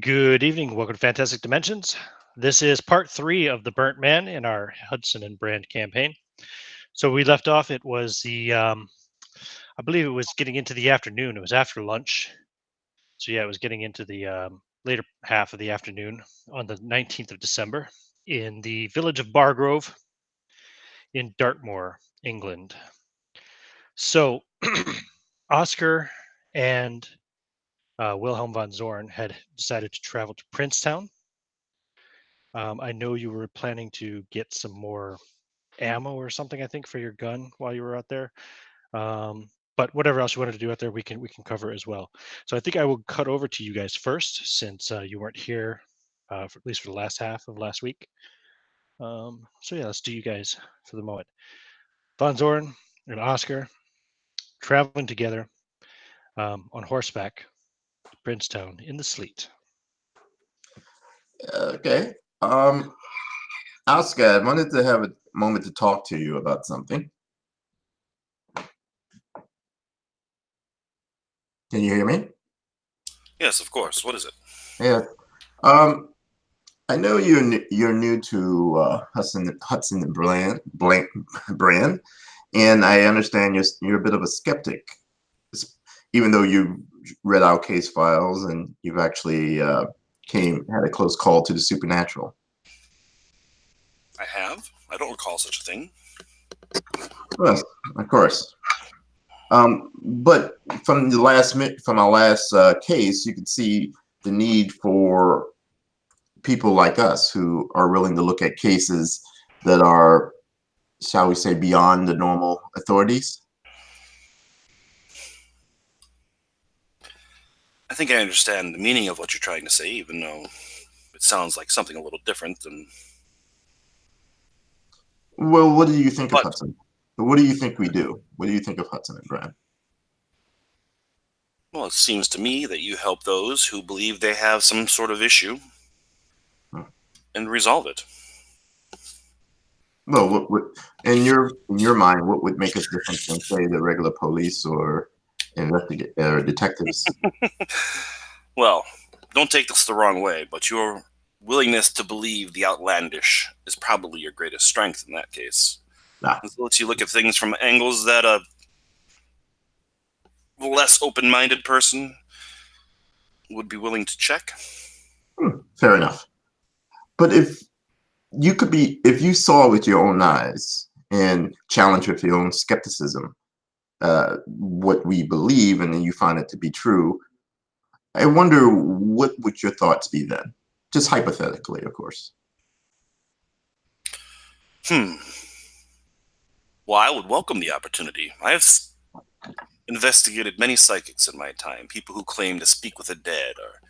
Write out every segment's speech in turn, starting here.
Good evening. Welcome to Fantastic Dimensions. This is part three of the Burnt Man in our Hudson and Brand campaign. So we left off. It was I believe it was getting into the afternoon. It was after lunch. So yeah, it was getting into the later half of the afternoon on the 19th of December in the village of Bargrove in Dartmoor, England. So Oscar and Wilhelm von Zorn had decided to travel to Princetown. I know you were planning to get some more ammo or something, I think, for your gun while you were out there. But whatever else you wanted to do out there, we can cover as well. So I think I will cut over to you guys first, since you weren't here, for, at least for the last half of last week. So yeah, let's do you guys for the moment. Von Zorn and Oscar traveling together on horseback to Princetown in the sleet. Okay. Um, Oscar, I wanted to have a moment to talk to you about something. Can you hear me? Yes, of course. What is it? Yeah. I know you're new to Hudson Brand, and I understand you're a bit of a skeptic, even though you read our case files and you've actually had a close call to the supernatural. I have. I don't recall such a thing. Well, of course. But from our last case, you could see the need for people like us who are willing to look at cases that are, shall we say, beyond the normal authorities. I think I understand the meaning of what you're trying to say, even though it sounds like something a little different than... Well, what do you think of Hudson? What do you think we do? What do you think of Hudson and Brand? Well, it seems to me that you help those who believe they have some sort of issue and resolve it. Well, what in your mind, what would make us different than, say, the regular police or detectives? Well, don't take this the wrong way, but your willingness to believe the outlandish is probably your greatest strength in that case. It lets you look at things from angles that a less open-minded person would be willing to check. Fair enough. But if you saw with your own eyes and challenge with your own skepticism what we believe, and then you find it to be true, I wonder what would your thoughts be then? Just hypothetically, of course. Well, I would welcome the opportunity. I have investigated many psychics in my time, people who claim to speak with the dead or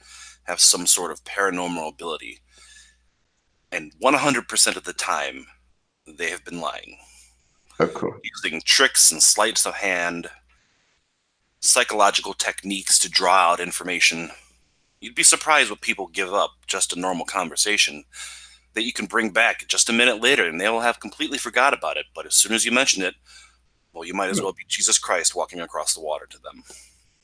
have some sort of paranormal ability. And 100% of the time, they have been lying. Of course. Using tricks and sleights of hand, psychological techniques to draw out information. You'd be surprised what people give up just a normal conversation that you can bring back just a minute later and they'll have completely forgot about it. But as soon as you mention it, well, you might as well be Jesus Christ walking across the water to them.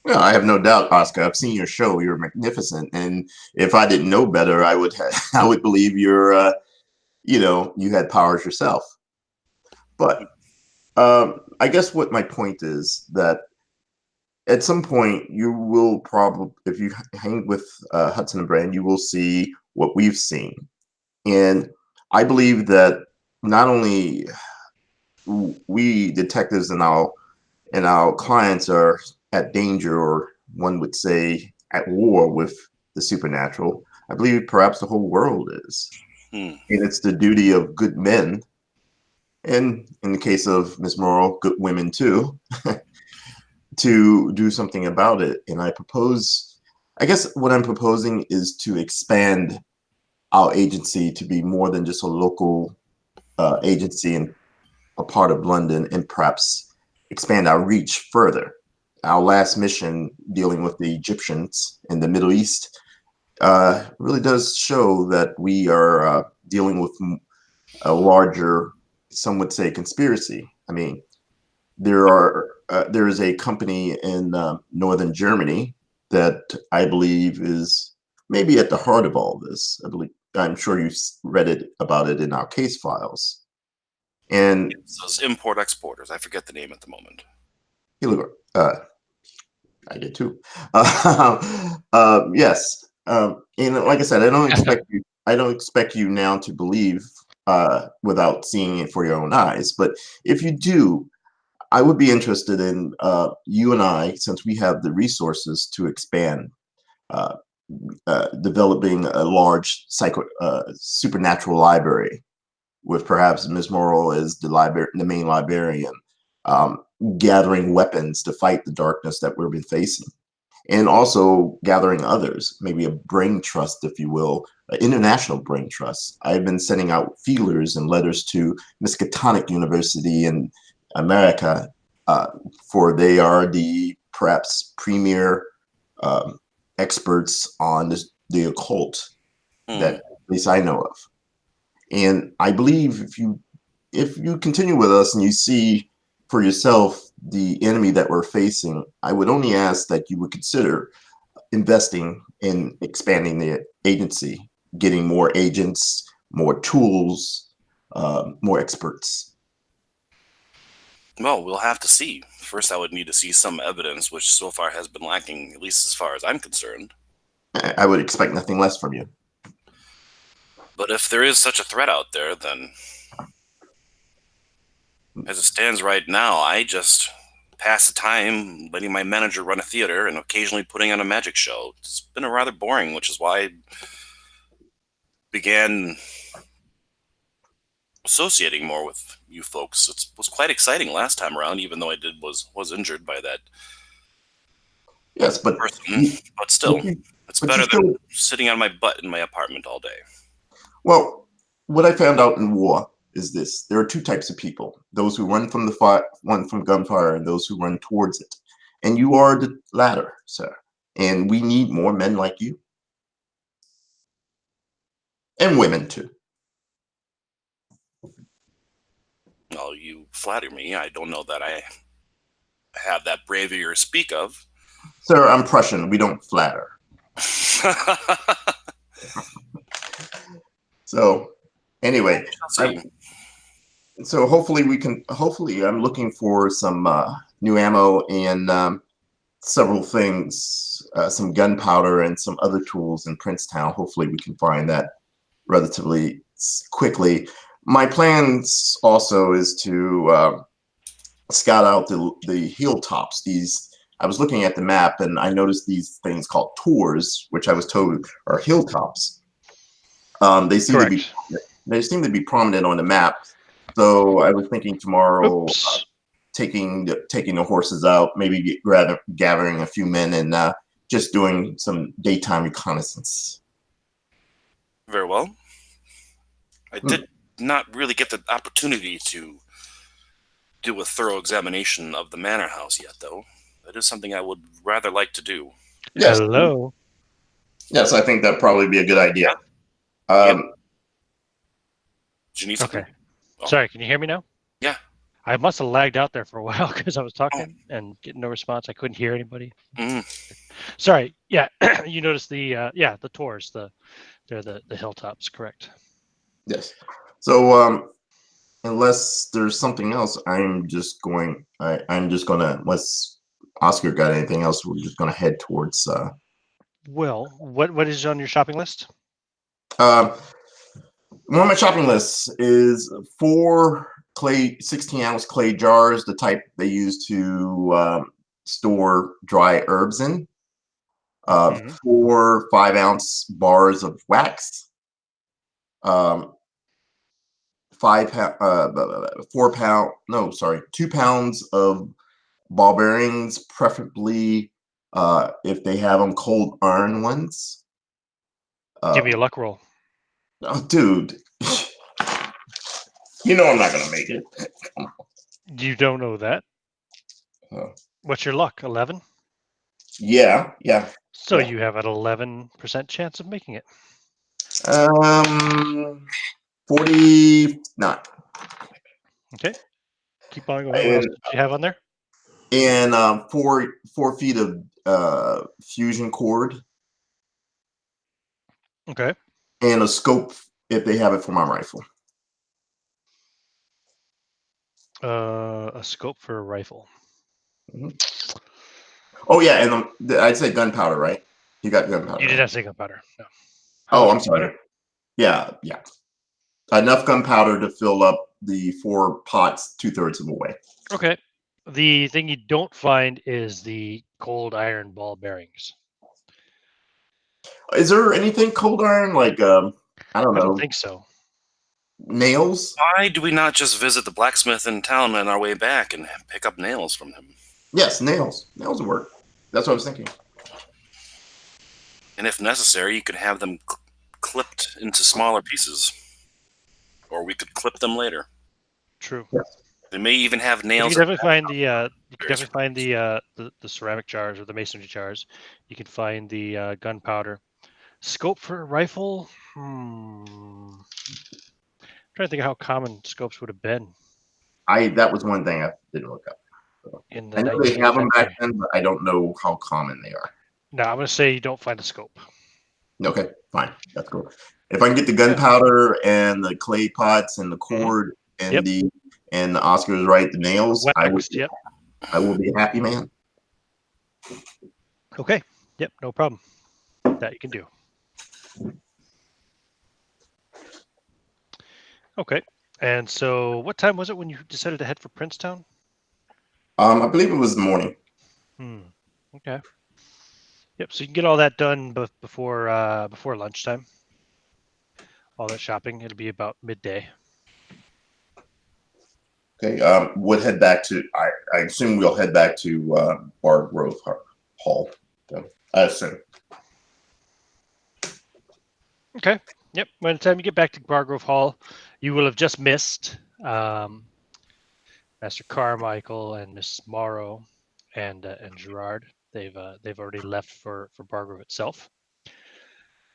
Well, I have no doubt, Oscar. I've seen your show. You're magnificent, and if I didn't know better, I would believe you're, you had powers yourself. But I guess what my point is that at some point you will probably, if you hang with Hudson and Brand, you will see what we've seen, and I believe that not only we detectives and our clients are at danger, or one would say at war with the supernatural, I believe perhaps the whole world is. And it's the duty of good men, and in the case of Ms. Morrow, good women too, to do something about it. And I guess what I'm proposing is to expand our agency to be more than just a local agency in a part of London, and perhaps expand our reach further. Our last mission dealing with the Egyptians in the Middle East really does show that we are dealing with a larger, some would say, conspiracy. I mean, there is a company in northern Germany that I believe is maybe at the heart of all this. I'm sure you've read about it in our case files. And Those import exporters. I forget the name at the moment. I did too. Yes. And like I said, I don't expect you. I don't expect you now to believe without seeing it for your own eyes. But if you do, I would be interested in you and I, since we have the resources to expand, uh, developing a large supernatural library with perhaps Ms. Morrow as the main librarian, gathering weapons to fight the darkness that we've been facing, and also gathering others, maybe a brain trust, if you will, an international brain trust. I've been sending out feelers and letters to Miskatonic University in America, for they are the perhaps premier experts on the occult that at least I know of. And I believe if you continue with us and you see for yourself the enemy that we're facing, I would only ask that you would consider investing in expanding the agency, getting more agents, more tools, more experts. Well, we'll have to see. First, I would need to see some evidence, which so far has been lacking, at least as far as I'm concerned. I would expect nothing less from you. But if there is such a threat out there, then as it stands right now, I just pass the time letting my manager run a theater and occasionally putting on a magic show. It's been rather boring, which is why I began associating more with you folks. It was quite exciting last time around, even though I was injured by that Yes, but person. But still, it's better than sitting on my butt in my apartment all day. Well, what I found out in war is this: there are two types of people: those who run from the fire, run from gunfire, and those who run towards it. And you are the latter, sir. And we need more men like you, and women too. Well, you flatter me. I don't know that I have that bravery to speak of. Sir, I'm Prussian. We don't flatter. So, anyway, so hopefully we can. Hopefully, I'm looking for some new ammo and several things, some gunpowder and some other tools in Princetown. Hopefully, we can find that relatively quickly. My plans also is to scout out the hilltops. I was looking at the map and I noticed these things called tors, which I was told are hilltops. They seem to be prominent on the map. So I was thinking tomorrow, taking the horses out, maybe gathering a few men and just doing some daytime reconnaissance. Very well. I did not really get the opportunity to do a thorough examination of the manor house yet, though. That is something I would rather like to do. Yes. Hello. Yes, I think that'd probably be a good idea. Did you need something? Okay. Oh. Sorry, can you hear me now? Yeah. I must have lagged out there for a while because I was talking and getting no response. I couldn't hear anybody. Sorry. Yeah, you noticed the tors, they're the hilltops, correct? Yes. So unless there's something else, I'm just gonna, unless Oscar got anything else, we're just gonna head towards Well, what is on your shopping list? One of my shopping lists is 4 clay 16-ounce clay jars, the type they use to store dry herbs in. 4 5-ounce bars of wax. 2 pounds of ball bearings, preferably if they have them cold iron ones. Give me a luck roll. Oh, dude. You know I'm not gonna make it. You don't know that? What's your luck? 11? Yeah. So you have an 11% chance of making it. 49. Okay. Keep on going. What else did you have on there? And 4 feet of fusion cord. Okay. and a scope if they have it for my rifle. A scope for a rifle. Mhm. Oh yeah, and I'd say gunpowder, right? You got gunpowder, You did right? not say gunpowder. No. How Oh, much I'm sorry. gunpowder? Yeah, yeah. Enough gunpowder to fill up the 4 pots 2/3 of the way. Okay. The thing you don't find is the cold iron ball bearings. Is there anything cold iron like I don't I don't know, think so. nails? Why do we not just visit the blacksmith in town on our way back and pick up nails from him? Yes, nails. Nails would work. That's what I was thinking. And if necessary, you could have them clipped into smaller pieces. Or we could clip them later. True. Yes. They may even have But you nails. can definitely find Various the ceramic jars or the masonry jars. You can find the gunpowder. Scope for a rifle? Trying to think of how common scopes would have been That was one thing I didn't look up. So, in the I know they have them 1910 back day. then, but I don't know how common they are. No, I'm going to say you don't find a scope. Okay, fine. That's cool. If I can get the Yeah. gunpowder and the clay pots and the Mhm. cord and Yep. the Oscar's right, the nails, Wax. Yep. I will be a happy man. Okay. Yep. No problem. That you can do. Okay. And so, what time was it when you decided to head for Princetown? I believe it was the morning. Okay. Yep. So you can get all that done before lunchtime. All that shopping. It'll be about midday. Okay. We'll head back to. I assume we'll head back to Bargrove Hall. So, I assume. Okay. Yep. By the time you get back to Bargrove Hall, you will have just missed Master Carmichael and Miss Morrow and Gerard. They've already left for Bargrove itself.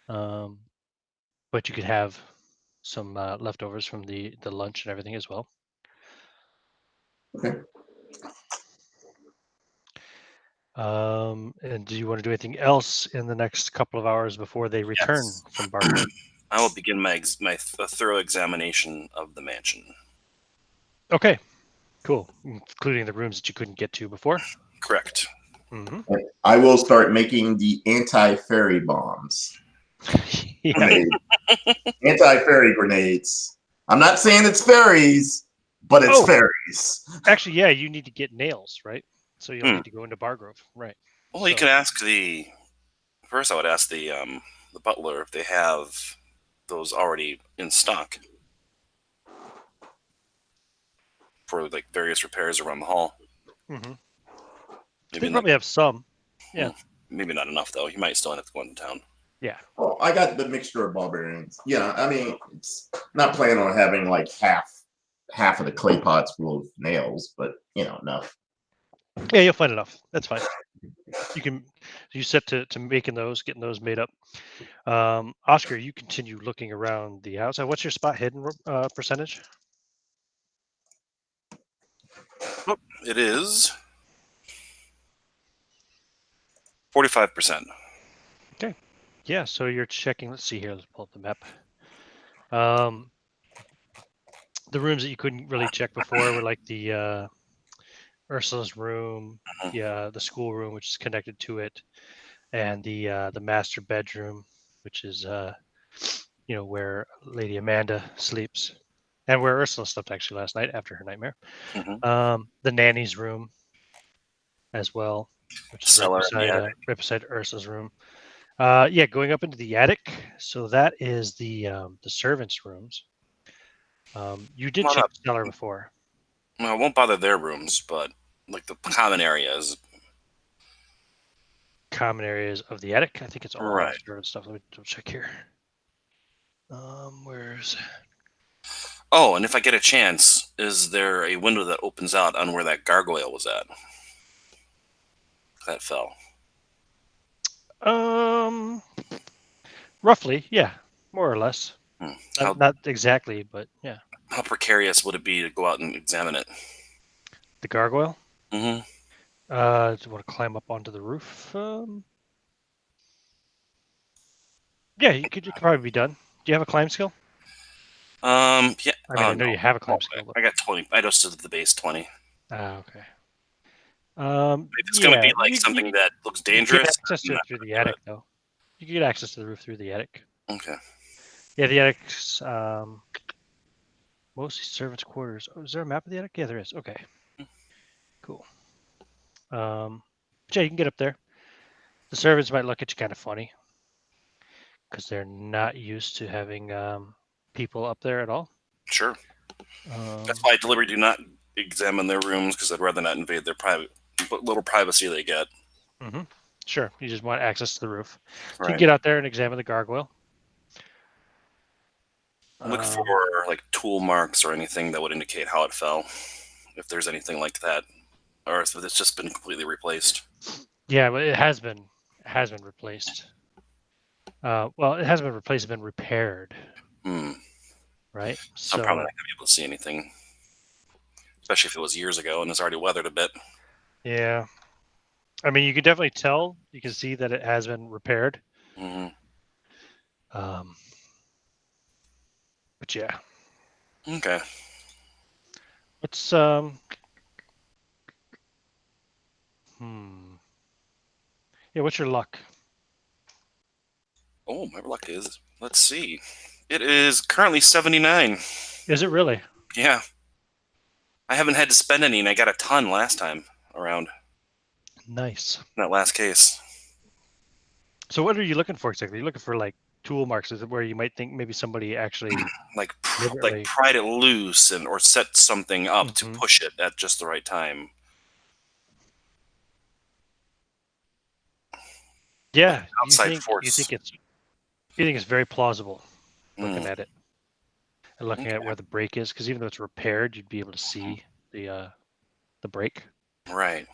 But you could have some leftovers from the lunch and everything as well. Okay. And do you want to do anything else in the next couple of hours before they return Yes. from Bargrove? I will begin my thorough examination of the mansion. Okay, cool. Including the rooms that you couldn't get to before. Correct. Mm-hmm. I will start making the anti-fairy bombs. Yeah. Anti-fairy grenades. I'm not saying it's fairies, but it's fairies. Actually, yeah, you need to get nails, right? So you'll need to go into Bargrove, right? Well, you could ask first. I would ask the butler if they have those already in stock for like various repairs around the hall. Mm-hmm. Maybe They probably have some. Yeah. Maybe not enough though. You might still end up going to town. Yeah. Oh, I got the mixture of barbarians. Yeah, I mean, it's not planning on having like half of the clay pots full of nails, but enough. Yeah, you'll find enough. That's fine. You set to getting those made up. Oscar, you continue looking around the outside. What's your spot hidden percentage? It is 45%. Okay. Yeah, so you're checking. Let's see here. Let's pull up the map. The rooms that you couldn't really check before were like the Ursula's room, the school room, which is connected to it, and the master bedroom, which is where Lady Amanda sleeps, and where Ursula slept actually last night after her nightmare. The nanny's room as well, which is Cellar, right beside Ursula's room. Yeah, going up into the attic. So that is the servants' rooms. You did check the cellar before. Well, I won't bother their rooms, but like the common areas. Common areas of the attic. I think it's all Right. servant stuff. Let me double check here. Where's Oh, and if I get a chance, is there a window that opens out on where that gargoyle was at? That fell. roughly, yeah, more or less. How, Not exactly, but yeah. how precarious would it be to go out and examine it? The gargoyle. Mm-hmm. Do you want to climb up onto the roof? Yeah, you could probably be done. Do you have a climb skill? Yeah. I mean, I know No. you have a climb Oh, skill, but I got 20. I just did the base 20. okay. If it's going to Yeah, be like something that looks you get dangerous, access to I'm it not through the gonna do attic, though. You can get access to the roof through the attic. it. Okay. Yeah, the attic's mostly servants' quarters. Oh, is there a map of the attic? Yeah, there is. Okay, cool. Yeah, you can get up there. The servants might look at you kind of funny because they're not used to having people up there at all. Sure. Um, That's why I deliberately do not examine their rooms, because I'd rather not invade their private, little privacy they get. mm-hmm. Sure, you just want access to the roof. So you Right. can get out there and examine the gargoyle. Look for like tool marks or anything that would indicate how it fell, if there's anything like that, or if it's just been completely replaced. Yeah, but it has been replaced. Well, it hasn't been replaced; it's been repaired. Right. So I'm probably not gonna be able to see anything, especially if it was years ago and it's already weathered a bit. Yeah, I mean, you can definitely tell. You can see that it has been repaired. Mm-hmm. But yeah. Okay. What's Yeah, what's your luck? Oh, my luck is. Let's see. It is currently 79. Is it really? Yeah. I haven't had to spend any, and I got a ton last time around. Nice. That last case. So what are you looking for exactly? You're looking for like tool marks. Is it where you might think maybe somebody actually like deliberately- pried it loose or set something up to Mhm. push it at just the right time. Yeah, Outside force. you think it's very plausible looking at it and looking at where the break is, because even though it's repaired, you'd be able to see the break. Right.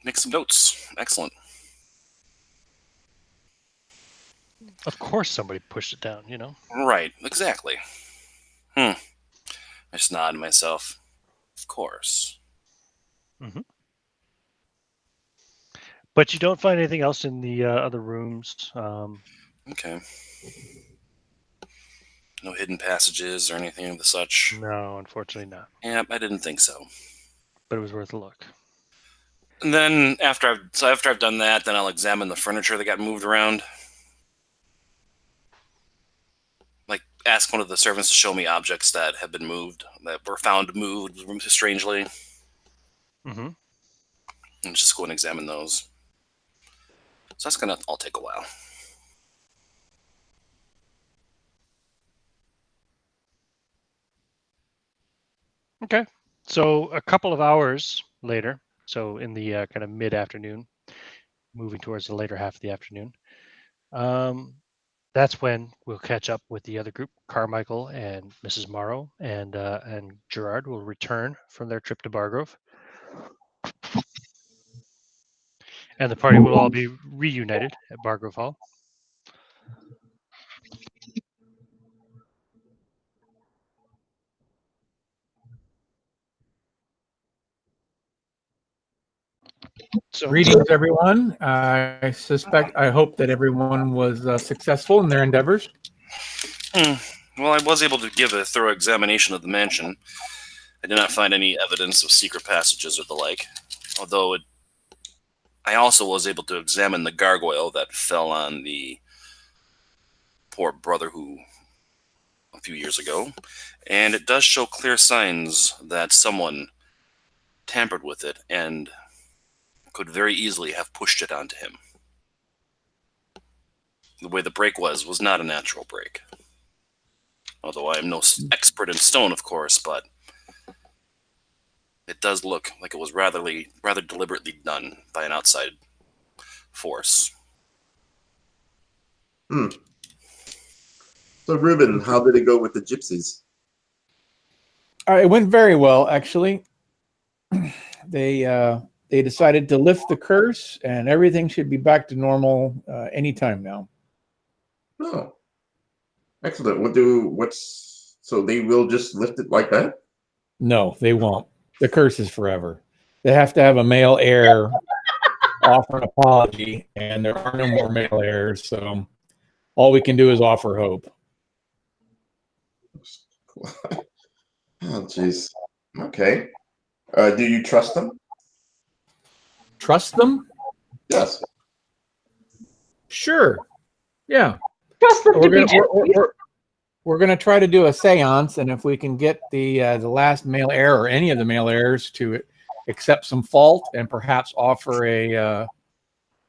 Make some notes. Excellent. Of course, somebody pushed it down. You know. Right. Exactly. I just nod to myself. Of course. Mm-hmm. But you don't find anything else in the other rooms. Okay. No hidden passages or anything of the such. No, unfortunately not. Yeah, I didn't think so. But it was worth a look. And then after I've done that, then I'll examine the furniture that got moved around. Like ask one of the servants to show me objects that have been moved, that were found moved strangely. Mm-hmm. And just go and examine those. So that's gonna all take a while. Okay. So a couple of hours later, so in the kind of mid-afternoon, moving towards the later half of the afternoon, that's when we'll catch up with the other group. Carmichael and Mrs. Morrow and Gerard will return from their trip to Bargrove, and the party will all be reunited at Bargrove Hall. So, Greetings, everyone. I hope that everyone was successful in their endeavors. Well, I was able to give a thorough examination of the mansion. I did not find any evidence of secret passages or the like, although I also was able to examine the gargoyle that fell on the poor brother a few years ago, and it does show clear signs that someone tampered with it and could very easily have pushed it onto him. The way the break was not a natural break. Although I am no expert in stone, of course, but it does look like it was rather deliberately done by an outside force. So, Ruben, how did it go with the gypsies? It went very well, actually. They decided to lift the curse, and everything should be back to normal anytime now. Oh, excellent. So they will just lift it like that? No, they won't. The curse is forever. They have to have a male heir offer an apology, and there are no more male heirs. So all we can do is offer hope. Oh, jeez. Okay. Do you trust them? Trust them? Yes. Sure. Yeah. Trust them to be gypsies. We're going to try to do a seance, and if we can get the last male heir or any of the male heirs to accept some fault and perhaps offer an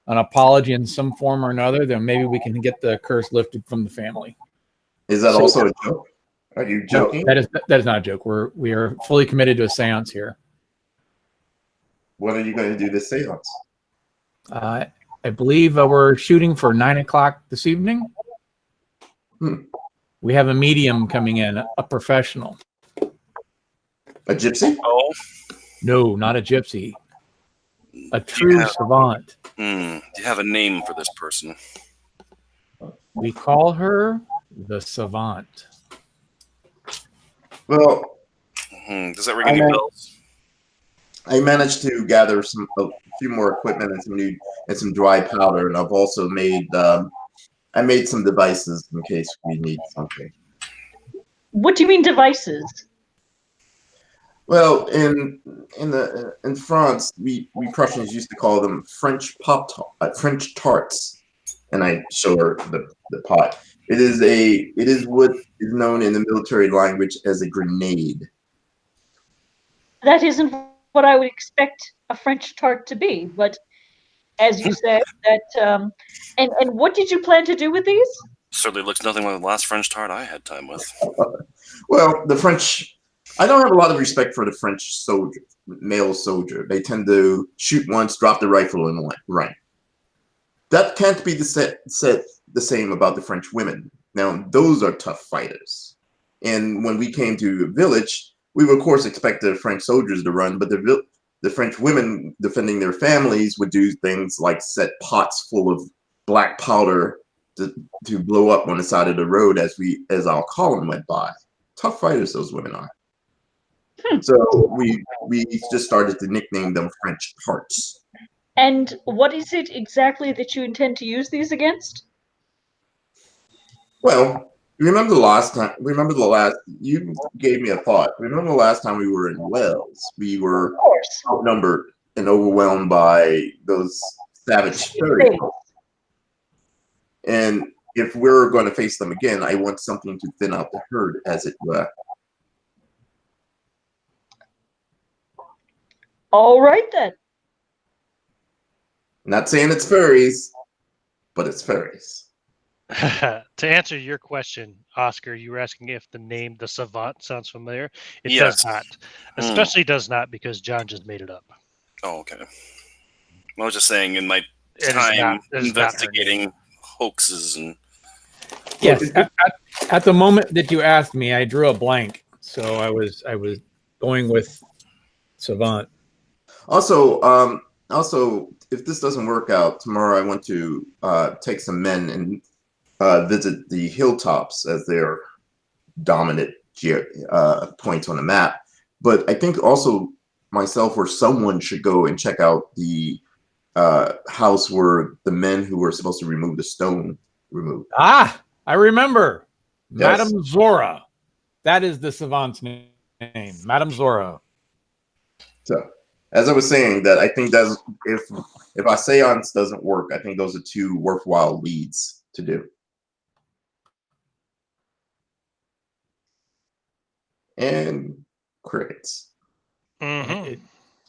apology in some form or another, then maybe we can get the curse lifted from the family. Is that also a joke? Are you joking? No, that is not a joke. We are fully committed to a seance here. When are you going to do this seance? I believe we're shooting for 9 o'clock this evening. We have a medium coming in, a professional. A gypsy? Oh, No, not a gypsy. A true savant. do you have a name for this person? We call her the savant. Well, Does that ring any bells? I managed to gather a few more equipment and some dry powder, and I've also made I made some devices in case we need something. What do you mean devices? Well, in France, we Prussians used to call them French French tarts, and I show her the pot. It is what is known in the military language as a grenade. That isn't what I would expect a French tart to be, but as you said, that and what did you plan to do with these? Certainly looks nothing like the last French tart I had time with. Well, the French, I don't have a lot of respect for the French soldier, male soldier. They tend to shoot once, drop the rifle, and run. That can't be said the same about the French women. Now, those are tough fighters. And when we came to a village, we would, of course, expect the French soldiers to run, but the French women defending their families would do things like set pots full of black powder to blow up on the side of the road as our column went by. Tough fighters those women are. So we just started to nickname them French tarts. And what is it exactly that you intend to use these against? Well, remember the last you gave me a thought. Remember the last time we were in Wales? We were Of course. outnumbered and overwhelmed by those savage fairies. And if we're going to face them again, I want something to thin out the herd, as it were. All right, then. Not saying it's furries, but it's furries. To answer your question, Oscar, you were asking if the name the Savant sounds familiar. It Yes. does not. Especially does not because John just made it up. Oh, okay. I was just saying, in my It is time not her name. investigating hoaxes and Yes. At the moment that you asked me, I drew a blank, so I was going with savant. Also, if this doesn't work out tomorrow, I want to take some men and visit the hilltops as their dominant points on the map. But I think also myself or someone should go and check out the house where the men who were supposed to remove the stone removed. Ah, I remember. Yes. Madame Zora. That is the savant's name. Madame Zora. So, as I was saying, that I think that's if our seance doesn't work, I think those are two worthwhile leads to do. And crickets. It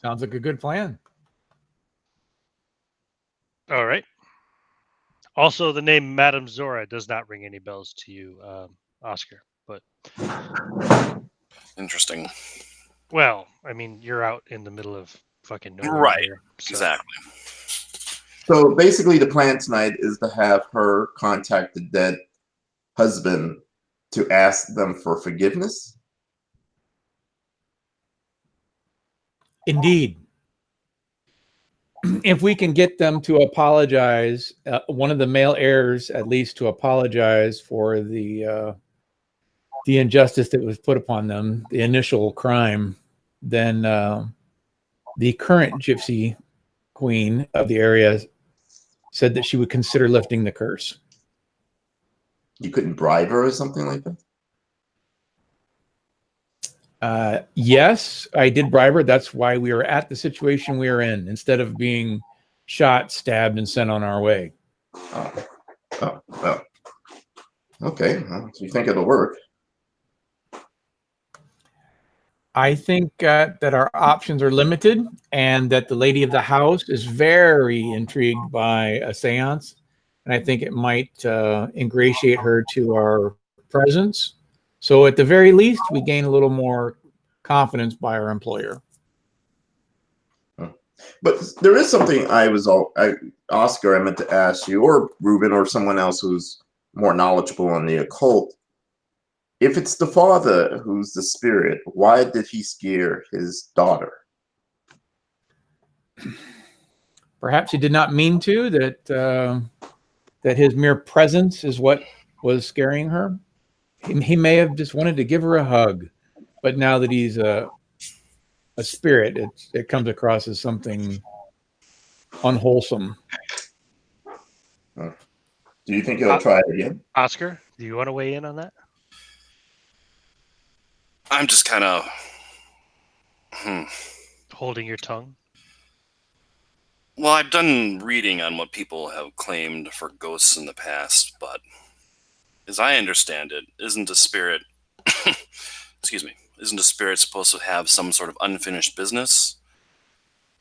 sounds like a good plan. All right. Also, the name Madame Zora does not ring any bells to you, Oscar. But interesting. well, I mean, you're out in the middle of fucking nowhere. Right. Here, so. Exactly. So basically, the plan tonight is to have her contact the dead husband to ask them for forgiveness. Indeed. If we can get them to apologize, one of the male heirs at least to apologize for the injustice that was put upon them, the initial crime, then the current gypsy queen of the area said that she would consider lifting the curse. You couldn't bribe her or something like that? Yes, I did bribe her. That's why we were at the situation we were in, instead of being shot, stabbed, and sent on our way. Oh. Okay, well, so you think it'll work? I think that our options are limited, and that the lady of the house is very intrigued by a seance, and I think it might ingratiate her to our presence. So at the very least, we gain a little more confidence by our employer. But there is something Oscar, I meant to ask you, or Ruben, or someone else who's more knowledgeable on the occult. If it's the father who's the spirit, why did he scare his daughter? Perhaps he did not mean to, that his mere presence is what was scaring her. He may have just wanted to give her a hug, but now that he's a spirit, it comes across as something unwholesome. Do you think he'll try it again? Oscar, do you want to weigh in on that? I'm just kind of Holding your tongue? Well, I've done reading on what people have claimed for ghosts in the past, but as I understand it, isn't a spirit isn't a spirit supposed to have some sort of unfinished business?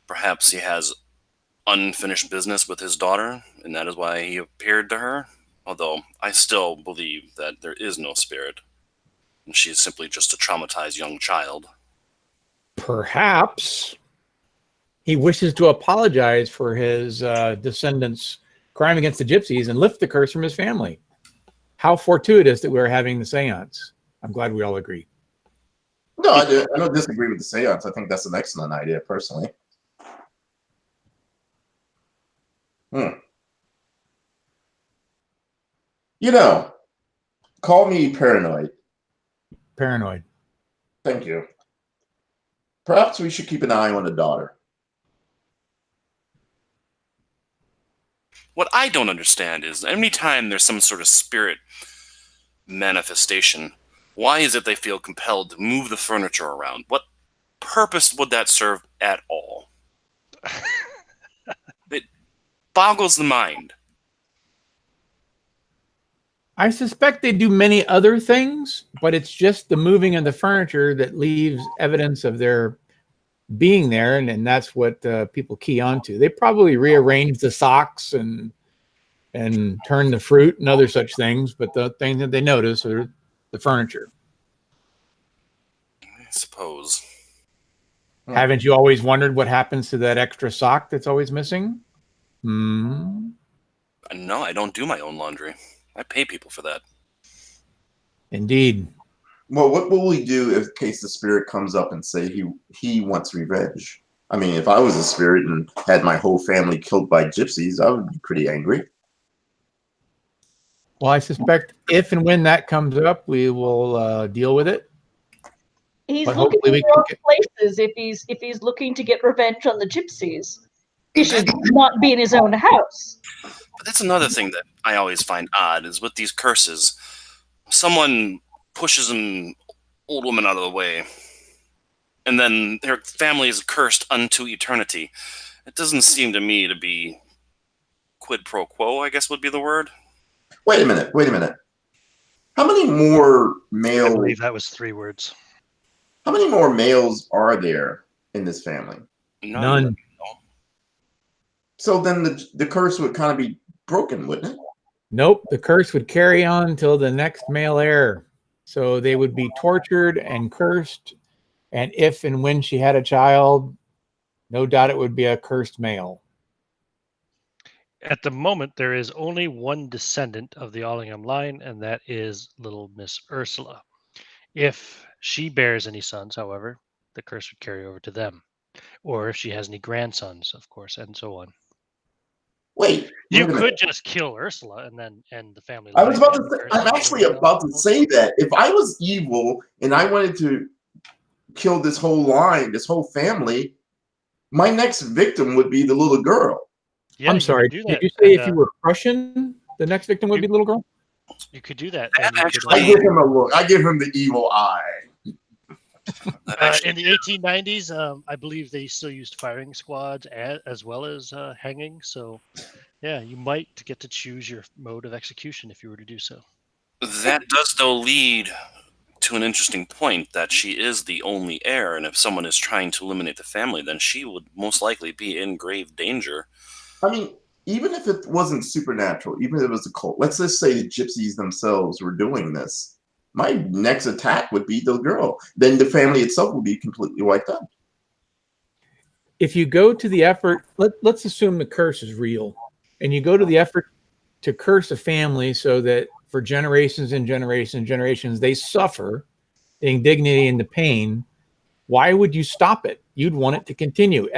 Perhaps he has unfinished business with his daughter, and that is why he appeared to her. Although I still believe that there is no spirit, and she is simply just a traumatized young child. Perhaps he wishes to apologize for his descendants' crime against the gypsies and lift the curse from his family. How fortuitous that we're having the seance. I'm glad we all agree. No, I don't disagree with the seance. I think that's an excellent idea, personally. You know, call me paranoid. Paranoid. Thank you. Perhaps we should keep an eye on the daughter. What I don't understand is, anytime there's some sort of spirit manifestation, why is it they feel compelled to move the furniture around? What purpose would that serve at all? It boggles the mind. I suspect they do many other things, but it's just the moving of the furniture that leaves evidence of their being there, and that's what people key onto. They probably rearrange the socks and turn the fruit and other such things, but the things that they notice are the furniture. I suppose. Haven't you always wondered what happens to that extra sock that's always missing? No, I don't do my own laundry. I pay people for that. Indeed. Well, what will we do in case the spirit comes up and say he wants revenge? I mean, if I was a spirit and had my whole family killed by gypsies, I would be pretty angry. Well, I suspect if and when that comes up, we will deal with it. He's But looking hopefully in wrong places if he's looking to get revenge on the gypsies. He should not be in his own house. But that's another thing that I always find odd, is with these curses, someone pushes an old woman out of the way, and then their family is cursed unto eternity. It doesn't seem to me to be quid pro quo, I guess would be the word. Wait a minute. How many more I believe that was 3 words. How many more males are there in this family? None. So then the curse would kind of be broken, wouldn't it? Nope. The curse would carry on until the next male heir. So they would be tortured and cursed. And if and when she had a child, no doubt it would be a cursed male. At the moment, there is only one descendant of the Allingham line, and that is little Miss Ursula. If she bears any sons, however, the curse would carry over to them. Or if she has any grandsons, of course, and so on. Wait. You could just kill Ursula and then end the family I line. was about to say, I'm actually about to say that. If I was evil and I wanted to kill this whole line, this whole family, my next victim would be the little girl. Yeah, I'm you sorry. could do Did that. you say And, if you were Prussian, the next victim would be the little girl? you could do that. That And you actually- I give him a look. I give him the evil eye. That could, actually in the 1890s, I believe they still used firing squads as well as hanging. So, yeah, you might get to choose your mode of execution if you were to do so. That does, though, lead to an interesting point that she is the only heir, and if someone is trying to eliminate the family, then she would most likely be in grave danger. I mean, even if it wasn't supernatural, even if it was a cult, let's just say the gypsies themselves were doing this. My next attack would be the girl. Then the family itself would be completely wiped out. If you go to the effort, let's assume the curse is real, and you go to the effort to curse a family so that for generations and generations and generations they suffer the indignity and the pain, why would you stop it? You'd want it to continue.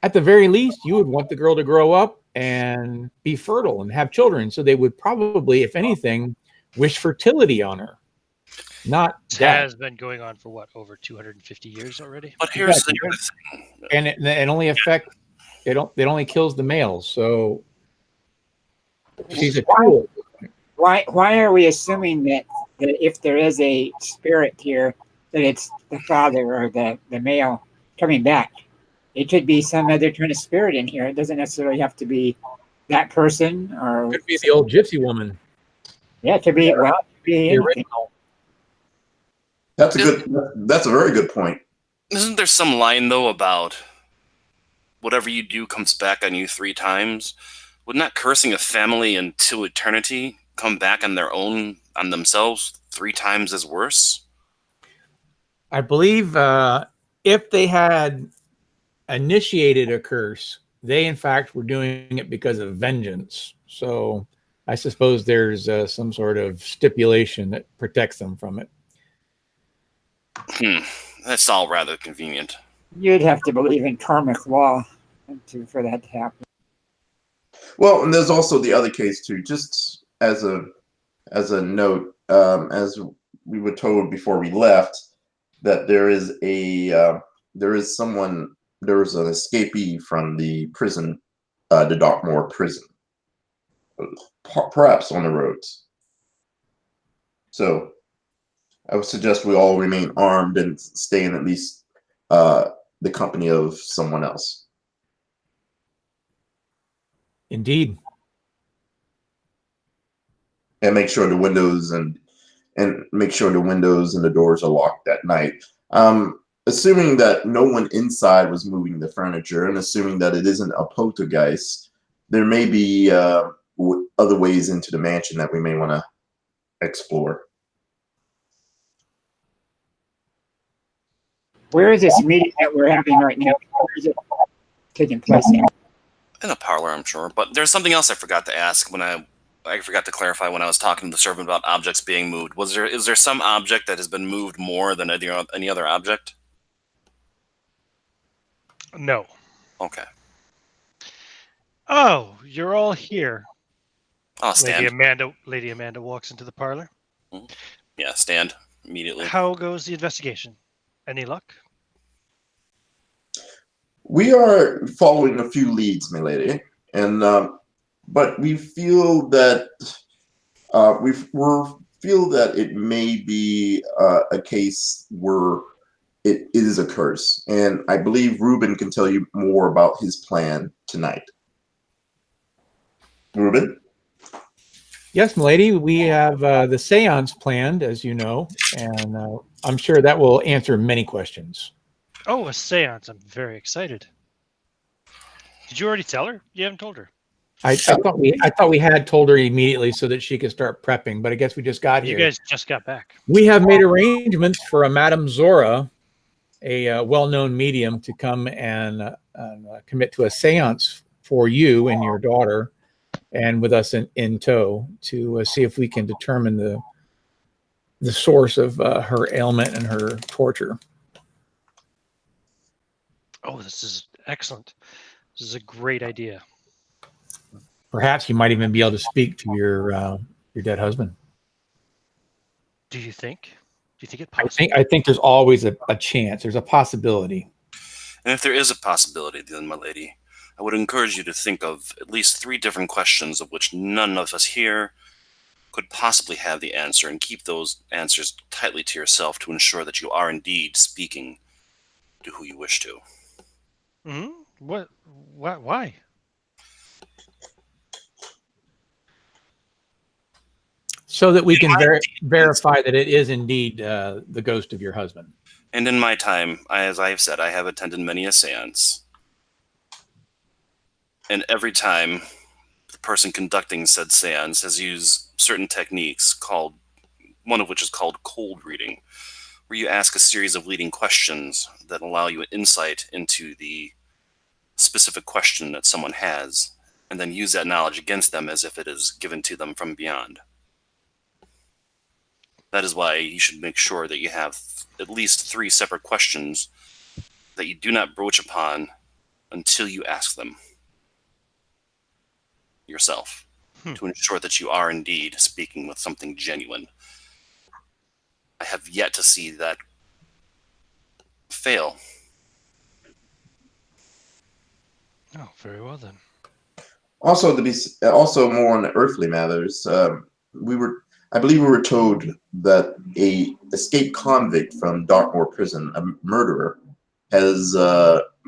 At the very least, you would want the girl to grow up and be fertile and have children. So they would probably, if anything, wish fertility on her, not This death. has been going on for what, over 250 years already? But here's the Exactly. other thing. And it only it only kills the males. So she's a tool. Why are we assuming that if there is a spirit here, that it's the father or the male coming back? It could be some other kind of spirit in here. It doesn't necessarily have to be that person, or Could be the old gypsy woman. yeah, it could be well, it could be The anything. original. That's a very good point. Isn't there some line, though, about whatever you do comes back on you 3 times? Would not cursing a family until eternity come back on their own, on themselves, 3 times as worse? I believe if they had initiated a curse, they in fact were doing it because of vengeance. So I suppose there's some sort of stipulation that protects them from it. That's all rather convenient. You'd have to believe in karmic law for that to happen. Well, and there's also the other case too. Just as a note, as we were told before we left, that there is an escapee from the prison, the Dartmoor prison, perhaps on the roads. So I would suggest we all remain armed and stay in at least the company of someone else. Indeed. And make sure the windows and make sure the windows and the doors are locked at night. Assuming that no one inside was moving the furniture, and assuming that it isn't a poltergeist, there may be other ways into the mansion that we may want to explore. Where is this meeting that we're having right now? Where is it taking place in? In a parlor, I'm sure. But there's something else I forgot to ask when I forgot to clarify when I was talking to the servant about objects being moved. Is there some object that has been moved more than any other object? No. Okay. Oh, you're all here. I'll stand. Lady Amanda walks into the parlor. Yeah, stand immediately. How goes the investigation? Any luck? We are following a few leads, my lady, and but we feel that it may be a case where it is a curse, and I believe Ruben can tell you more about his plan tonight. Ruben? Yes, milady, we have the seance planned, as you know, and I'm sure that will answer many questions. Oh, a seance. I'm very excited. Did you already tell her? You haven't told her. I thought we had told her immediately so that she could start prepping, but I guess we just got here. You guys just got back. We have made arrangements for a Madame Zora, a well-known medium, to come and commit to a seance for you and your daughter, and with us in tow, to see if we can determine the source of her ailment and her torture. Oh, this is excellent. This is a great idea. Perhaps you might even be able to speak to your dead husband. Do you think? Do you think it's possible? I think there's always a chance. There's a possibility. And if there is a possibility, then, my lady, I would encourage you to think of at least 3 different questions of which none of us here could possibly have the answer, and keep those answers tightly to yourself to ensure that you are indeed speaking to who you wish to. Hmm. What? Why? So that we can verify that it is indeed the ghost of your husband. And in my time, as I have said, I have attended many a seance. And every time, the person conducting said seance has used certain techniques, called one of which is called cold reading, where you ask a series of leading questions that allow you an insight into the specific question that someone has, and then use that knowledge against them as if it is given to them from beyond. That is why you should make sure that you have at least 3 separate questions that you do not broach upon until you ask them yourself, to ensure that you are indeed speaking with something genuine. I have yet to see that fail. Oh, very well then. Also, also more on the earthly matters, I believe we were told that a escaped convict from Dartmoor prison, a murderer, has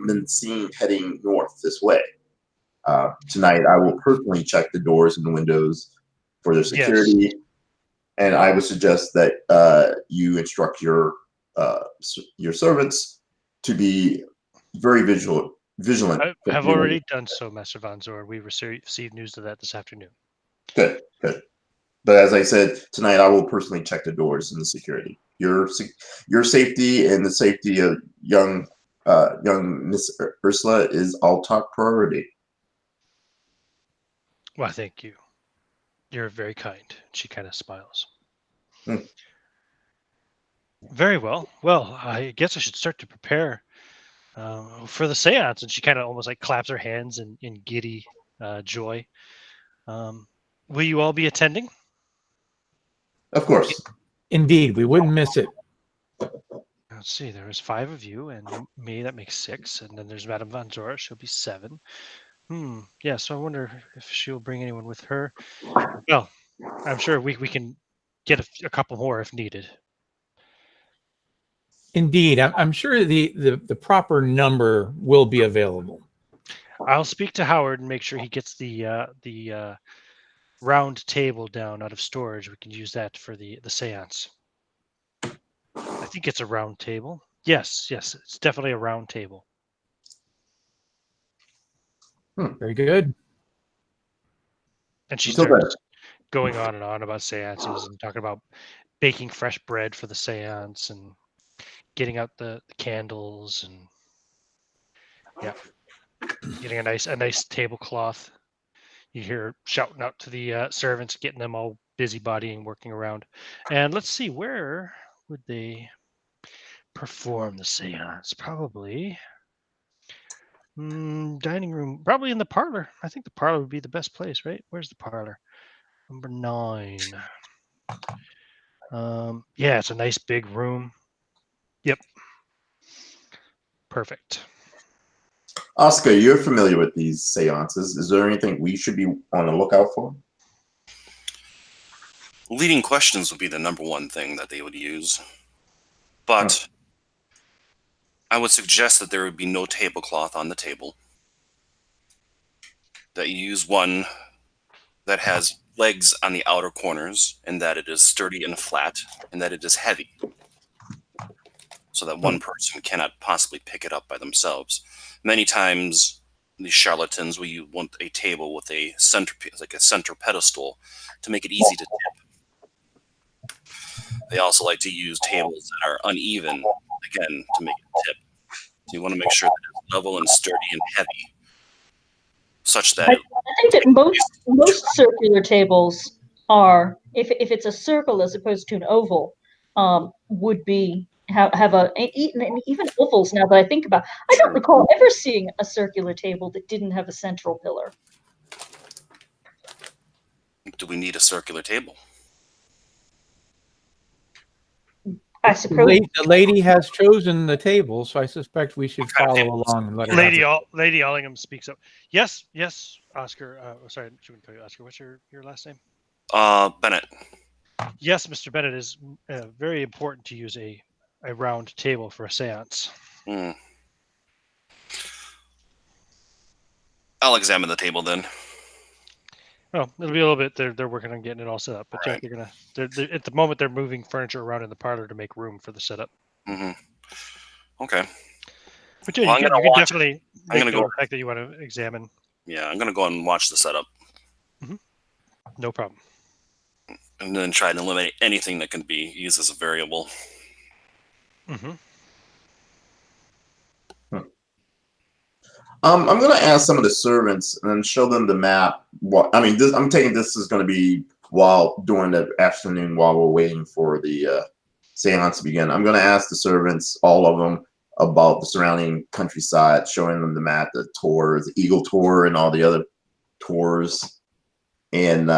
been seen heading north this way. Tonight, I will personally check the doors and the windows for their security, Yes. and I would suggest that you instruct your servants to be very vigilant. I have already done so, Master Von Zor. We received news of that this afternoon. Good, good. But as I said, tonight I will personally check the doors and the security. Your safety and the safety of young Miss Ursula is our top priority. Well, thank you. You're very kind. She kind of smiles. Hmm. Very well. Well, I guess I should start to prepare for the seance. And she kind of almost like claps her hands in giddy joy. Will you all be attending? Of course. Indeed, we wouldn't miss it. Let's see. There was 5 of you, and me. That makes 6. And then there's Madame Von Zora. She'll be 7. Yeah. So I wonder if she'll bring anyone with her. Well, I'm sure we can get a couple more if needed. Indeed, I'm sure the proper number will be available. I'll speak to Howard and make sure he gets the round table down out of storage. We can use that for the seance. I think it's a round table. Yes, it's definitely a round table. Very good. And she Until starts going on and on about seances and talking about baking fresh bread for the seance and getting out the candles and getting a nice tablecloth. You hear her shouting out to the servants, getting them all busybodying, working around. And let's see, where would they perform the seance? Probably dining room, probably in the parlor. I think the parlor would be the best place, right? Where's the parlor? Number 9. Yeah, it's a nice big room. Yep. Perfect. Oscar, you're familiar with these seances. Is there anything we should be on the lookout for? Leading questions would be the number one thing that they would use. But I would suggest that there would be no tablecloth on the table. That you use one that has legs on the outer corners, and that it is sturdy and flat, and that it is heavy, so that one person cannot possibly pick it up by themselves. Many times, these charlatans will want a table with a centerpiece, like a center pedestal, to make it easy to tip. They also like to use tables that are uneven, again, to make it tip. So you want to make sure that it's level and sturdy and heavy, such that I think that most circular tables are, if it's a circle as opposed to an oval, would be have and even ovals. Now that I think about, I don't recall ever seeing a circular table that didn't have a central pillar. do we need a circular table? I suppose. The lady has chosen the table, so I suspect we should follow along and let her have it. Lady Allingham speaks up. Yes, Oscar. Sorry, she wouldn't call you Oscar. What's your last name? Bennett. Yes, Mr. Bennett, is very important to use a round table for a seance. Hmm. I'll examine the table then. Well, it'll be a little bit. They're working on getting it all set up, but Right. yeah, they're at the moment they're moving furniture around in the parlor to make room for the setup. Mm-hmm. Okay. But yeah, Well, you can definitely make gonna the go. fact that you want to examine. Yeah, I'm gonna go and watch the setup, No problem. and then try to eliminate anything that can be used as a variable. Mm-hmm. I'm going to ask some of the servants and show them the map. I'm taking this is going to be while during the afternoon while we're waiting for the seance to begin. I'm going to ask the servants, all of them, about the surrounding countryside, showing them the map, the tours, the Eagle Tour, and all the other tours, and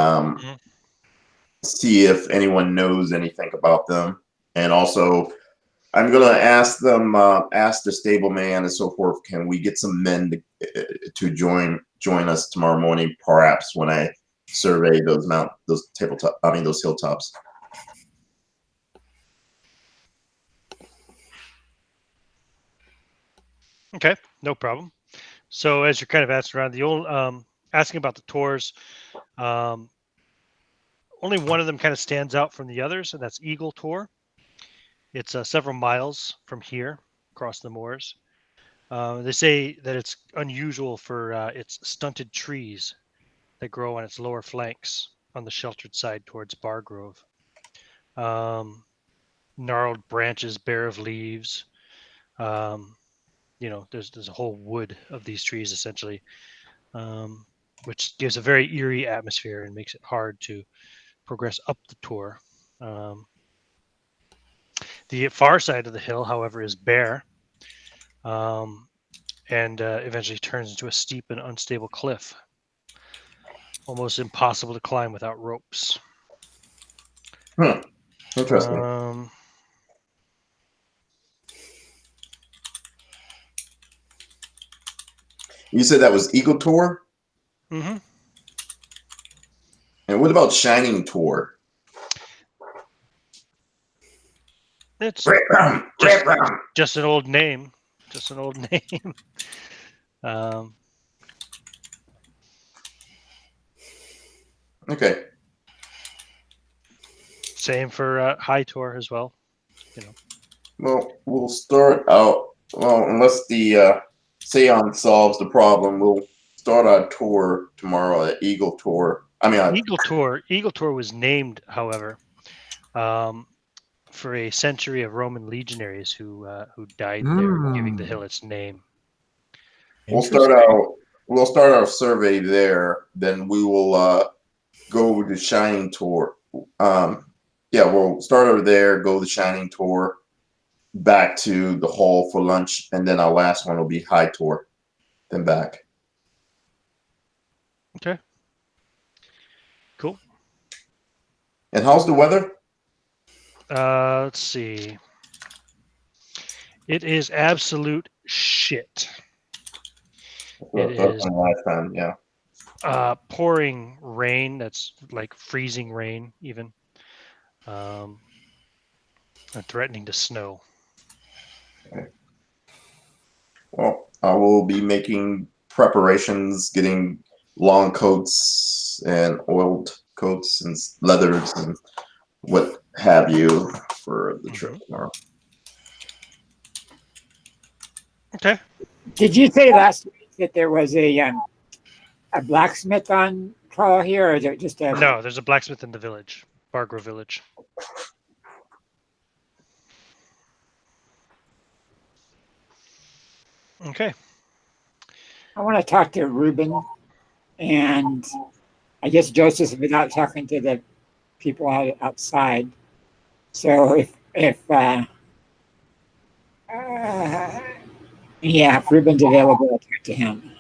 see if anyone knows anything about them. And also, I'm gonna ask them, ask the stableman and so forth. Can we get some men to join us tomorrow morning, perhaps when I survey those those hilltops? Okay, no problem. So as you're kind of asking around the old, asking about the tours, only one of them kind of stands out from the others, and that's Eagle Tour. It's several miles from here across the moors. They say that it's unusual for its stunted trees that grow on its lower flanks on the sheltered side towards Bargrove. Gnarled branches bare of leaves. There's a whole wood of these trees essentially, which gives a very eerie atmosphere and makes it hard to progress up the tour. The far side of the hill, however, is bare, and eventually turns into a steep and unstable cliff, almost impossible to climb without ropes. Interesting. You said that was Eagle Tour? Mm-hmm. And what about Shining Tour? It's Red Brown. just an old name. Just an old name. Okay. Same for High Tour as well. Well, we'll start out. Well, unless the seance solves the problem, we'll start our tour tomorrow at Eagle Tour. Eagle Tour was named, however, for a century of Roman legionaries who died there, giving the hill its name. We'll start our survey there. Then we will go to Shining Tour. We'll start over there. Go to Shining Tour. Back to the hall for lunch, and then our last one will be High Tour, then back. Okay. Cool. And how's the weather? Let's see. It is absolute shit. It is last time, yeah. Pouring rain. That's like freezing rain, even. And threatening to snow. Okay. Well, I will be making preparations, getting long coats and oiled coats and leathers and what have you for the trip tomorrow. Okay. Did you say last week that there was a blacksmith on trial here, or is it just a... No, there's a blacksmith in the village, Bargrove Village. Okay. I want to talk to Ruben, and I guess Joseph without talking to the people outside. So if Ruben's available, I'll talk to him.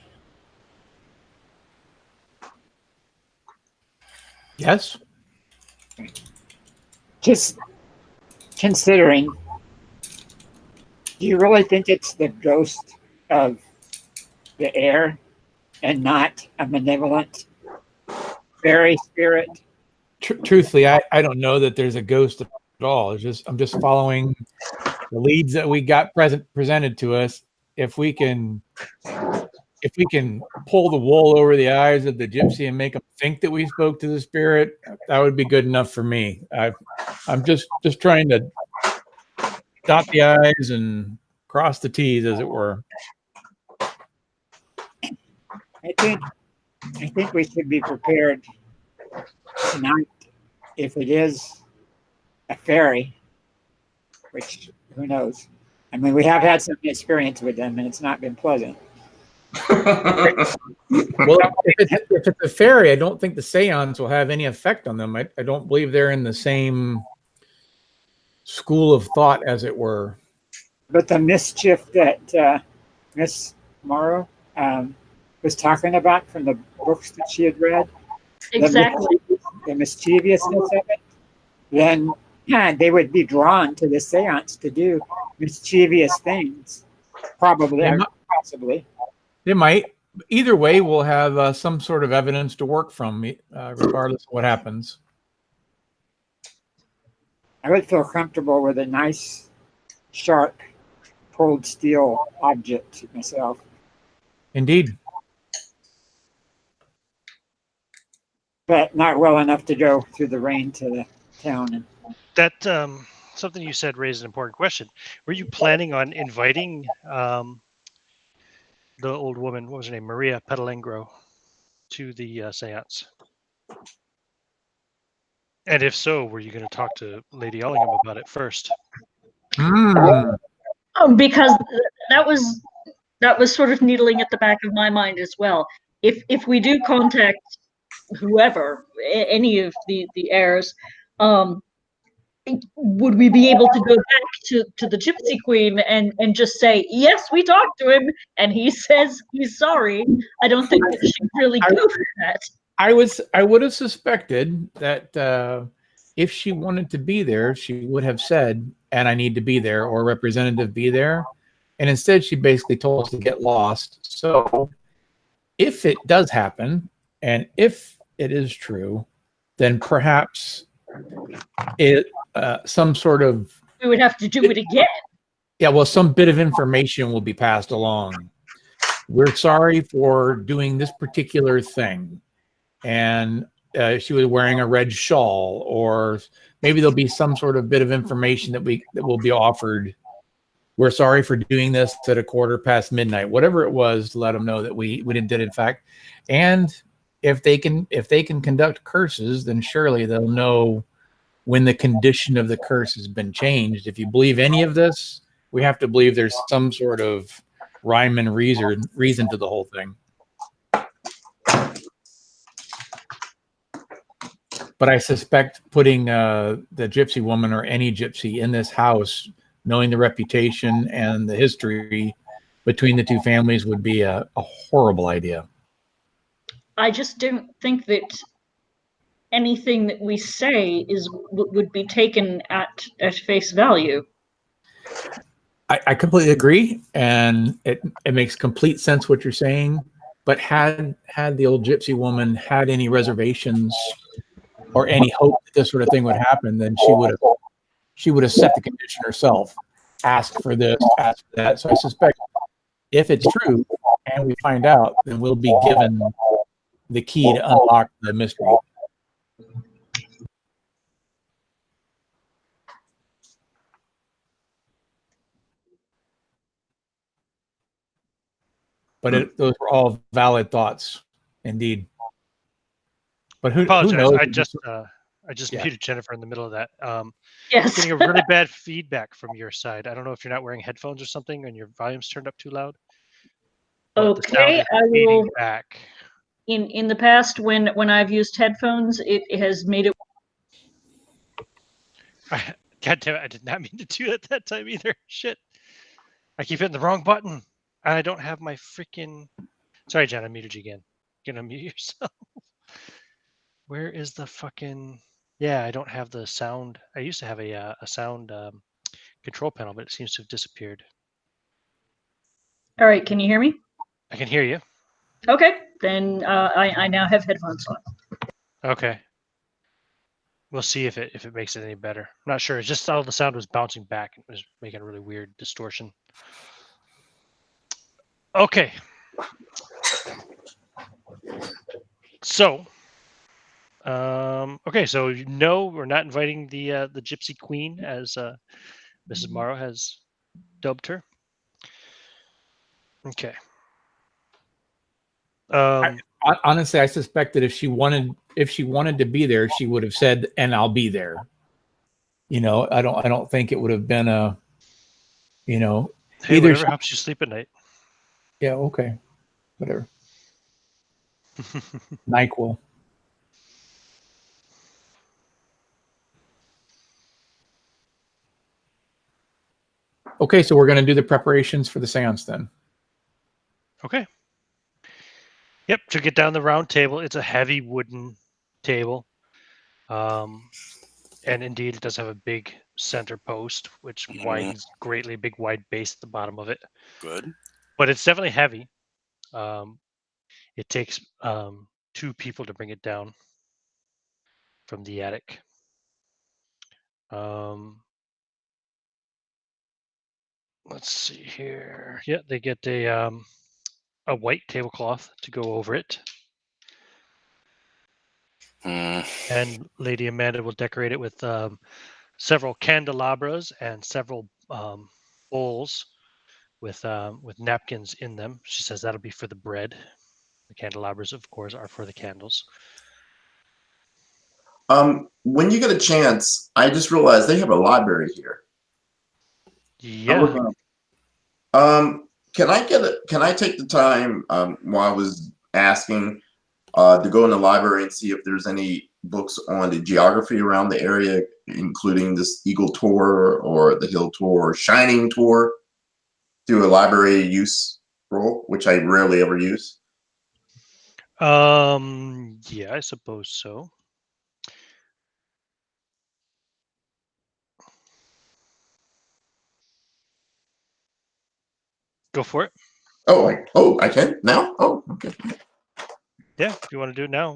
Yes. Just considering, do you really think it's the ghost of the air and not a malevolent fairy spirit? Truthfully, I don't know that there's a ghost at all. I'm just following the leads that we got presented to us. If we can pull the wool over the eyes of the gypsy and make them think that we spoke to the spirit, that would be good enough for me. I'm just trying to dot the i's and cross the t's, as it were. I think we should be prepared tonight if it is a fairy, which who knows? I mean, we have had some experience with them, and it's not been pleasant. Well, if it's a fairy, I don't think the seance will have any effect on them. I don't believe they're in the same school of thought, as it were. But the mischief that Miss Morrow was talking about from the books that she had read, Exactly. the mischievousness of it, then they would be drawn to the seance to do mischievous things, probably, or possibly. They might. Either way, we'll have some sort of evidence to work from, regardless of what happens. I would feel comfortable with a nice, sharp, cold steel object myself. Indeed. But not well enough to go through the rain to the town. And That something you said raised an important question. Were you planning on inviting the old woman, what was her name, Maria Petalengro, to the seance? And if so, were you going to talk to Lady Ellingham about it first? Because that was sort of needling at the back of my mind as well. If we do contact whoever, any of the heirs, would we be able to go back to the Gypsy Queen and just say, yes, we talked to him and he says he's sorry? I don't think that she'd really go for that. I would have suspected that if she wanted to be there, she would have said, and I need to be there, or a representative be there. And instead, she basically told us to get lost. So if it does happen, and if it is true, then perhaps some sort of... We would have to do it again. Yeah, well, some bit of information will be passed along. We're sorry for doing this particular thing. And she was wearing a red shawl, or maybe there'll be some sort of bit of information that will be offered. We're sorry for doing this at midnight, whatever it was, to let them know that we did in fact. And if they can conduct curses, then surely they'll know when the condition of the curse has been changed. If you believe any of this, we have to believe there's some sort of rhyme and reason to the whole thing. But I suspect putting the gypsy woman or any gypsy in this house, knowing the reputation and the history between the two families, would be a horrible idea. I just don't think that anything that we say would be taken at face value. I completely agree, and it makes complete sense what you're saying. But had the old gypsy woman had any reservations or any hope that this sort of thing would happen, then she would have set the condition herself. Ask for this, ask for that. So I suspect if it's true and we find out, then we'll be given the key to unlock the mystery. But those were all valid thoughts, indeed. But who knows? I just muted Jennifer in the middle of that. Yes. Getting a really bad feedback from your side. I don't know if you're not wearing headphones or something and your volume's turned up too loud. Okay, I will. Back. In the past, when I've used headphones, it has made it. God damn it! I did not mean to do it that time either. Shit! I keep hitting the wrong button. I don't have my freaking. Sorry, Jen. I muted you again. You can unmute yourself. Where is the fucking? Yeah, I don't have the sound. I used to have a sound control panel, but it seems to have disappeared. All right, can you hear me? I can hear you. Okay, then I now have headphones on. Okay. We'll see if it makes it any better. I'm not sure. It's just all the sound was bouncing back. It was making a really weird distortion. Okay. So, okay. So no, we're not inviting the Gypsy Queen, as Mrs. Morrow has dubbed her. Okay. Honestly, I suspect that if she wanted to be there, she would have said, "And I'll be there." You know, I don't think it would have been a, you know, Hey, either. whatever helps you sleep at night. Yeah. Okay. Whatever. NyQuil. Okay, so we're going to do the preparations for the seance then. Okay. Yep. To get down the round table, it's a heavy wooden table. And indeed, it does have a big center post, which widens greatly, big wide base at the bottom of it. Good. But it's definitely heavy. It takes 2 people to bring it down from the attic. Let's see here. Yeah, they get a white tablecloth to go over it. And Lady Amanda will decorate it with several candelabras and several bowls with napkins in them. She says that'll be for the bread. The candelabras, of course, are for the candles. When you get a chance, I just realized they have a library here. Yeah. Can I take the time while I was asking to go in the library and see if there's any books on the geography around the area, including this Eagle Tour or the Hill Tour or Shining Tour, through a library use role, which I rarely ever use? Yeah, I suppose so. Go for it. Oh, I can now? Oh, okay. Yeah, if you want to do it now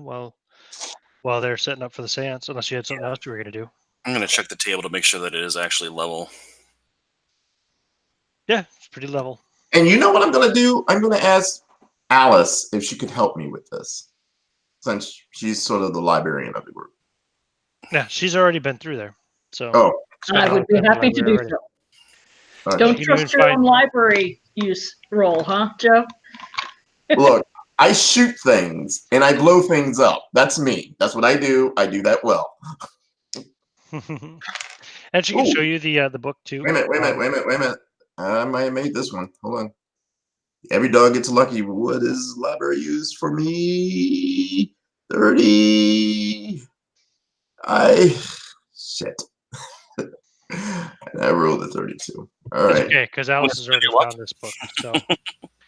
while they're setting up for the seance, unless you had something else you were going to do. I'm going to check the table to make sure that it is actually level. Yeah, it's pretty level. And you know what I'm going to do? I'm going to ask Alice if she could help me with this, since she's sort of the librarian of the group. Yeah, she's already been through there. So I would be happy to do so. Right. Don't trust your own library use role, huh, Joe? Look, I shoot things and I blow things up. That's me. That's what I do. I do that well. And she can show you the book too. Wait a minute. I might have made this one. Hold on. Every dog gets lucky. What is library used for me? 30. Shit. I rolled a 32. All right. Okay, because Alice has already found this book. So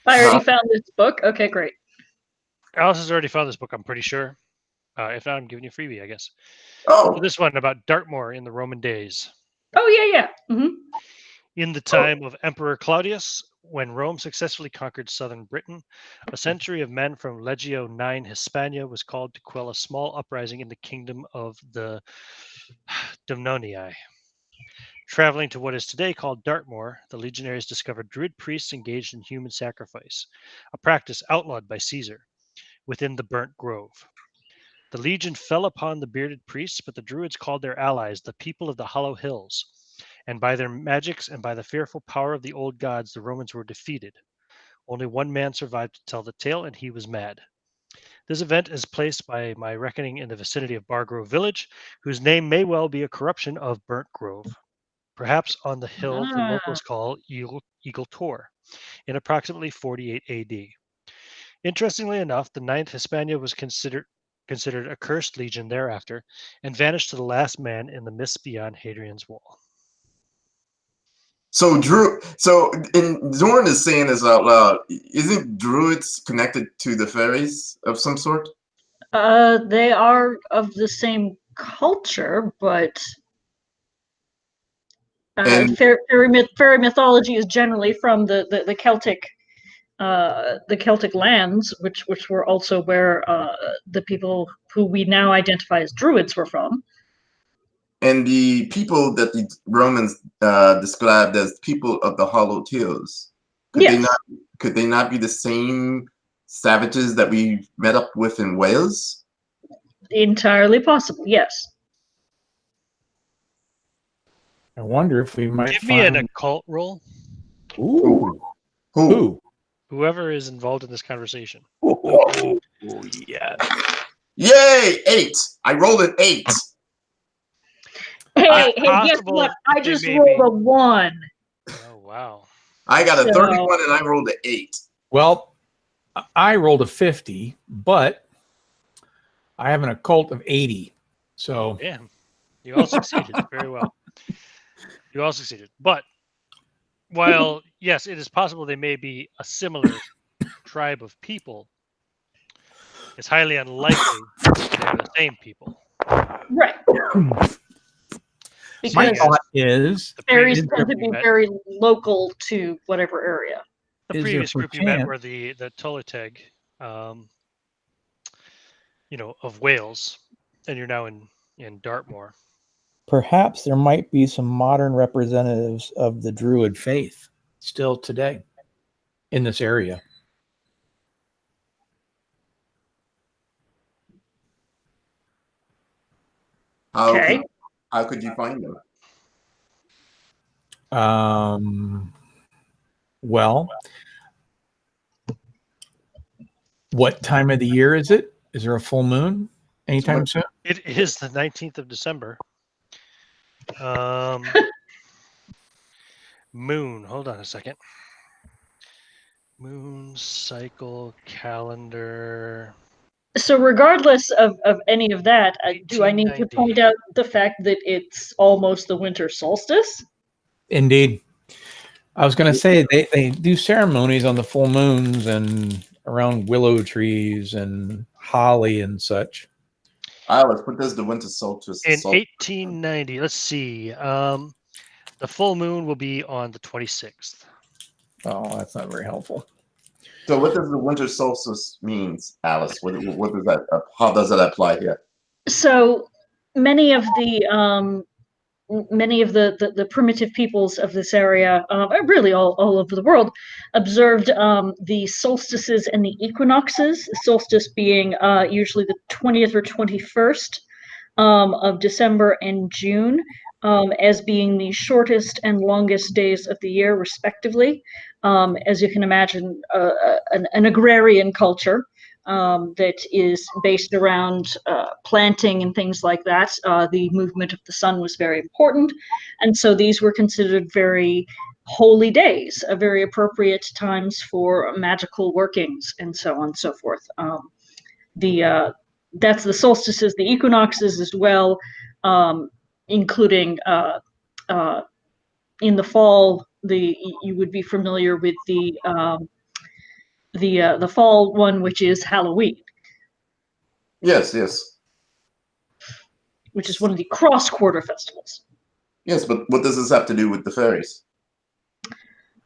I already found this book. Okay, great. Alice has already found this book, I'm pretty sure. If not, I'm giving you a freebie, I guess. Oh, So this one about Dartmoor in the Roman days. Oh yeah. Mm-hmm. In the time of Emperor Claudius, when Rome successfully conquered southern Britain, a century of men from Legio IX Hispania was called to quell a small uprising in the kingdom of the Domnonii. Traveling to what is today called Dartmoor, the legionaries discovered druid priests engaged in human sacrifice, a practice outlawed by Caesar, within the burnt grove. The legion fell upon the bearded priests, but the druids called their allies the people of the hollow hills, and by their magics and by the fearful power of the old gods, the Romans were defeated. Only one man survived to tell the tale, and he was mad. This event is placed by my reckoning in the vicinity of Bargrove village, whose name may well be a corruption of Burnt Grove. Perhaps on the hill the locals call Eagle Tor, in approximately 48 AD. Interestingly enough, the 9th Hispania was considered a cursed legion thereafter, and vanished to the last man in the mists beyond Hadrian's Wall. so Zorn is saying this out loud. Isn't druids connected to the fairies of some sort? They are of the same culture, but And fairy mythology is generally from the Celtic lands, which were also where the people who we now identify as Druids were from. and the people that the Romans described as people of the Hollowed Hills, Yes, could they not be the same savages that we met up with in Wales? entirely possible. Yes. I wonder if we might Give me an find. occult roll. Ooh, Who? who? Whoever is involved in this conversation. Oh, yeah. Yay! 8. I rolled an 8. Hey, guess possible what? that I they just may rolled be- a 1. Oh wow. I got a So- 31 and I rolled an 8. Well, I rolled a 50, but I have an occult of 80. So Damn. You all succeeded very well. You all succeeded. But while yes, it is possible they may be a similar tribe of people, it's highly unlikely they're the same people. Right. my Because thought is, The fairies previous tend group to you be met, very local to whatever area. the is there previous group you met perchance- were the Tulateg, of Wales, and you're now in Dartmoor. perhaps there might be some modern representatives of the Druid faith still today in this area. Okay. How could you find them? Well, what time of the year is it? Is there a full moon anytime soon? It is the 19th of December. Moon. Hold on a second. Moon cycle calendar. So regardless of any of that, do I need to 1890. point out the fact that it's almost the winter solstice? Indeed. I was going to say they do ceremonies on the full moons and around willow trees and holly and such. Alice, what does the winter solstice? In 1890, let's see. The full moon will be on the 26th. Oh, that's not very helpful. So what does the winter solstice means, Alice? What does that? How does that apply here? So many of the primitive peoples of this area, really all over the world, observed the solstices and the equinoxes. The solstice being usually the 20th or 21st of December and June, as being the shortest and longest days of the year, respectively. As you can imagine, an agrarian culture that is based around planting and things like that. The movement of the sun was very important, and so these were considered very holy days, very appropriate times for magical workings, and so on and so forth. That's the solstices, the equinoxes as well, including in the fall. You would be familiar with the fall one, which is Halloween. Yes, yes, Which is one of the cross-quarter festivals. yes. But what does this have to do with the fairies?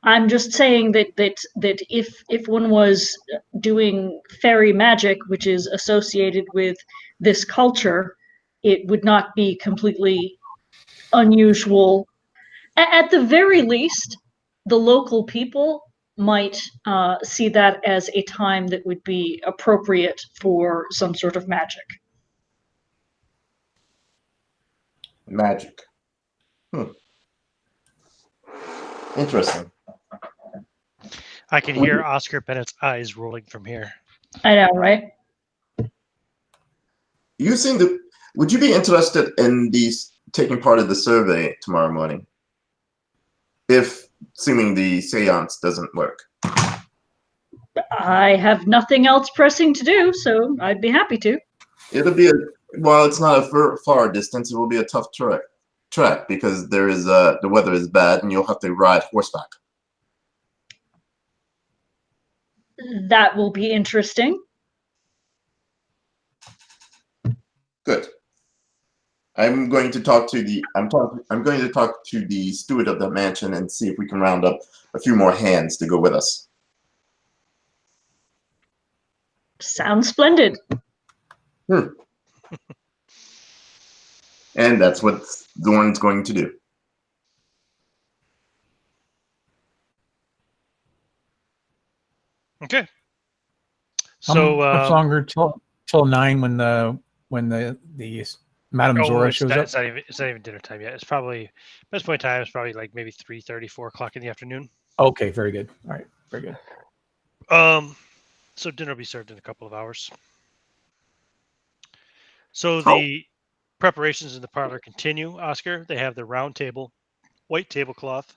I'm just saying that if one was doing fairy magic, which is associated with this culture, it would not be completely unusual. At the very least, the local people might see that as a time that would be appropriate for some sort of magic. Magic. Interesting. I can hear Oscar Bennett's eyes rolling from here. I know, right? You seem to. Would you be interested in taking part of the survey tomorrow morning? If assuming the seance doesn't work. I have nothing else pressing to do, so I'd be happy to. It'll be while it's not a far distance, it will be a tough trek because the weather is bad and you'll have to ride horseback. That will be interesting. Good. I'm going to talk to the I'm going to talk to the steward of the mansion and see if we can round up a few more hands to go with us. Sounds splendid. And that's what Zorn's going to do. Okay. How So much longer till 9 when the Madame Zora shows up? it's not even dinner time yet. It's probably best point in time is probably like maybe 3:30, 4 o'clock in the afternoon. Okay, very good. All right, very good. So dinner will be served in a couple of hours. So the preparations in the parlor continue, Oscar. They have the round table, white tablecloth,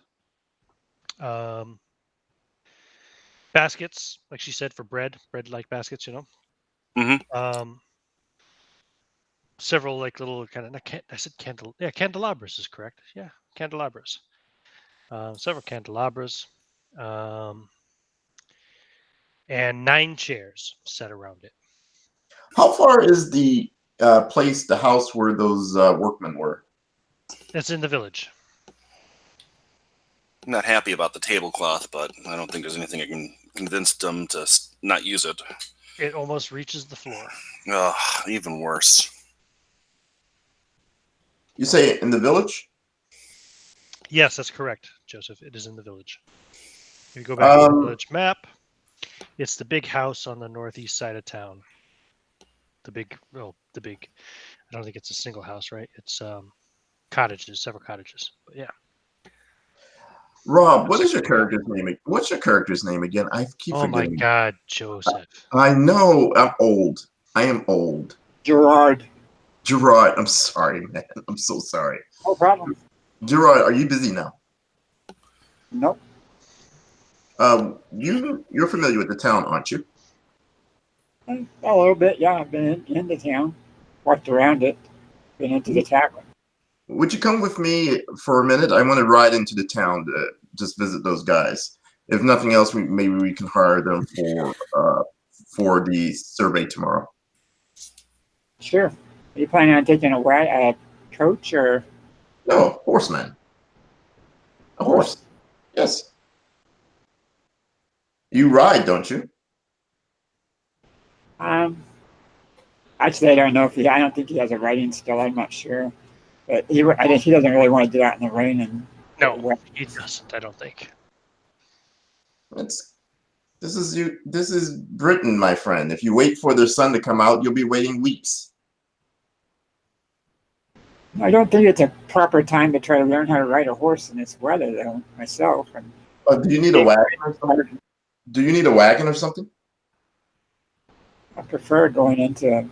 baskets, like she said, for bread-like baskets, you know. Mm-hmm. Several like little kind of, I said candelabras is correct. Yeah, candelabras. Several candelabras, and 9 chairs set around it. How far is the the house where those workmen were? It's in the village. I'm not happy about the tablecloth, but I don't think there's anything I can convince them to not use it. It almost reaches the floor. Ugh, even worse. You say in the village? Yes, that's correct, Joseph. It is in the village. If you go back to the village map, it's the big house on the northeast side of town. The big. I don't think it's a single house, right? It's cottages, several cottages. But yeah. Rob, what is your character's name? What's your character's name again? I keep forgetting. Oh my God, Joseph. I know. I'm old. I am old. Gerard. Gerard, I'm sorry, man. I'm so sorry. No problem. Gerard, are you busy now? Nope. You're familiar with the town, aren't you? A little bit, yeah. I've been in the town, walked around it, been into the tavern. Would you come with me for a minute? I want to ride into the town to just visit those guys. If nothing else, maybe we can hire them for the survey tomorrow. Sure. Are you planning on taking a coach or? No, horseman. A horse. Yes. You ride, don't you? Actually, I don't know if I don't think he has a riding skill. I'm not sure, but I think he doesn't really want to do that in the rain and. No, he doesn't. I don't think. This is Britain, my friend. If you wait for the sun to come out, you'll be waiting weeks. I don't think it's a proper time to try to learn how to ride a horse in this weather, though. Myself. Do you need a wagon? Do you need a wagon or something? I prefer going into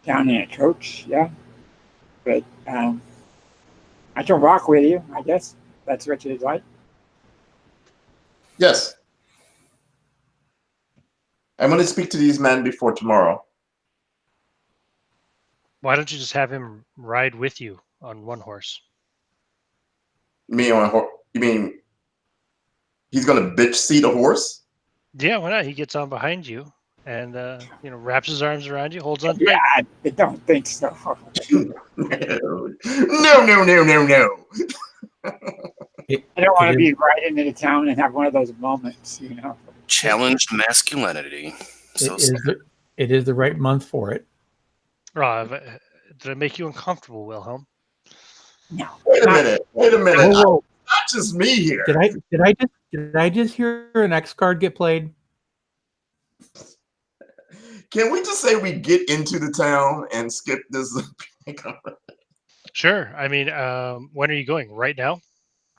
town in a coach, yeah. But I can walk with you, I guess. That's what you'd like. Yes. I'm going to speak to these men before tomorrow. Why don't you just have him ride with you on one horse? Me on a horse? You mean he's going to bitch seat a horse? Yeah, why not? He gets on behind you and wraps his arms around you, holds on tight. Yeah, I don't think so. No. I don't want to be riding into town and have one of those moments, Challenged masculinity. It is the right month for it. Rob, did it make you uncomfortable, Wilhelm? No. Wait a minute. Whoa. Not just me here. Did I just hear an X card get played? Can we just say we get into the town and skip this? Sure. I mean, when are you going? Right now?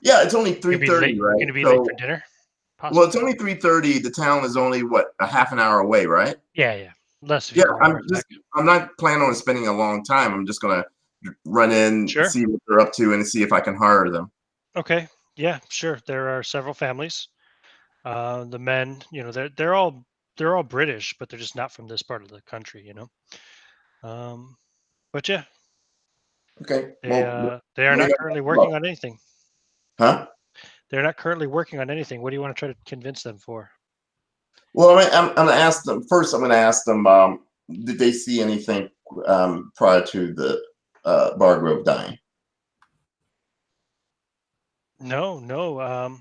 Yeah, it's only 3:30, right? You're gonna be late for dinner? Possibly. Well, it's only 3:30. The town is only a half an hour away, right? Yeah. Less. I'm not planning on spending a long time. I'm just gonna run in, see what they're up to, and see if I can hire them. Okay. Yeah, sure. There are several families. The men, they're all British, but they're just not from this part of the country, But yeah. Okay. They are not currently working on anything. Huh? They're not currently working on anything. What do you want to try to convince them for? Well, I'm going to ask them first. I'm going to ask them, did they see anything prior to Bargrove dying? No.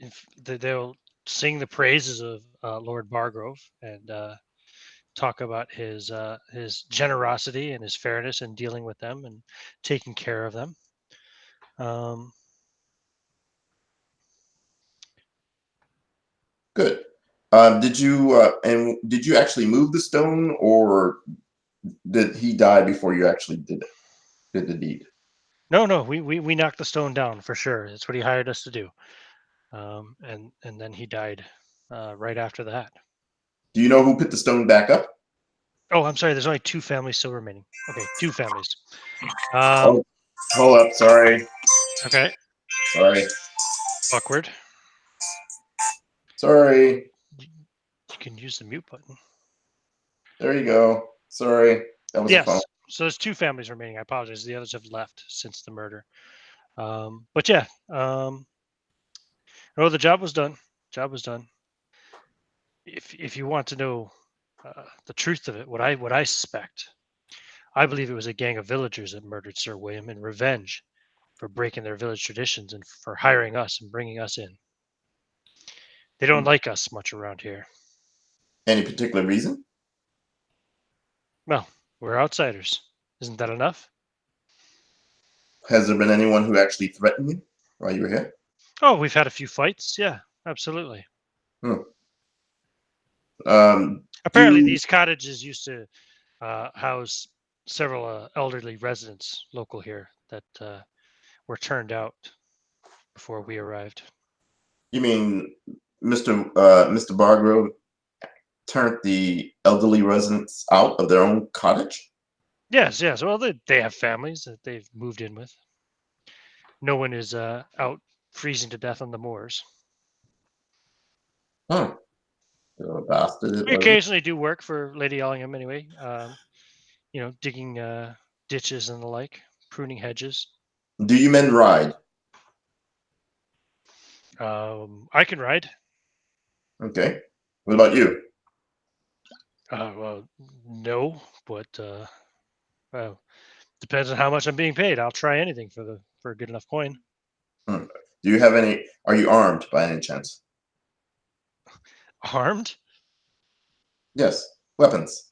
If they'll sing the praises of Lord Bargrove and talk about his generosity and his fairness in dealing with them and taking care of them. Good. Did you actually move the stone, or did he die before you actually did the deed? No. We knocked the stone down for sure. That's what he hired us to do. And then he died right after that. Do you know who put the stone back up? Oh, I'm sorry. There's only 2 families still remaining. Okay, 2 families. Oh, hold up. Sorry. Okay. Sorry. Awkward. Sorry. You can use the mute button. There you go. Sorry. That was a phone. Yes. So there's 2 families remaining. I apologize. The others have left since the murder. But yeah. No, the job was done. Job was done. If you want to know the truth of it, what I suspect, I believe it was a gang of villagers that murdered Sir William in revenge for breaking their village traditions and for hiring us and bringing us in. They don't like us much around here. Any particular reason? Well, we're outsiders. Isn't that enough? Has there been anyone who actually threatened you while you were here? Oh, we've had a few fights. Yeah, absolutely. Apparently, these cottages used to house several elderly residents local here that were turned out before we arrived. You mean Mr. Bargrove turned the elderly residents out of their own cottage? Yes. Well, they have families that they've moved in with. No one is out freezing to death on the moors. Oh, a bastard. We occasionally do work for Lady Ellingham anyway. Digging ditches and the like, pruning hedges. Do you men ride? I can ride. Okay. What about you? Well, no, but well, depends on how much I'm being paid. I'll try anything for a good enough coin. Do you have any? Are you armed by any chance? Armed? Yes, weapons.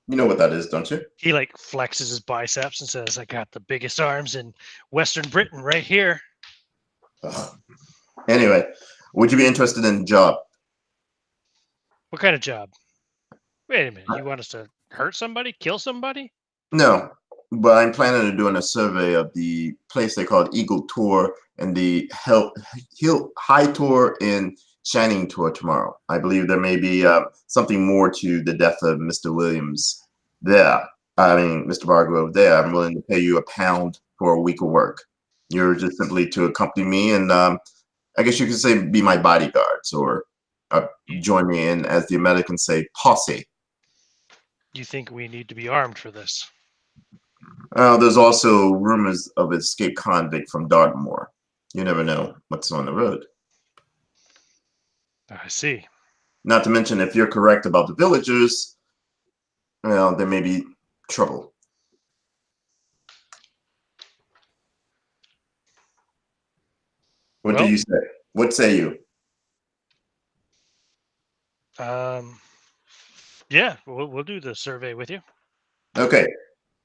You know what that is, don't you? He like flexes his biceps and says, "I got the biggest arms in Western Britain right here." Ugh. Anyway, would you be interested in a job? What kind of job? Wait a minute. You want us to hurt somebody? Kill somebody? No, but I'm planning on doing a survey of the place they call Eagle Tour and the Hill High Tour in Shining Tour tomorrow. I believe there may be something more to the death of Mr. Williams there. I mean, Mr. Bargrove there. I'm willing to pay you £1 for a week of work. You're just simply to accompany me and I guess you could say be my bodyguards or join me in, as the Americans say, posse. You think we need to be armed for this? There's also rumors of an escaped convict from Dartmoor. You never know what's on the road. I see. Not to mention, if you're correct about the villagers, well, there may be trouble. What do you say? What say you? Yeah, we'll do the survey with you. Okay.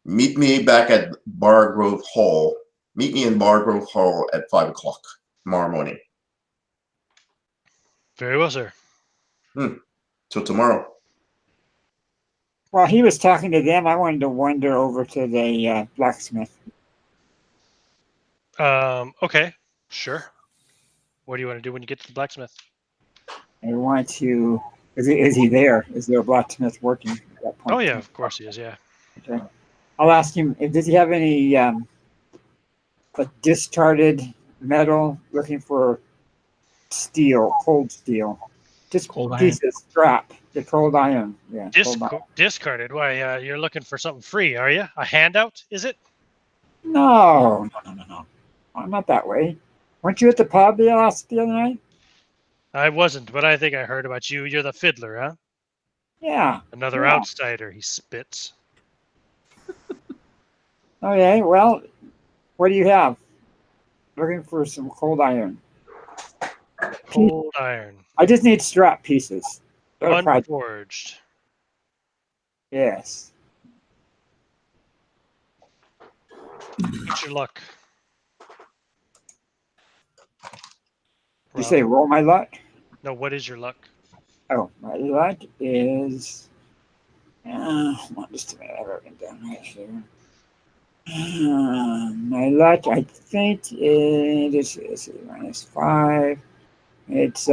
Meet me back at Bargrove Hall. Meet me in Bargrove Hall at 5 o'clock tomorrow morning. Very well, sir. Till tomorrow. While he was talking to them, I wanted to wander over to the blacksmith. Okay, sure. What do you want to do when you get to the blacksmith? I want to. Is he there? Is there a blacksmith working at that point? Oh yeah, of course he is. Yeah. Okay. I'll ask him. Does he have any discarded metal? Looking for steel, cold steel, just Cold pieces, scrap, the cold iron. Yeah. Discarded. Why? You're looking for something free, are you? A handout? Is it? No. I'm not that way. Weren't you at the pub the other night? I wasn't, but I think I heard about you. You're the fiddler, huh? Yeah. Another outsider. He spits. Okay, well, what do you have? Looking for some cold iron. Cold iron. I just need strap pieces. Not a project. Unforged. Yes. What's your luck? You say Robin? roll my luck? No, what is your luck? Oh, my luck is. Hold on just a minute. I have it down right here. My luck, I think, is -5. It's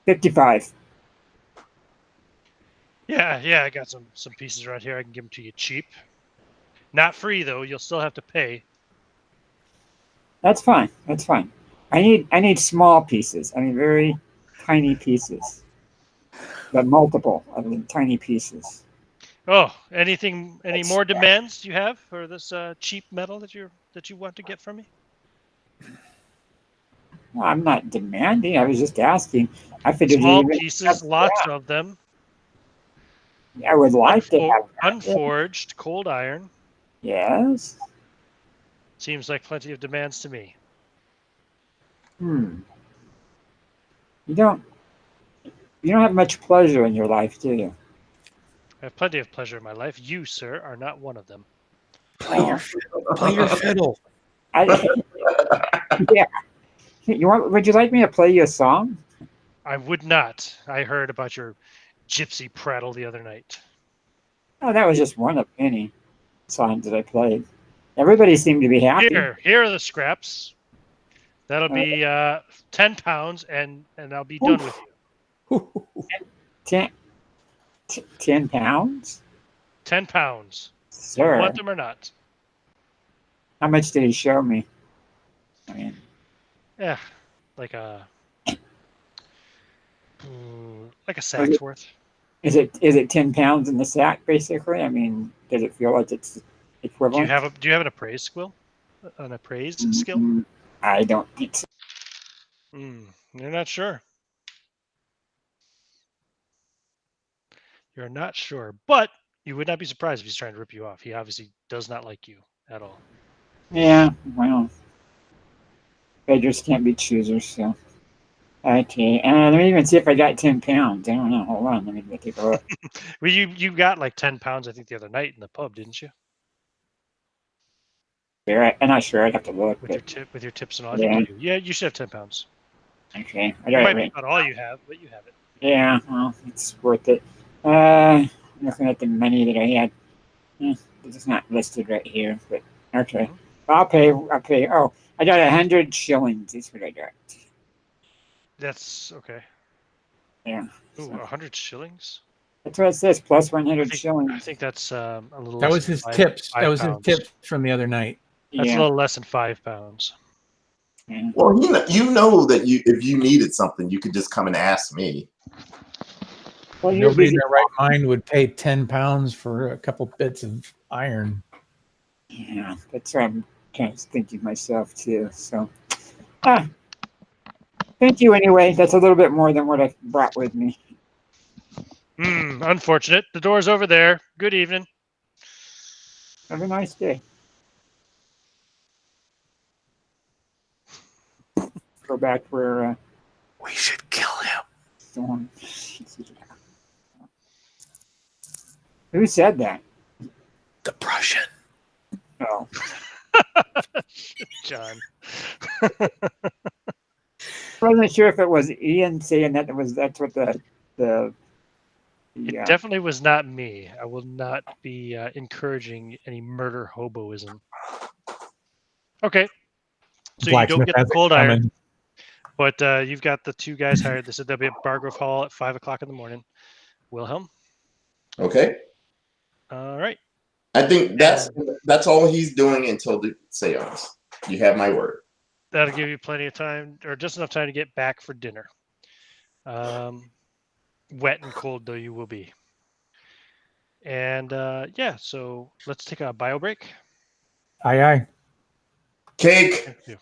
55. Yeah, I got some pieces right here. I can give them to you cheap. Not free though. You'll still have to pay. That's fine. That's fine. I need small pieces. I mean, very tiny pieces, but multiple. I mean, tiny pieces. Oh, any more demands you have for this cheap metal that you want to get from me? Well, I'm not demanding. I was just asking. I figured you Small even have pieces, lots of them. I would like to have that. Unforged, cold iron. Yes. Seems like plenty of demands to me. Hmm. You don't have much pleasure in your life, do you? I have plenty of pleasure in my life. You, sir, are not one of them. Play your fiddle. I, yeah. Would you like me to play you a song? I would not. I heard about your gypsy prattle the other night. Oh, that was just one of many songs that I played. Everybody seemed to be happy. Here are the scraps. That'll be 10 pounds, and I'll be done with you. 10 pounds? 10 pounds. Do you Sir. want them or not? How much did he show me? I mean, Yeah, like a sack's worth. Is it 10 pounds in the sack, basically? I mean, does it feel like it's equivalent? Do you have an appraised skill? An appraised skill? I don't think so. You're not sure. You're not sure, but you would not be surprised if he's trying to rip you off. He obviously does not like you at all. Yeah, well, beggars can't be choosers, so. Okay, let me even see if I got 10 pounds. I don't know. Hold on, let me take a look. Well, you got like 10 pounds, I think, the other night in the pub, didn't you? I'm not sure. I'd have to look. With your tips and all. Yeah. I think you do. Yeah, you should have 10 pounds. Okay, I It got it might be right. not all you have, but you have it. Yeah, well, it's worth it. Looking at the money that I had, it's not listed right here, but okay. I'll pay. Oh, I got 100 shillings. That's what I got. That's okay. Yeah. Ooh, So 100 shillings? that's what it says. Plus 100 shillings. I think that's a little. That less was than his five- tips. 5 That was his pounds. tips from the other night. That's Yeah. a little less than 5 pounds. Yeah. Well, you know that if you needed something, you could just come and ask me. Well, you're Nobody in busy. their right mind would pay 10 pounds for a couple bits of iron. Yeah, that's what I'm kind of thinking myself too. So, thank you anyway. That's a little bit more than what I brought with me. Unfortunate. The door's over there. Good evening. Have a nice day. Go back where We should kill him. someone. Who said that? The Prussian. Oh, John. I wasn't sure if it was Ian saying that. That's what the It definitely was not me. I will not be encouraging any murder hoboism. Okay. So you don't Blacksmith get the has it cold iron, coming. but you've got the 2 guys hired. They said they'll be at Bargrove Hall at 5 o'clock in the morning. Wilhelm. Okay. All right. I think that's all he's doing until the seance. You have my word. That'll give you plenty of time, or just enough time to get back for dinner. Wet and cold though you will be. And yeah, so let's take a bio break. Aye, aye. Cake. Thank you.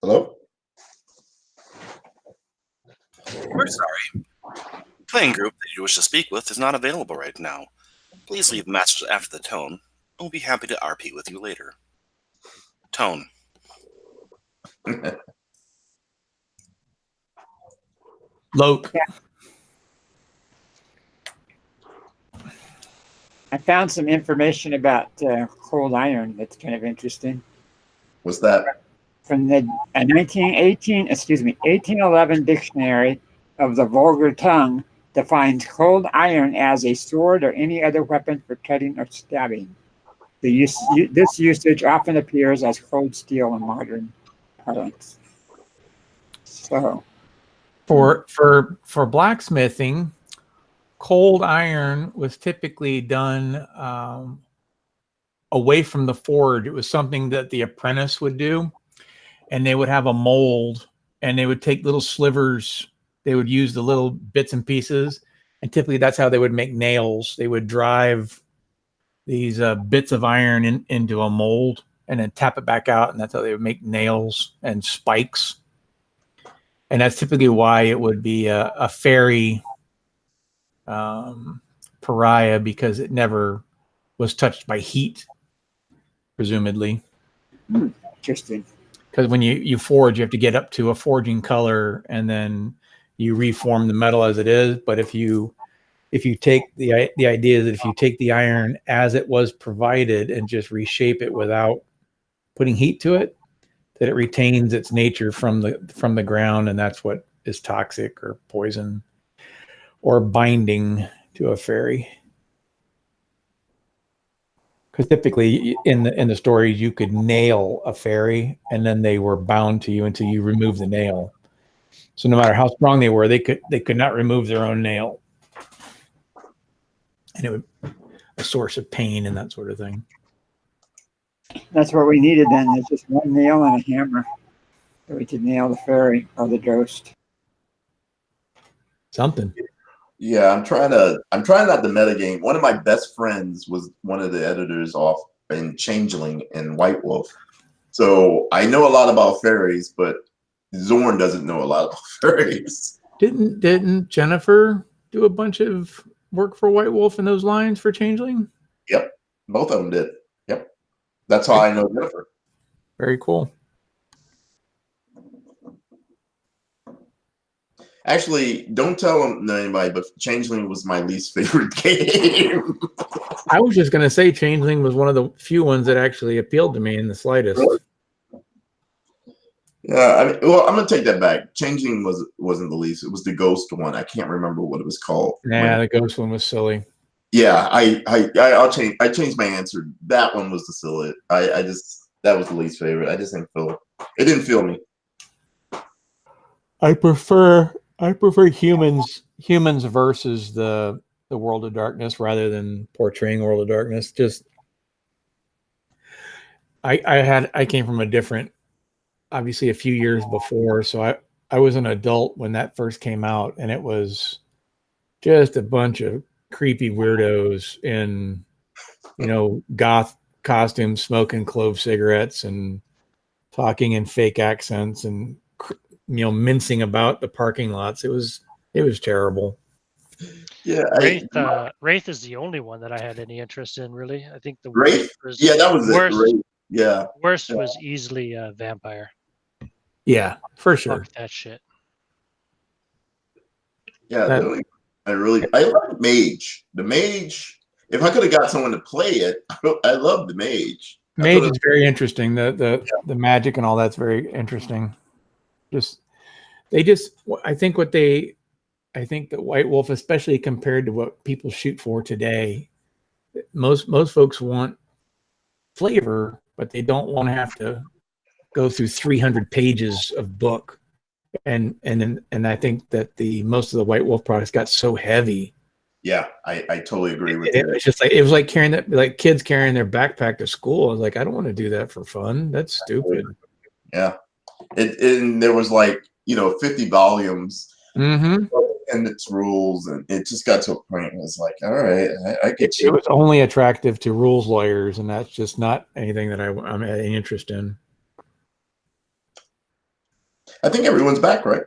Hello? We're sorry. Playing group that you wish to speak with is not available right now. Please leave messages after the tone, and we'll be happy to RP with you later. Tone. Loke. I found some information about cold iron that's kind of interesting. What's that? From the 1811 dictionary of the vulgar tongue defines cold iron as a sword or any other weapon for cutting or stabbing. This usage often appears as cold steel in modern parlance. So, For blacksmithing, cold iron was typically done away from the forge. It was something that the apprentice would do, and they would have a mold, and they would take little slivers. They would use the little bits and pieces, and typically that's how they would make nails. They would drive these bits of iron into a mold and then tap it back out, and that's how they would make nails and spikes. And that's typically why it would be a fairy pariah, because it never was touched by heat, presumably. interesting. Because when you forge, you have to get up to a forging color, and then you reform the metal as it is. But if you take the idea that if you take the iron as it was provided and just reshape it without putting heat to it, that it retains its nature from the ground, and that's what is toxic or poison or binding to a fairy. Because typically in the stories, you could nail a fairy, and then they were bound to you until you remove the nail. So no matter how strong they were, they could not remove their own nail, and it would a source of pain and that sort of thing. That's what we needed then. It's just one nail and a hammer, so we could nail the fairy or the ghost. Something. Yeah, I'm trying not to metagame. One of my best friends was one of the editors off in Changeling and White Wolf. So I know a lot about fairies, but Zorn doesn't know a lot about fairies. Didn't Jennifer do a bunch of work for White Wolf in those lines for Changeling? Yep, both of them did. Yep, that's how I know Jennifer. Very cool. Actually, don't tell anybody, but Changeling was my least favorite game. I was just going to say Changeling was one of the few ones that actually appealed to me in the slightest. Really? Yeah, well, I'm gonna take that back. Changeling wasn't the least. It was the ghost one. I can't remember what it was called. Yeah, the ghost one was silly. Yeah, I changed my answer. That one was the silly. That was the least favorite. I just didn't feel it. Didn't feel me. I prefer humans versus the World of Darkness rather than portraying World of Darkness. Just I came from a different, obviously a few years before, so I was an adult when that first came out, and it was just a bunch of creepy weirdos in goth costumes, smoking clove cigarettes and talking in fake accents and mincing about the parking lots. It was terrible. Yeah, Wraith is the only one that I had any interest in, really. I think the Wraith. worst Yeah, that was worst, it. Wraith. Yeah, worst was easily Vampire. Yeah, for sure. Fuck that shit. Yeah, I like Mage. The Mage. If I could have got someone to play it, I love the Mage. Mage is very interesting. The magic and all that's very interesting. I think that White Wolf, especially compared to what people shoot for today, most folks want flavor, but they don't want to have to go through 300 pages of book. And I think that most of the White Wolf products got so heavy. Yeah, I totally agree with you. It's just it was like carrying that, like kids carrying their backpack to school. I was like, I don't want to do that for fun. That's stupid. Yeah, and there was 50 volumes. Mm-hmm. And its rules, and it just got to a point where it's like, all right, I get you. It was only attractive to rules lawyers, and that's just not anything that I'm any interest in. I think everyone's back, right?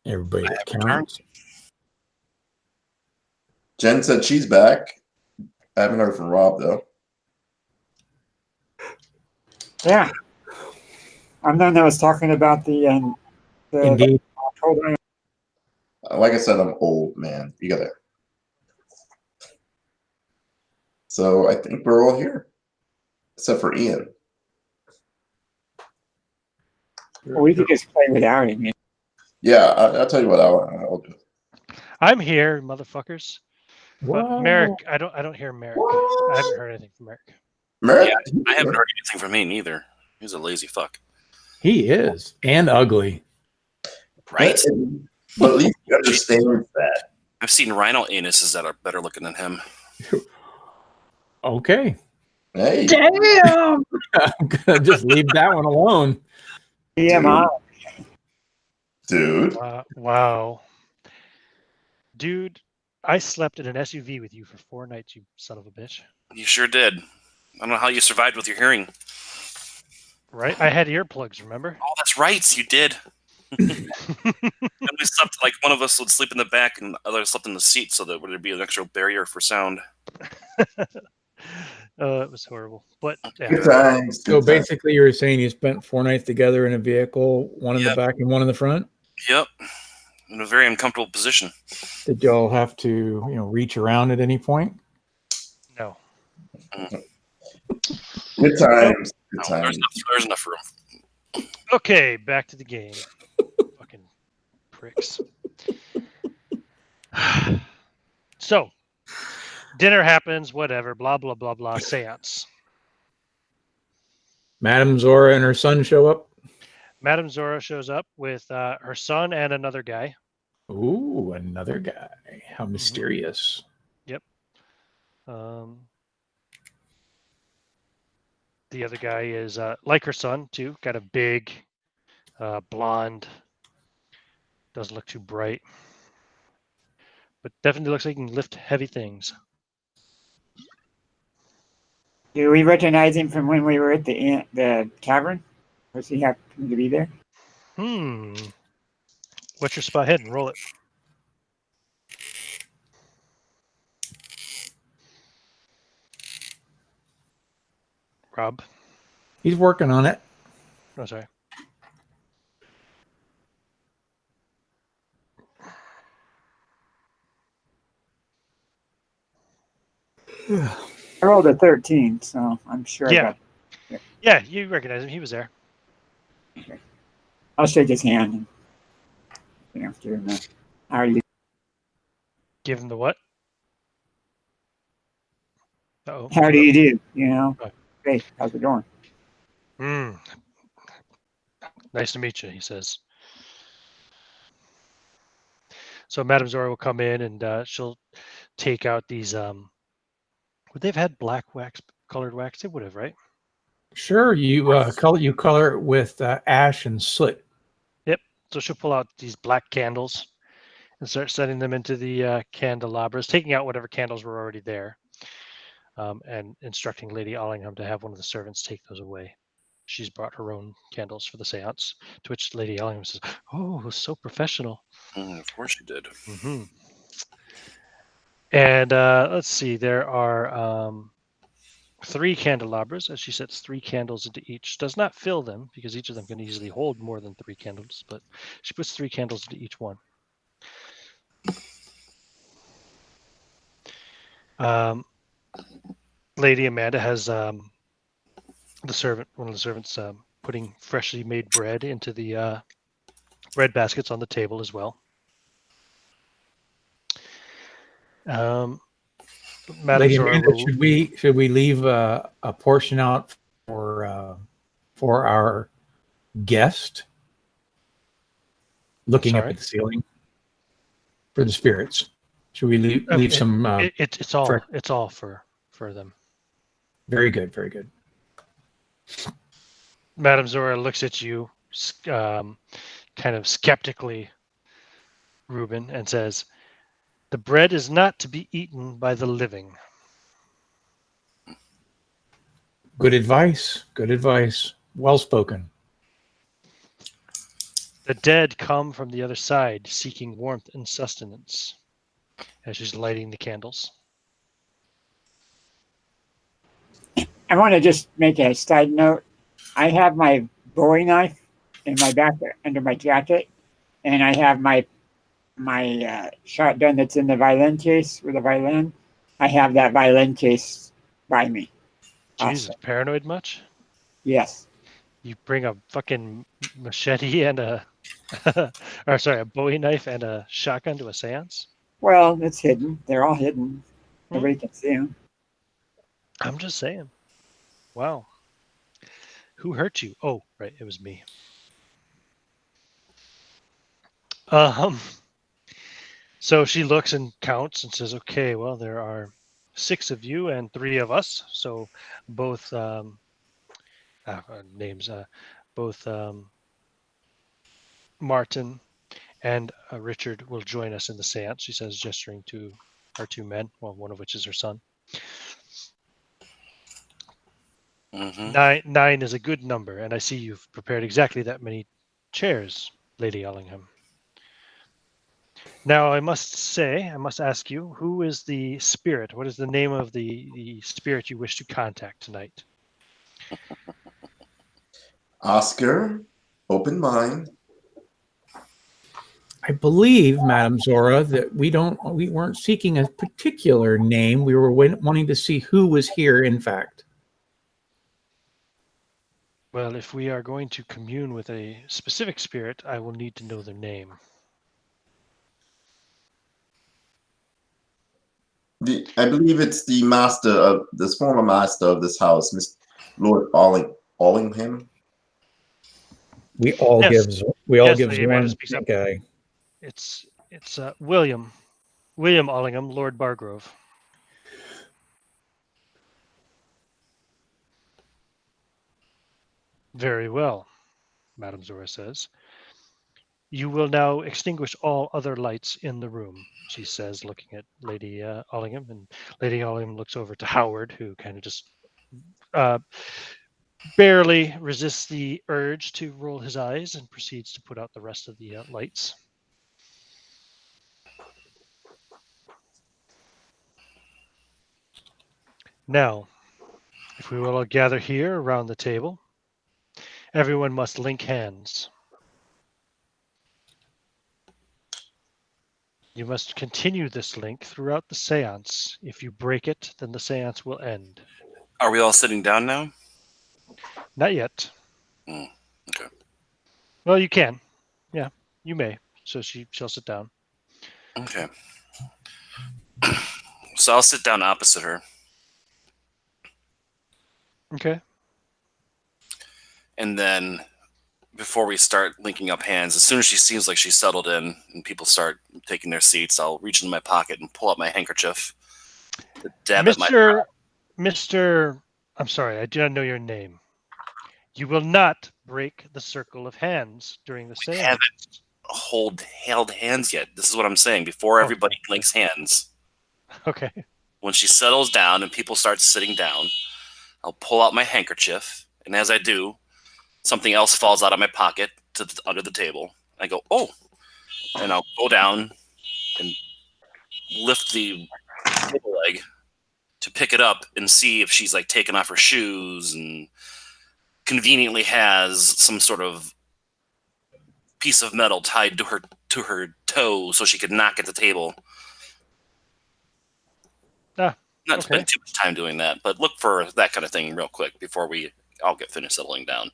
Everybody I that have returned. counts. Jen said she's back. I haven't heard from Rob though. Yeah. I'm the one that was talking about the Indeed. October. Like I said, I'm old, man. You gotta. So I think we're all here, except for Ian. Well, we could just play without him. Yeah, I'll tell you what. I'll do. I'm here, motherfuckers. But Whoa. Merrick, I don't hear Merrick. I haven't heard anything from Merrick. Merrick, I haven't heard anything from me neither. He's a lazy fuck. He is. And ugly. Right? But at least you understand that. I've seen rhino anuses that are better looking than him. Okay. Hey, Damn. I'm gonna just leave that one alone. TMI. dude. Wow. Dude, I slept in an SUV with you for 4 nights, you son of a bitch. You sure did. I don't know how you survived with your hearing. Right? I had earplugs, remember? Oh, that's right, you did. And we slept like one of us would sleep in the back and the other slept in the seat, so that would be an extra barrier for sound. It was horrible. But yeah. Good times. So basically, you were saying you spent 4 nights together in a vehicle, one in the Yep. back and one in the front. Yep. In a very uncomfortable position. Did y'all have to, reach around at any point? No. Good times. Good No, times. there's enough room. Okay, back to the game. Fucking pricks. So, dinner happens, whatever, blah, blah, blah, blah, seance. Madame Zora and her son show up. Madame Zora shows up with her son and another guy. Ooh, another guy. How mysterious. The other guy is like her son, too. Got a big, blonde. Doesn't look too bright. But definitely looks like he can lift heavy things. Do we recognize him from when we were at the cavern? Was he happen to be there? What's your spot hidden? Roll it. Rob. He's working on it. Oh, sorry. I rolled a 13, so I'm sure. Yeah. Yeah, you recognize him. He was there. I'll shake his hand and give him a Give him the what? Uh-oh. how do you do? Right. Hey, how's it going? Nice to meet you, he says. So Madame Zora will come in and she'll take out these. Would they've had black wax, colored wax? They would have, right? Sure, you color it with ash and soot. Yep. So she'll pull out these black candles and start setting them into the candelabras, taking out whatever candles were already there, and instructing Lady Allingham to have one of the servants take those away. She's brought her own candles for the seance, to which Lady Allingham says, "Oh, so professional." Of course you did. Mm-hmm. And let's see, there are 3 candelabras, as she sets 3 candles into each. Does not fill them, because each of them can easily hold more than 3 candles, but she puts 3 candles into each one. Lady Amanda has one of the servants putting freshly made bread into the bread baskets on the table as well. Madame Lady Zora Amanda, will, should we leave a portion out for our guest looking up Sorry? at the ceiling for the spirits? Should we leave some? it's all for them. Very good, very good. Madame Zora looks at you, kind of skeptically, Reuben, and says, "The bread is not to be eaten by the living." Good advice. Good advice. Well spoken. The dead come from the other side, seeking warmth and sustenance. As she's lighting the candles. I want to just make a side note. I have my Bowie knife in my back under my jacket, and I have my shotgun that's in the violin case with the violin. I have that violin case by me. Jesus, Also. paranoid much? Yes. You bring a fucking machete and a, or sorry, a Bowie knife and a shotgun to a seance? Well, it's hidden. They're all hidden. Nobody can see them. I'm just saying. Wow. Who hurt you? Oh, right, it was me. So she looks and counts and says, "Okay, well, there are 6 of you and 3 of us. So both names, both Martin and Richard will join us in the seance." She says, gesturing to our 2 men, well, one of which is her son. Mm-hmm. 9 is a good number, and I see you've prepared exactly that many chairs, Lady Ellingham. Now, I must ask you, who is the spirit? What is the name of the spirit you wish to contact tonight? Oscar, open mind. I believe, Madam Zora, that we weren't seeking a particular name. We were wanting to see who was here, in fact. Well, if we are going to commune with a specific spirit, I will need to know their name. I believe it's the master of this former master of this house, Mr. Lord Allingham. We all Yes. give Lady Amanda one speaks up. guy. It's William Allingham, Lord Bargrove. Very well, Madame Zora says. You will now extinguish all other lights in the room, she says, looking at Lady Allingham. And Lady Allingham looks over to Howard, who kind of just barely resists the urge to roll his eyes and proceeds to put out the rest of the lights. Now, if we will all gather here around the table, everyone must link hands. You must continue this link throughout the seance. If you break it, then the seance will end. Are we all sitting down now? Not yet. Okay. Well, you can. Yeah, you may. So she'll sit down. Okay. So I'll sit down opposite her. Okay. And then before we start linking up hands, as soon as she seems like she's settled in and people start taking their seats, I'll reach into my pocket and pull out my handkerchief to dab at my Mr. I'm sorry, I do not know your name. You will not break the circle of hands during the seance. haven't held hands yet. This is what I'm saying. Before everybody links hands. Okay. When she settles down and people start sitting down, I'll pull out my handkerchief, and as I do, something else falls out of my pocket under the table. I go, oh, and I'll go down and lift the table leg to pick it up and see if she's like taken off her shoes and conveniently has some sort of piece of metal tied to her toe so she could knock at the table. Not to spend too much time doing that, but look for that kind of thing real quick before we all get finished settling down.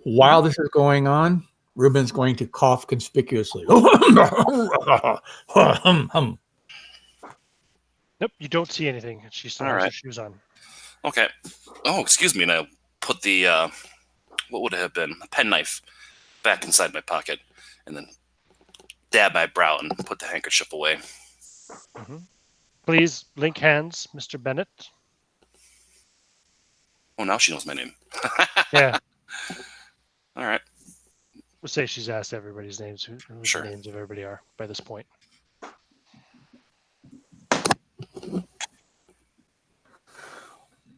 While this is going on, Ruben's going to cough conspicuously. Nope, you don't see anything. She still has her shoes on. Okay. Oh, excuse me. And I'll put the, what would it have been? A penknife back inside my pocket and then dab my brow and put the handkerchief away. Mm-hmm. Please link hands, Mr. Bennett. Oh, now she knows my name. Yeah. All right. We'll say she's asked everybody's names, who Sure. the names of everybody are by this point.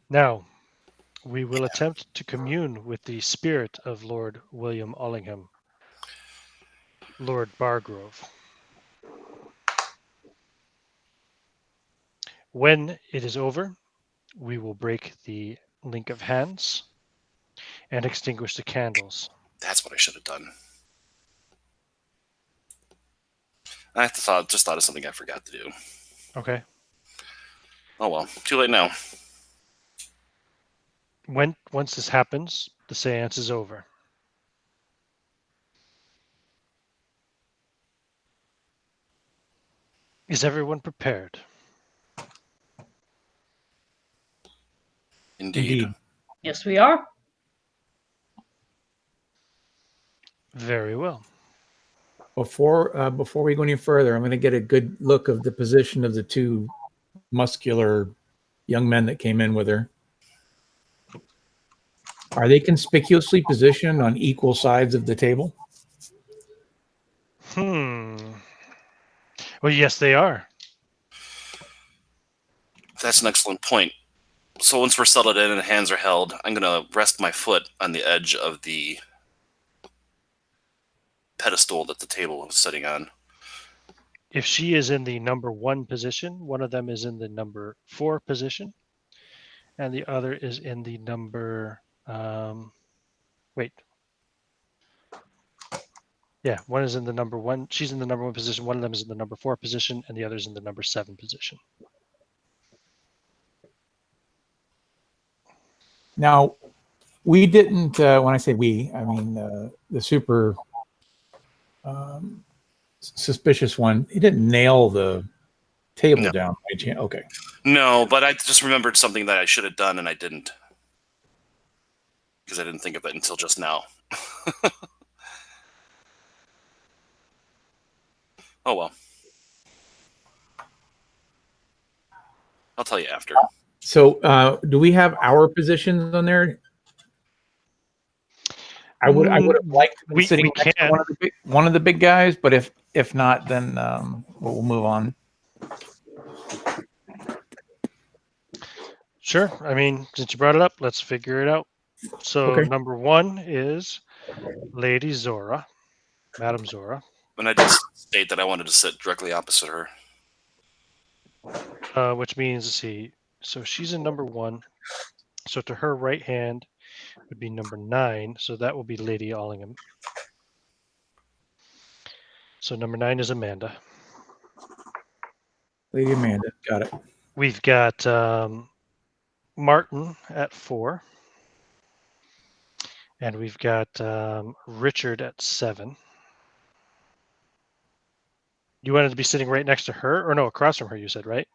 Now, We will attempt to commune with the spirit of Lord William Allingham, Lord Bargrove. When it is over, we will break the link of hands and extinguish the candles. That's what I should have done. Just thought of something I forgot to do. Okay. Oh well, too late now. Once this happens, the seance is over. Is everyone prepared? Indeed. Yes, we are. Very well. Before we go any further, I'm going to get a good look of the position of the two muscular young men that came in with her. Are they conspicuously positioned on equal sides of the table? Well, yes, they are. That's an excellent point. So once we're settled in and hands are held, I'm going to rest my foot on the edge of the pedestal that the table is sitting on. If she is in the number 1 position, one of them is in the number 4 position, and the other is in the number. One is in the number 1. She's in the number 1 position. One of them is in the number 4 position, and the other is in the number 7 position. Now, we didn't. When I say we, I mean the super suspicious one. He didn't nail the table down by chance. Okay. No, but I just remembered something that I should have done and I didn't. Because I didn't think of it until just now. Oh well. I'll tell you after. So, do we have our positions on there? I would have liked to be sitting next to one of the big guys, but if not, then we'll move on. Sure. I mean, since you brought it up, let's figure it out. So number 1 is Lady Zora, Madame Zora. And I did state that I wanted to sit directly opposite her. Which means, let's see, so she's in number 1. So to her right hand would be number 9. So that will be Lady Allingham. So number 9 is Amanda. Lady Amanda, got it. We've got Martin at 4. And we've got Richard at 7. You wanted to be sitting right next to her, or no, across from her, you said, right?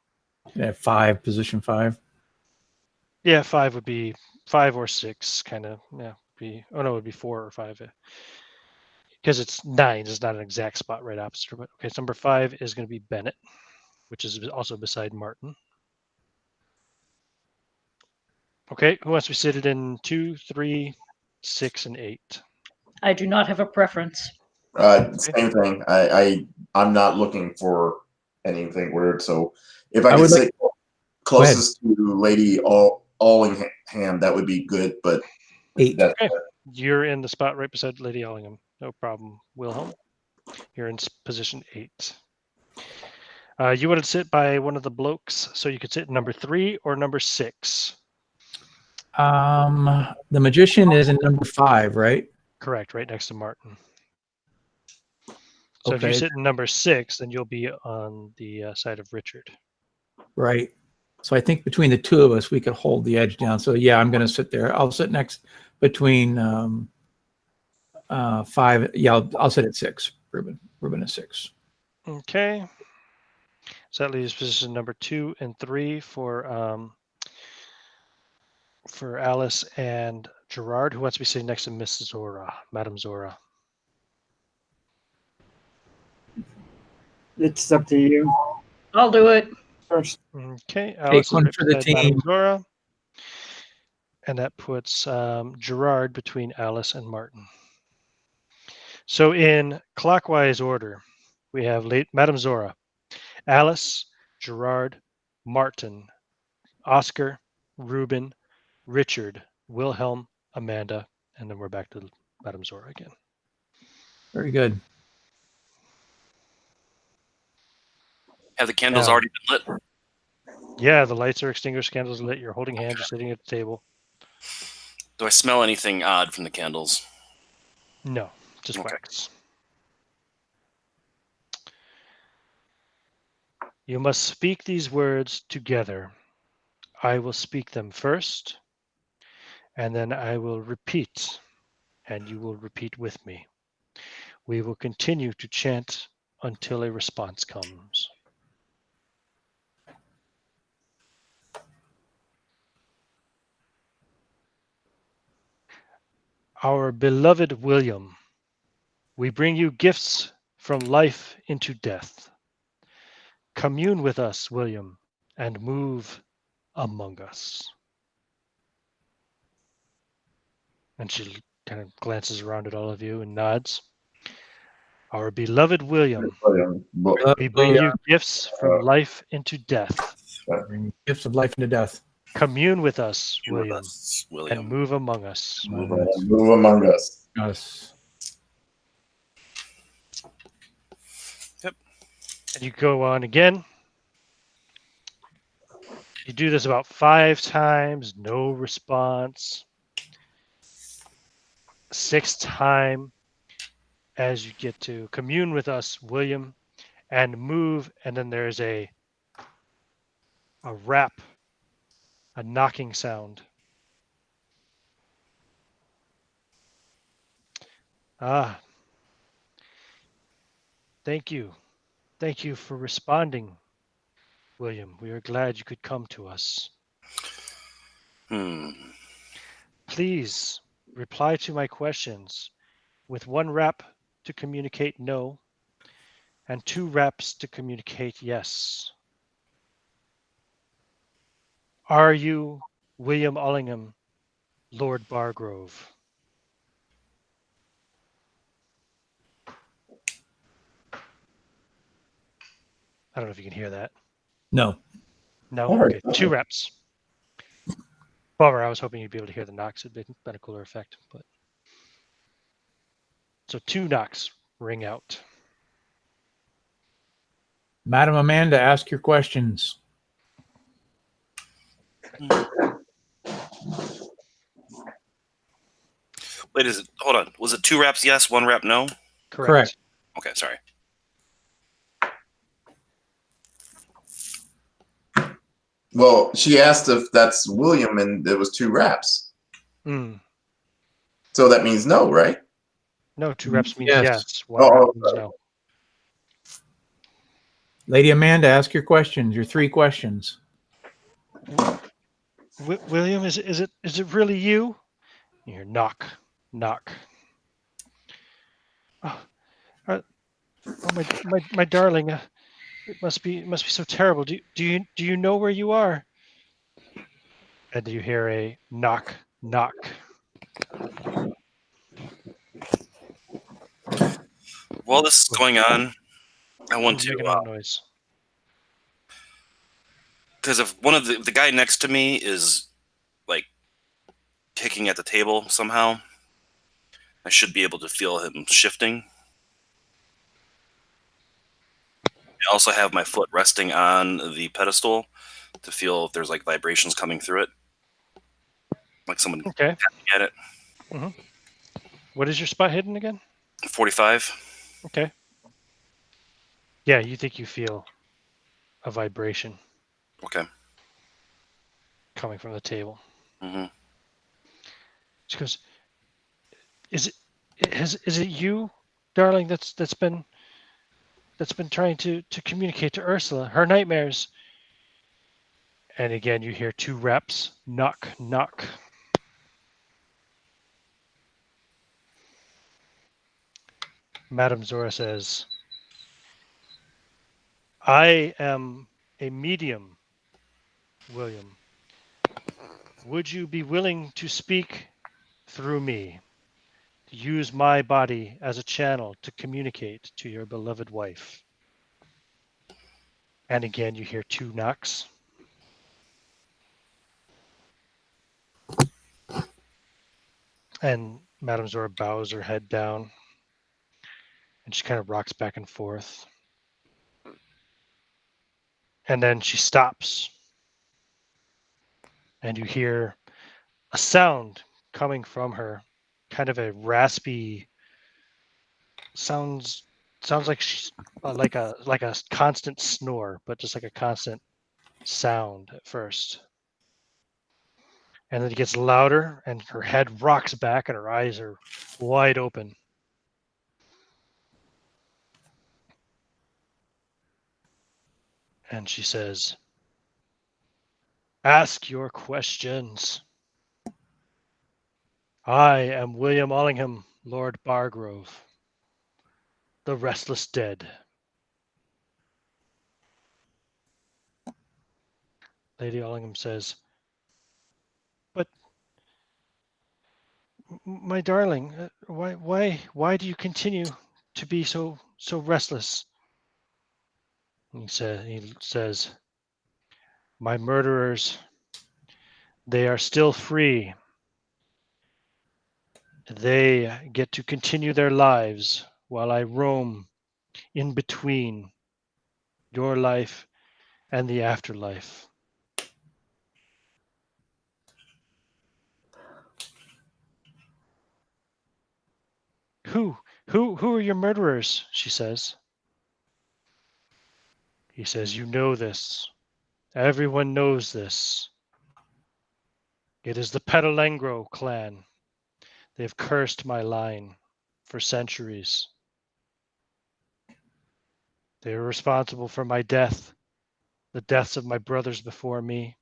Yeah, 5, position 5. Yeah, 5 would be 5 or 6, kind of. Yeah, it would be 4 or 5. Because it's 9, it's not an exact spot right opposite her. But okay, so number 5 is going to be Bennett, which is also beside Martin. Okay, who wants to be seated in 2, 3, 6, and 8? I do not have a preference. Same thing. I'm not looking for anything weird. So if I could sit closest to Lady Allingham, that would be good. But 8. Okay. You're in the spot right beside Lady Allingham. No problem, Wilhelm. You're in position 8. You want to sit by one of the blokes, so you could sit number 3 or number 6. The magician is in number 5, right? Correct, right next to Martin. So if you sit in number 6, then you'll be on the side of Richard. Right. So I think between the two of us, we could hold the edge down. So yeah, I'm going to sit there. I'll sit next between 5. Yeah, I'll sit at 6. Ruben is 6. Okay. So that leaves position number 2 and 3 for Alice and Gerard, who wants to be sitting next to Miss Zora, Madame Zora. It's up to you. I'll do it first. Okay, Alice Take one for the team. Zora, and that puts Gerard between Alice and Martin. So in clockwise order, we have Madame Zora, Alice, Gerard, Martin, Oscar, Ruben, Richard, Wilhelm, Amanda, and then we're back to Madame Zora again. Very good. Have the candles Yeah. already been lit? Yeah, the lights are extinguished, candles are lit. You're holding hands. You're sitting at the table. Do I smell anything odd from the candles? No, just Okay. wax. You must speak these words together. I will speak them first, and then I will repeat, and you will repeat with me. We will continue to chant until a response comes. Our beloved William, we bring you gifts from life into death. Commune with us, William, and move among us. And she kind of glances around at all of you and nods. Our beloved William, we bring you gifts from life into death. Bring gifts of life into death. Commune with us, You with William, us, William. and move among us. Move among us. Us. And you go on again. You do this about 5 times, no response. 6th time, as you get to commune with us, William, and move, and then there's a rap, a knocking sound. Ah, thank you. Thank you for responding, William. We are glad you could come to us. Please reply to my questions with 1 rap to communicate no, and 2 raps to communicate yes. Are you William Ullingham, Lord Bargrove? I don't know if you can hear that. No. No? All right. Okay, 2 reps. Bummer, I was hoping you'd be able to hear the knocks. It'd been a cooler effect. But so 2 knocks ring out. Madam Amanda, ask your questions. Wait, hold on. Was it 2 raps yes, 1 rap no? Correct. Okay, sorry. Well, she asked if that's William, and there was 2 raps. So that means no, right? No, 2 reps means Yes. yes. 1 rep means no. Lady Amanda, ask your questions. Your 3 questions. William, is it really you? You hear knock, knock. Oh, my darling, it must be so terrible. Do you know where you are? And you hear a knock, knock. While this is going on, I want Who's to, making that noise? because if one of the guy next to me is like kicking at the table somehow, I should be able to feel him shifting. I also have my foot resting on the pedestal to feel if there's like vibrations coming through it, like someone Okay. tapping at it. What is your spot hidden again? 45. Okay. Yeah, you think you feel a vibration Okay. coming from the table. She goes, is it you, darling, that's been trying to communicate to Ursula her nightmares? And again you hear 2 reps, knock, knock. Madame Zora says, I am a medium, William. Would you be willing to speak through me, to use my body as a channel to communicate to your beloved wife? And again, you hear 2 knocks. And Madame Zora bows her head down, and she kind of rocks back and forth. And then she stops, and you hear a sound coming from her, kind of a raspy sounds like she's like a constant snore, but just like a constant sound at first. And then it gets louder, and her head rocks back, and her eyes are wide open. And she says, "Ask your questions. I am William Allingham, Lord Bargrove, the restless dead." Lady Allingham says, "But my darling, why do you continue to be so restless?" He says, "My murderers, they are still free. They get to continue their lives while I roam in between your life and the afterlife." Who are your murderers? She says. He says, "You know this. Everyone knows this. It is the Petalengro clan. They have cursed my line for centuries. They are responsible for my death, the deaths of my brothers before me,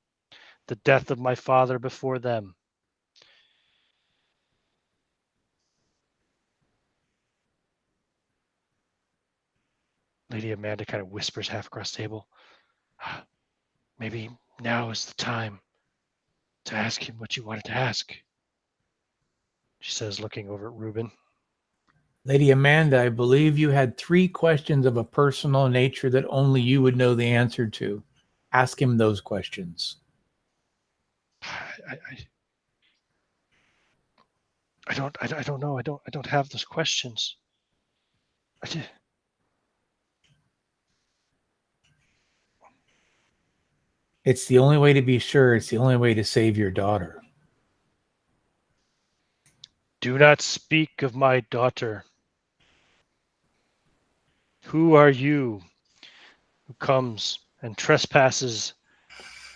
the death of my father before them. Lady Amanda kind of whispers half across the table, "Maybe now is the time to ask him what you wanted to ask," she says, looking over at Reuben. Lady Amanda, I believe you had 3 questions of a personal nature that only you would know the answer to. Ask him those questions. I don't know. I don't have those questions. It's the only way to be sure. It's the only way to save your daughter. Do not speak of my daughter. Who are you who comes and trespasses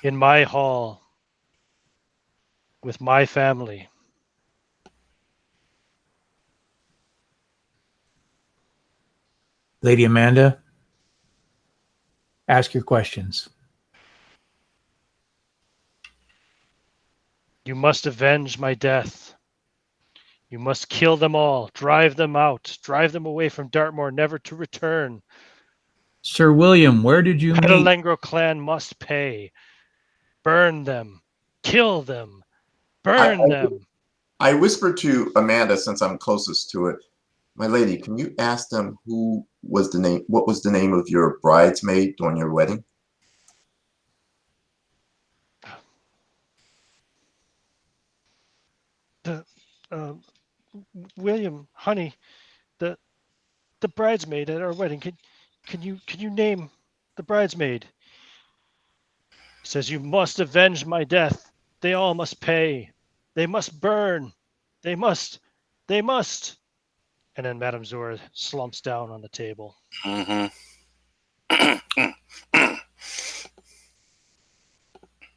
in my hall with my family?" Lady Amanda, ask your questions. "You must avenge my death. You must kill them all, drive them out, drive them away from Dartmoor, never to return. Sir William, where did you meet? Petalengro clan must pay. Burn them, kill them, burn them." I whispered to Amanda, since I'm closest to it, "My lady, can you ask them what was the name of your bridesmaid during your wedding?" The William, honey, the bridesmaid at our wedding. Can you name the bridesmaid? He says, "You must avenge my death. They all must pay. They must burn. They must. They must." And then Madame Zora slumps down on the table. Mm-hmm.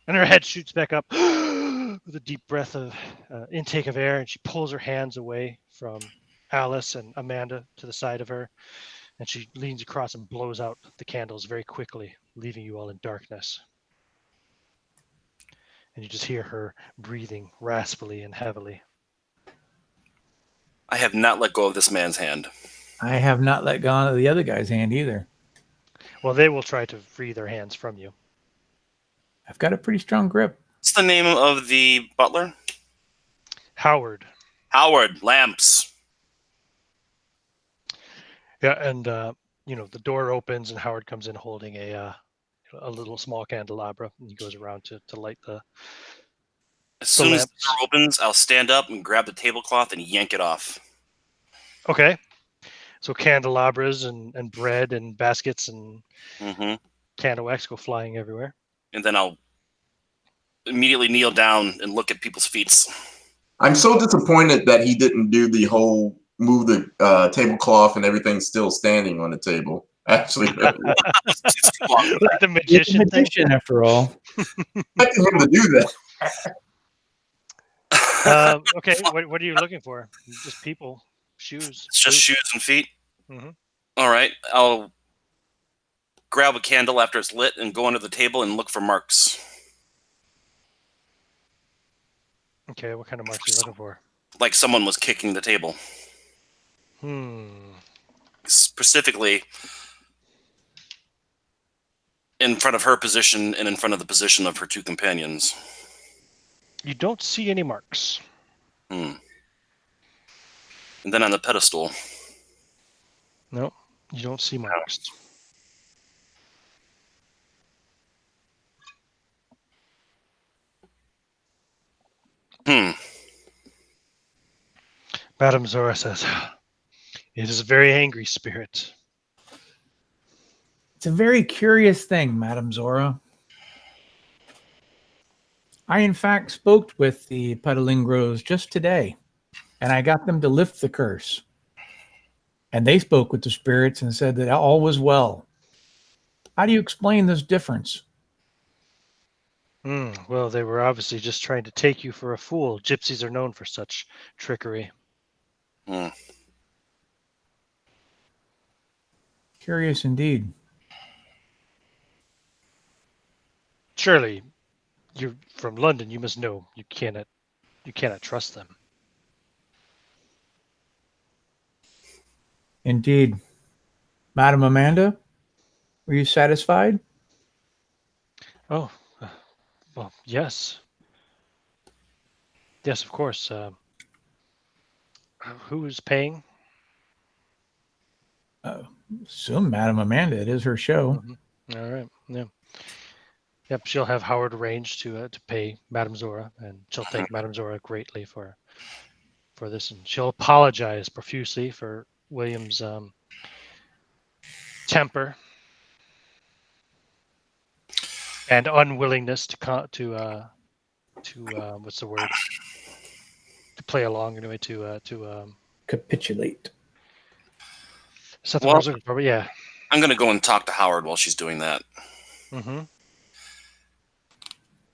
And her head shoots back up with a deep breath of intake of air, and she pulls her hands away from Alice and Amanda to the side of her, and she leans across and blows out the candles very quickly, leaving you all in darkness. And you just hear her breathing raspily and heavily. I have not let go of this man's hand. I have not let go of the other guy's hand either. Well, they will try to free their hands from you. I've got a pretty strong grip. What's the name of the butler? Howard. Howard. Lamps. Yeah, and the door opens and Howard comes in holding a little small candelabra, and he goes around to light As soon as the lamps. door opens, I'll stand up and grab the tablecloth and yank it off. Okay. So candelabras and bread and baskets and Hmm. candle wax go flying everywhere. And then I'll immediately kneel down and look at people's feet. I'm so disappointed that he didn't do the whole move the tablecloth and everything's still standing on the table. Actually, It's too long. Like the He's a magician thing. magician, after all. expecting him to do that. Okay, what are you looking for? Just people, shoes. It's just boots. shoes and feet. Hmm. All right. I'll grab a candle after it's lit and go under the table and look for marks. Okay, what kind of marks are you looking for? Like someone was kicking the table. Specifically in front of her position and in front of the position of her two companions. You don't see any marks. And then on the pedestal. No, you don't see marks. Madame Zora says, "It is a very angry spirit." It's a very curious thing, Madame Zora. I, in fact, spoke with the Pedalingros just today, and I got them to lift the curse. And they spoke with the spirits and said that all was well. How do you explain this difference? Well, they were obviously just trying to take you for a fool. Gypsies are known for such trickery. Curious indeed. Surely, you're from London. You must know you cannot trust them. Indeed. Madam Amanda, were you satisfied? Oh, well, yes. Yes, of course. Who's paying? Assume Madam Amanda. It is her show. All right. Yeah. Yep. She'll have Howard arrange to pay Madame Zora, and she'll thank Madame Zora greatly for this, and she'll apologize profusely for William's temper and unwillingness to what's the word? To play along anyway. Capitulate. Something Well, I was looking for, but yeah. I'm going to go and talk to Howard while she's doing that. Mm-hmm.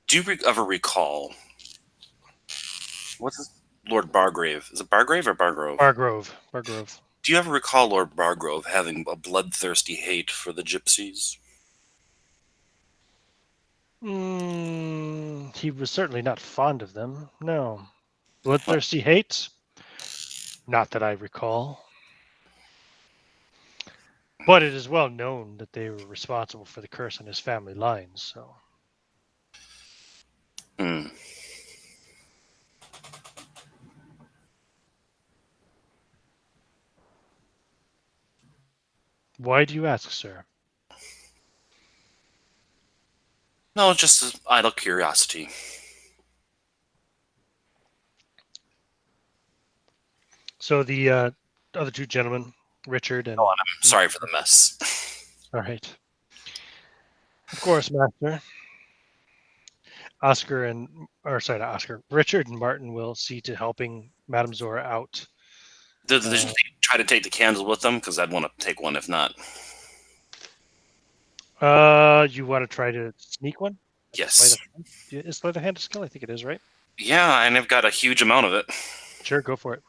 Do you ever recall... What's this? Lord Bargrave. Is it Bargrave or Bargrove? Bargrove. Do you ever recall Lord Bargrove having a bloodthirsty hate for the gypsies? He was certainly not fond of them. No. Bloodthirsty hate? Not that I recall. But it is well known that they were responsible for the curse on his family lines, so. Why do you ask, sir? No, it's just an idle curiosity. So the other two gentlemen, Richard and... Oh, and I'm sorry for the mess. All right. Of course, Master. Richard and Martin will see to helping Madame Zora out. Did they try to take the candles with them? Because I'd want to take one if not. You want to try to sneak one? Yes. Is sleight of hand a skill? I think it is, right? Yeah, and I've got a huge amount of it. Sure, go for it.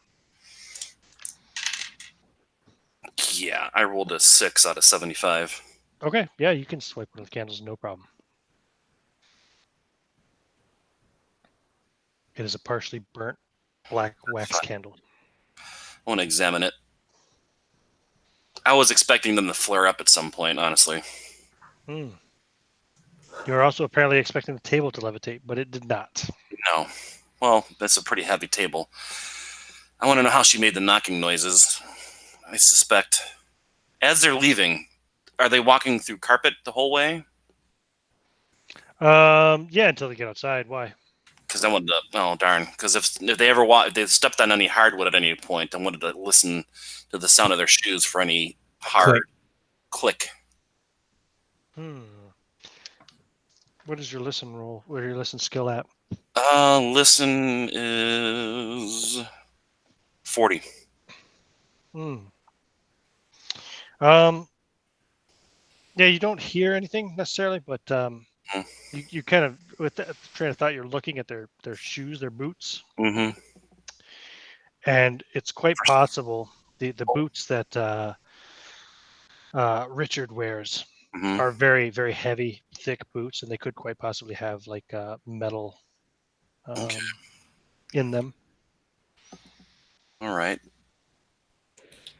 Yeah, I rolled a 6 out of 75. Okay, yeah, you can swipe one of the candles, no problem. It is a partially burnt black wax candle. I want to examine it. I was expecting them to flare up at some point, honestly. You were also apparently expecting the table to levitate, but it did not. No. Well, that's a pretty heavy table. I want to know how she made the knocking noises. I suspect. As they're leaving, are they walking through carpet the whole way? Yeah, until they get outside. Why? Because I wanted to. Oh darn! Because if they if they stepped on any hardwood at any point, I wanted to listen to the sound of their shoes for any hard click. What is your listen roll? Where your listen skill at? Listen is 40. Yeah, you don't hear anything necessarily, but you kind of, with the train of thought, you're looking at their shoes, their boots, and it's quite possible the boots that Richard wears are very, very heavy, thick boots, and they could quite possibly have like metal in them. All right.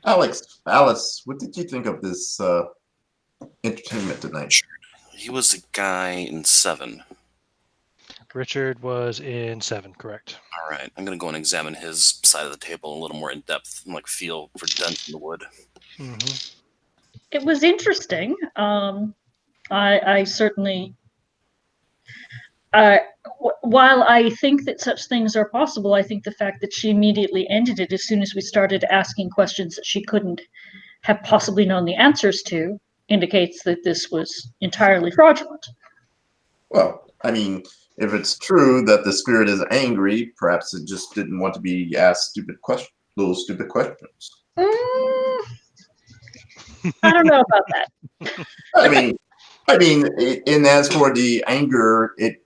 Alice, what did you think of this entertainment tonight? He was a guy in 7. Richard was in 7, correct. All right. I'm going to go and examine his side of the table a little more in depth and like feel for dents in the wood. It was interesting. I certainly, while I think that such things are possible, I think the fact that she immediately ended it as soon as we started asking questions that she couldn't have possibly known the answers to indicates that this was entirely fraudulent. Well, I mean, if it's true that the spirit is angry, perhaps it just didn't want to be asked those stupid questions. I don't know about that. I mean, and as for the anger, it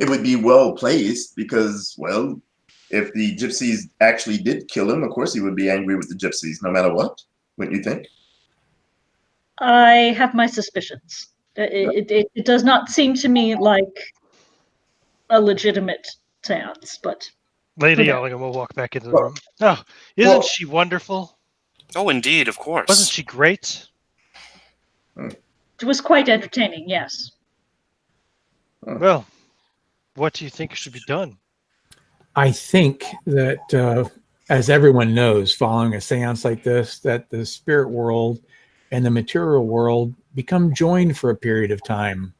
would be well placed because, well, if the gypsies actually did kill him, of course he would be angry with the gypsies, no matter what. Wouldn't you think? I have my suspicions. It does not seem to me like a legitimate seance, but Lady Ellingham will walk back into the room. Oh, isn't she wonderful? Oh, indeed, of course. Wasn't she great? It was quite entertaining, yes. Well, what do you think should be done? I think that, as everyone knows, following a seance like this, that the spirit world and the material world become joined for a period of time.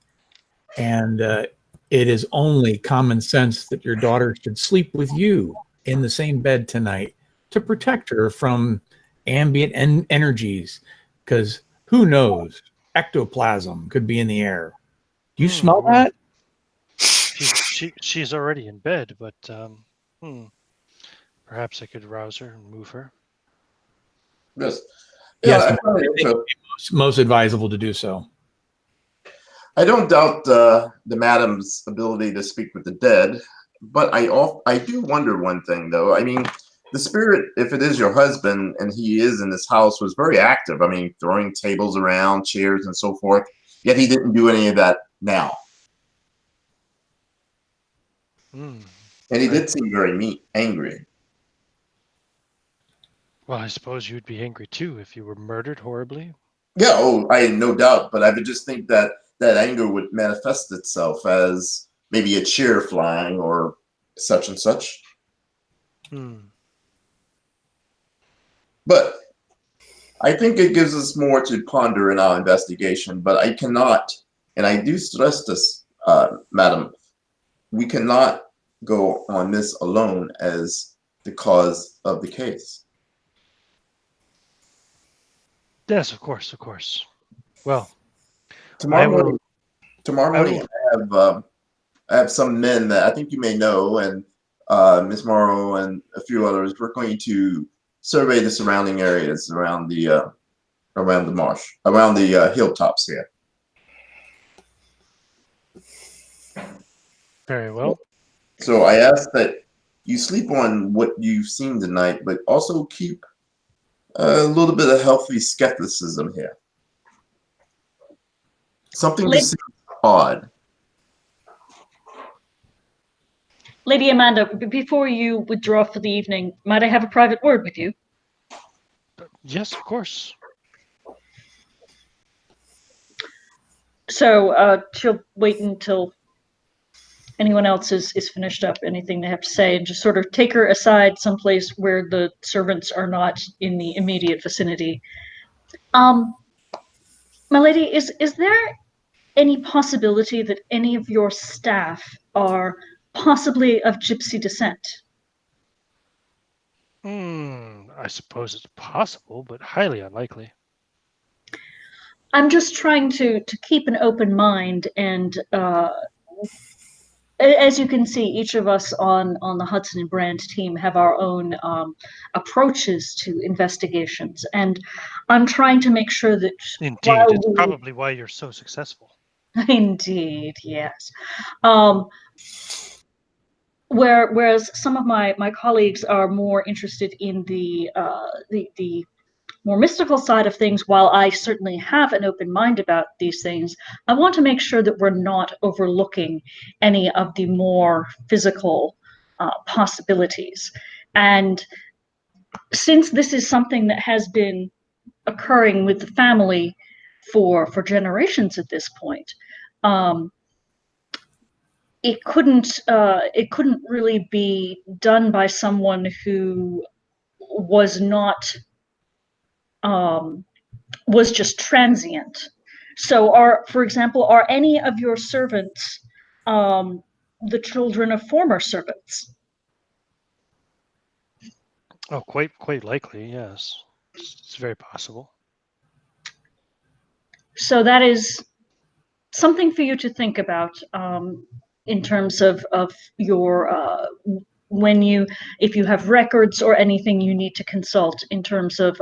And it is only common sense that your daughter should sleep with you in the same bed tonight to protect her from ambient energies, because who knows, ectoplasm could be in the air. Do you smell that? She's already in bed, but perhaps I could rouse her and move her. Yes. Yes, most advisable to do so. I don't doubt the madam's ability to speak with the dead, but I do wonder one thing, though. I mean, the spirit, if it is your husband and he is in this house, was very active. I mean, throwing tables around, chairs, and so forth. Yet he didn't do any of that now. And he did seem very angry. Well, I suppose you'd be angry too if you were murdered horribly. Yeah, I had no doubt, but I would just think that anger would manifest itself as maybe a chair flying or such and such. But I think it gives us more to ponder in our investigation, but I cannot, and I do stress this, madam, we cannot go on this alone as the cause of the case. Yes, of course. Well, tomorrow morning I have some men that I think you may know, and Miss Morrow and a few others. We're going to survey the surrounding areas around the marsh, around the hilltops here. Very well. So I ask that you sleep on what you've seen tonight, but also keep a little bit of healthy skepticism here. Something just seems odd. Lady Amanda, before you withdraw for the evening, might I have a private word with you? Yes, of course. So she'll wait until anyone else is finished up, anything they have to say, and just sort of take her aside someplace where the servants are not in the immediate vicinity. My lady, is there any possibility that any of your staff are possibly of gypsy descent. I suppose it's possible, but highly unlikely. I'm just trying to keep an open mind, and as you can see, each of us on the Hudson and Brand team have our own approaches to investigations, and I'm trying to make sure that Indeed, while it's we, probably why you're so successful. indeed, yes. Um, whereas some of my colleagues are more interested in the more mystical side of things, while I certainly have an open mind about these things, I want to make sure that we're not overlooking any of the more physical possibilities. And since this is something that has been occurring with the family for generations at this point, um, it couldn't really be done by someone who was not um, was just transient. So, for example, are any of your servants the children of former servants? Oh, quite likely, yes. It's very possible. So that is something for you to think about in terms of your when you, if you have records or anything you need to consult in terms of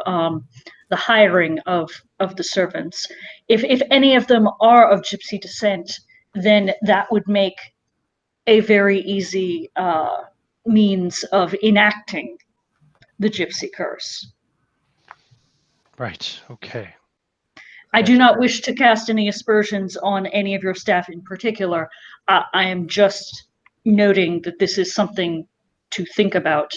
the hiring of the servants. If any of them are of gypsy descent, then that would make a very easy means of enacting the gypsy curse. Right. Okay. I Yes. do not wish to cast any aspersions on any of your staff in particular. I am just noting that this is something to think about.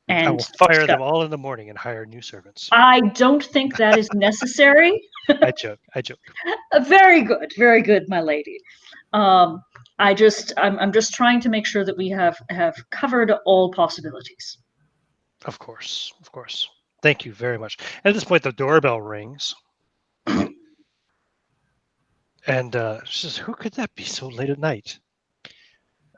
I And will fire them all in the morning and hire new servants. I don't think that is necessary. I joke. Very good, my lady. I'm just trying to make sure that we have covered all possibilities. Of course. Thank you very much. At this point, the doorbell rings. And she says, "Who could that be so late at night?"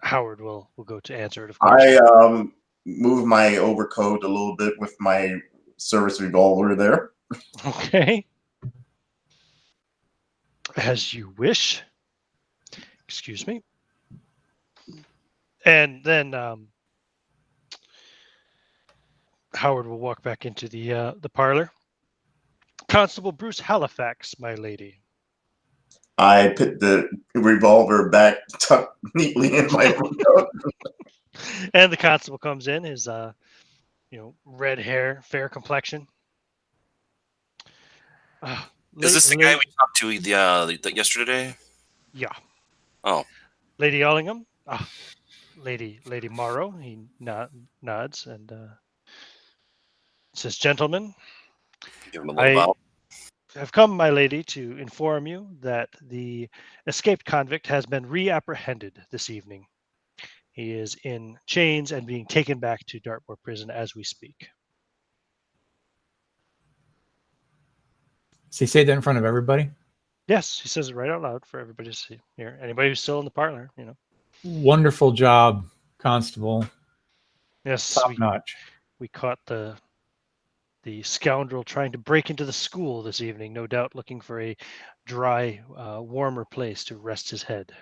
Howard will go to answer it, of course. I move my overcoat a little bit with my service revolver there. Okay. As you wish. Excuse me. And then Howard will walk back into the parlor. "Constable Bruce Halifax, my lady." I put the revolver back tucked neatly in my overcoat. And the constable comes in, his red hair, fair complexion. Is this the guy we talked to yesterday? Yeah. Oh. Lady Allingham. Lady Morrow. He nods and says, "Gentlemen, Give him a little bow. have come, my lady, to inform you that the escaped convict has been reapprehended this evening. He is in chains and being taken back to Dartmoor Prison as we speak." Does he say that in front of everybody? Yes, he says it right out loud for everybody to see here. Anybody who's still in the parlor, Wonderful job, Constable. Yes, Top notch. we caught the scoundrel trying to break into the school this evening, no doubt looking for a dry, warmer place to rest his head.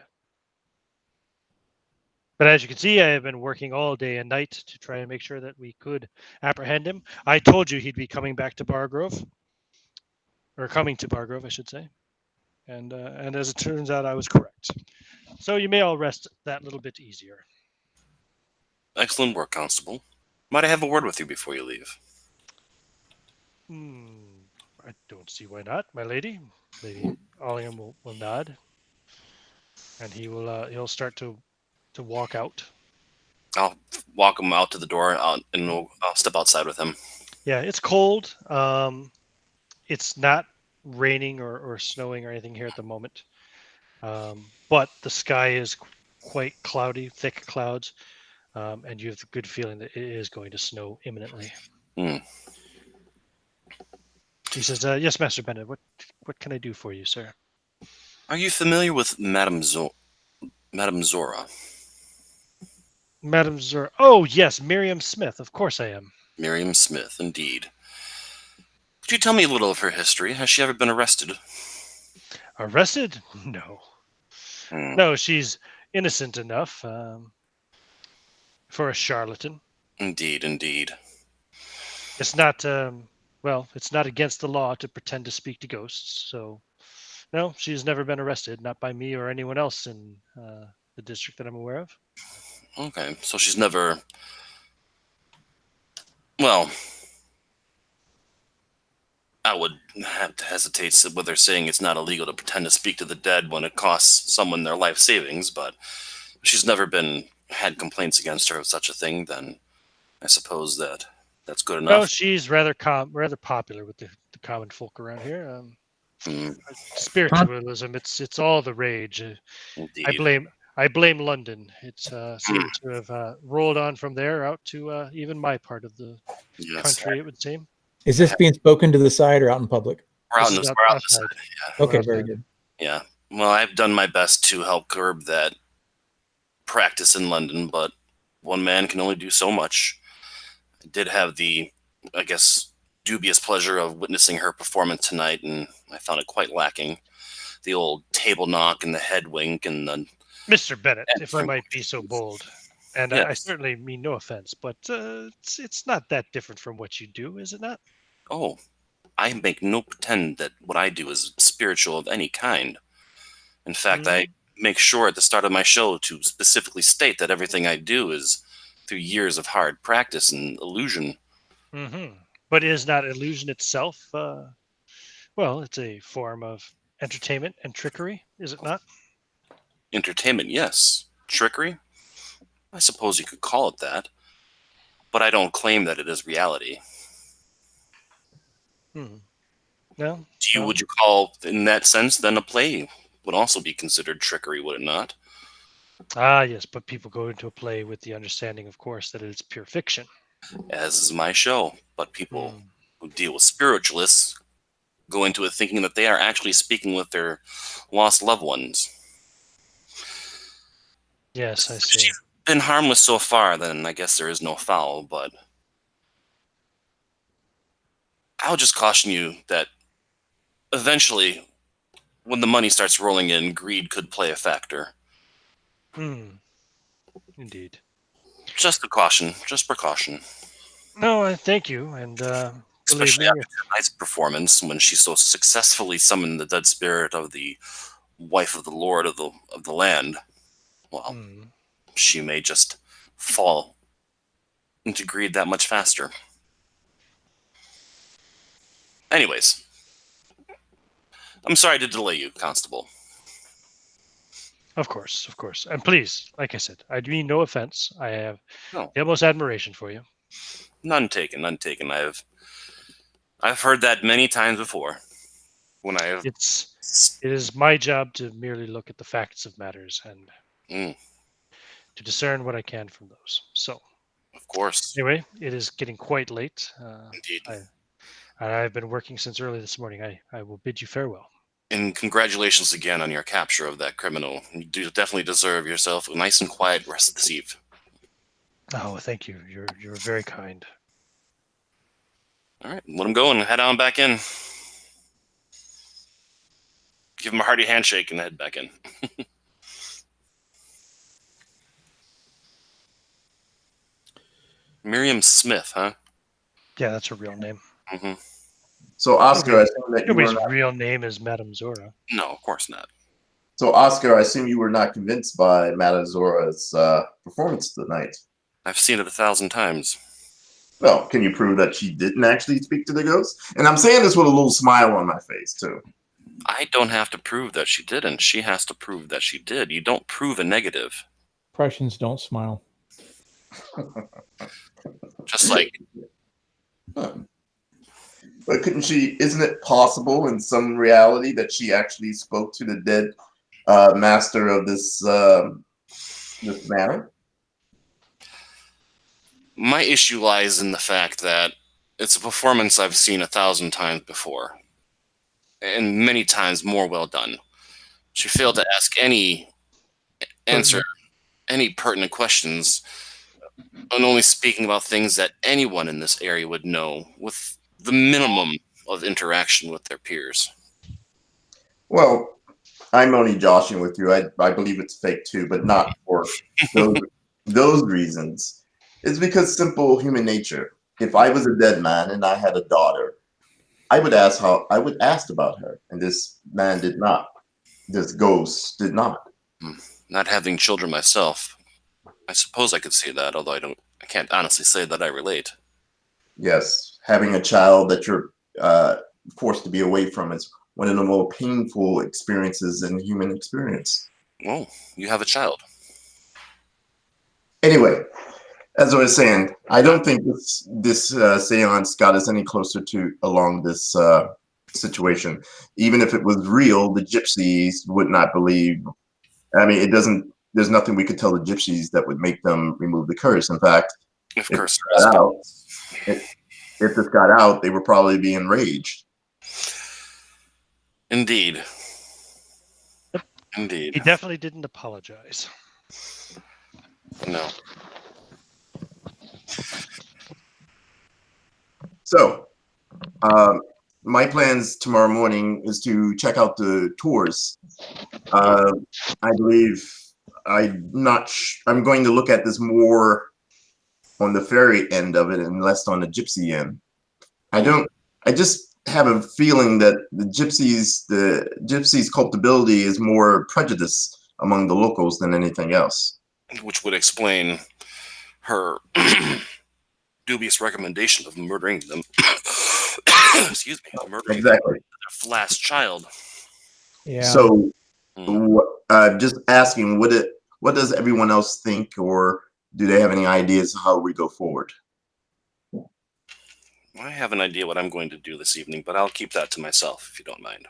But as you can see, I have been working all day and night to try and make sure that we could apprehend him. I told you he'd be coming back to Bargrove, or coming to Bargrove, I should say. And as it turns out, I was correct. So you may all rest that little bit easier. Excellent work, Constable. Might I have a word with you before you leave? I don't see why not, my lady. Lady Allingham will nod, and he'll start to walk out. I'll walk him out to the door, and I'll step outside with him. Yeah, it's cold. It's not raining or snowing or anything here at the moment, but the sky is quite cloudy, thick clouds, and you have the good feeling that it is going to snow imminently. He says, "Yes, Master Bennett. What can I do for you, sir?" Are you familiar with Madame Zora? Madam Zora. Oh, yes, Miriam Smith. Of course I am. Miriam Smith, indeed. Could you tell me a little of her history? Has she ever been arrested? Arrested? No. Hmm. No, she's innocent enough for a charlatan. Indeed, indeed. It's not, well, it's not against the law to pretend to speak to ghosts. So, no, she's never been arrested, not by me or anyone else in the district that I'm aware of. Okay, so she's never... Well, I would have to hesitate whether saying it's not illegal to pretend to speak to the dead when it costs someone their life savings, but if she's never had complaints against her of such a thing, then I suppose that's good No, enough. she's rather popular with the common folk around here. Hmm, Spiritualism, it's all the rage. indeed. I blame London. It's seemed to have rolled on from there out to even my part of the Yes. country, it would seem. Is this being spoken to the side or out in public? We're out This in is the, we're out in the outside. side, yeah. Okay, We're very outside. good. Yeah. Well, I've done my best to help curb that practice in London, but one man can only do so much. I did have the, I guess, dubious pleasure of witnessing her performance tonight, and I found it quite lacking. The old table knock and the head wink and the... Mr. Bennett, if I might be so bold, and I Yes. certainly mean no offense, but it's not that different from what you do, is it not? Oh, I make no pretend that what I do is spiritual of any kind. In fact, I make sure at the start of my show to specifically state that everything I do is through years of hard practice and illusion. Mm-hmm. But is not illusion itself, well, it's a form of entertainment and trickery, is it not? Entertainment, yes. Trickery? I suppose you could call it that. But I don't claim that it is reality. Hmm. No. Would you call, in that sense, then a play would also be considered trickery, would it not? Ah, yes, but people go into a play with the understanding, of course, that it's pure fiction. As is my show. But people who deal with spiritualists go into it thinking that they are actually speaking with their lost loved ones. Yes, I If see. she's been harmless so far, then I guess there is no foul, but I'll just caution you that eventually, when the money starts rolling in, greed could play a factor. Indeed. Just a caution, just precaution. No, I thank you, and believe Especially me, after tonight's performance, when she so successfully summoned the dead spirit of the wife of the lord of the land. Well, she may just fall into greed that much faster. Anyways, I'm sorry to delay you, Constable. of course, and please, like I said, I mean no offense. I have No. the utmost admiration for you. None taken, none taken. I've heard that many times before. When I have... It is my job to merely look at the facts of matters and to discern what I can from those. So, of course. Anyway, it is getting quite late. Indeed. I've been working since early this morning. I will bid you farewell. And congratulations again on your capture of that criminal. You do definitely deserve yourself a nice and quiet rest this eve. Oh, thank you. You're very kind. All right, let him go and head on back in. Give him a hearty handshake and head back in. Miriam Smith, huh? Yeah, that's her real name. Mm-hmm. So, Oscar, I assume that you were Nobody's not, real name is Madame Zora. No, of course not. so Oscar, I assume you were not convinced by Madame Zora's performance tonight. I've seen it 1,000 times. Well, can you prove that she didn't actually speak to the ghost? And I'm saying this with a little smile on my face, too. I don't have to prove that she didn't. She has to prove that she did. You don't prove a negative. Prussians don't smile. Just like... But couldn't she, isn't it possible in some reality that she actually spoke to the dead master of this manor? My issue lies in the fact that it's a performance I've seen 1,000 times before, and many times more well done. She failed to answer any pertinent questions I'm only speaking about things that anyone in this area would know, with the minimum of interaction with their peers. Well, I'm only joshing with you. I believe it's fake too, but not for those those reasons. It's because simple human nature. If I was a dead man and I had a daughter, I would ask about her, and this man did not. This ghost did not. Not having children myself, I suppose I could say that, although I can't honestly say that I relate. Yes, having a child that you're forced to be away from is one of the more painful experiences in human experience. Oh, you have a child. Anyway, as I was saying, I don't think this seance got us any closer to along this situation. Even if it was real, the gypsies would not believe. I mean, it doesn't. There's nothing we could tell the gypsies that would make them remove the curse. In fact, Of if course, this got out, if this got out, they would probably be enraged. Indeed. He Indeed. definitely didn't apologize. No. So, my plans tomorrow morning is to check out the tours. I believe I'm going to look at this more on the fairy end of it and less on the gypsy end. I just have a feeling that the gypsies' culpability is more prejudice among the locals than anything else. Which would explain her dubious recommendation of murdering them. Excuse me. Murdering Exactly. their last child. Yeah. So, just asking, what does everyone else think, or do they have any ideas how we go forward? I have an idea what I'm going to do this evening, but I'll keep that to myself if you don't mind.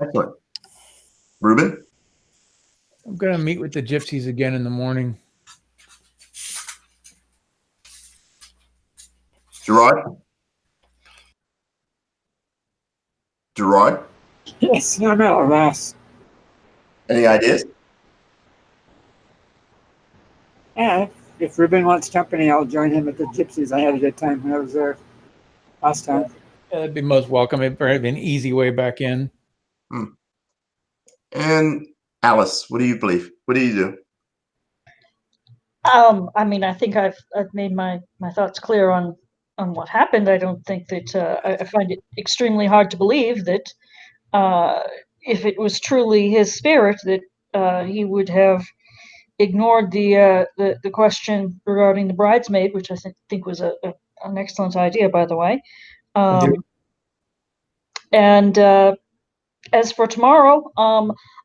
Excellent. Ruben? I'm going to meet with the gypsies again in the morning. Gerard? Gerard? Yes, I'm at a loss. Any ideas? Yeah, if Ruben wants company, I'll join him at the Gypsies. I had a good time when I was there last time. That'd be most welcome. It'd probably be an easy way back in. And Alice, what do you believe? What do you do? I mean, I think I've made my thoughts clear on what happened. I don't think that I find it extremely hard to believe that if it was truly his spirit, that he would have ignored the question regarding the bridesmaid, which I think was an excellent idea, by the way. And as for tomorrow,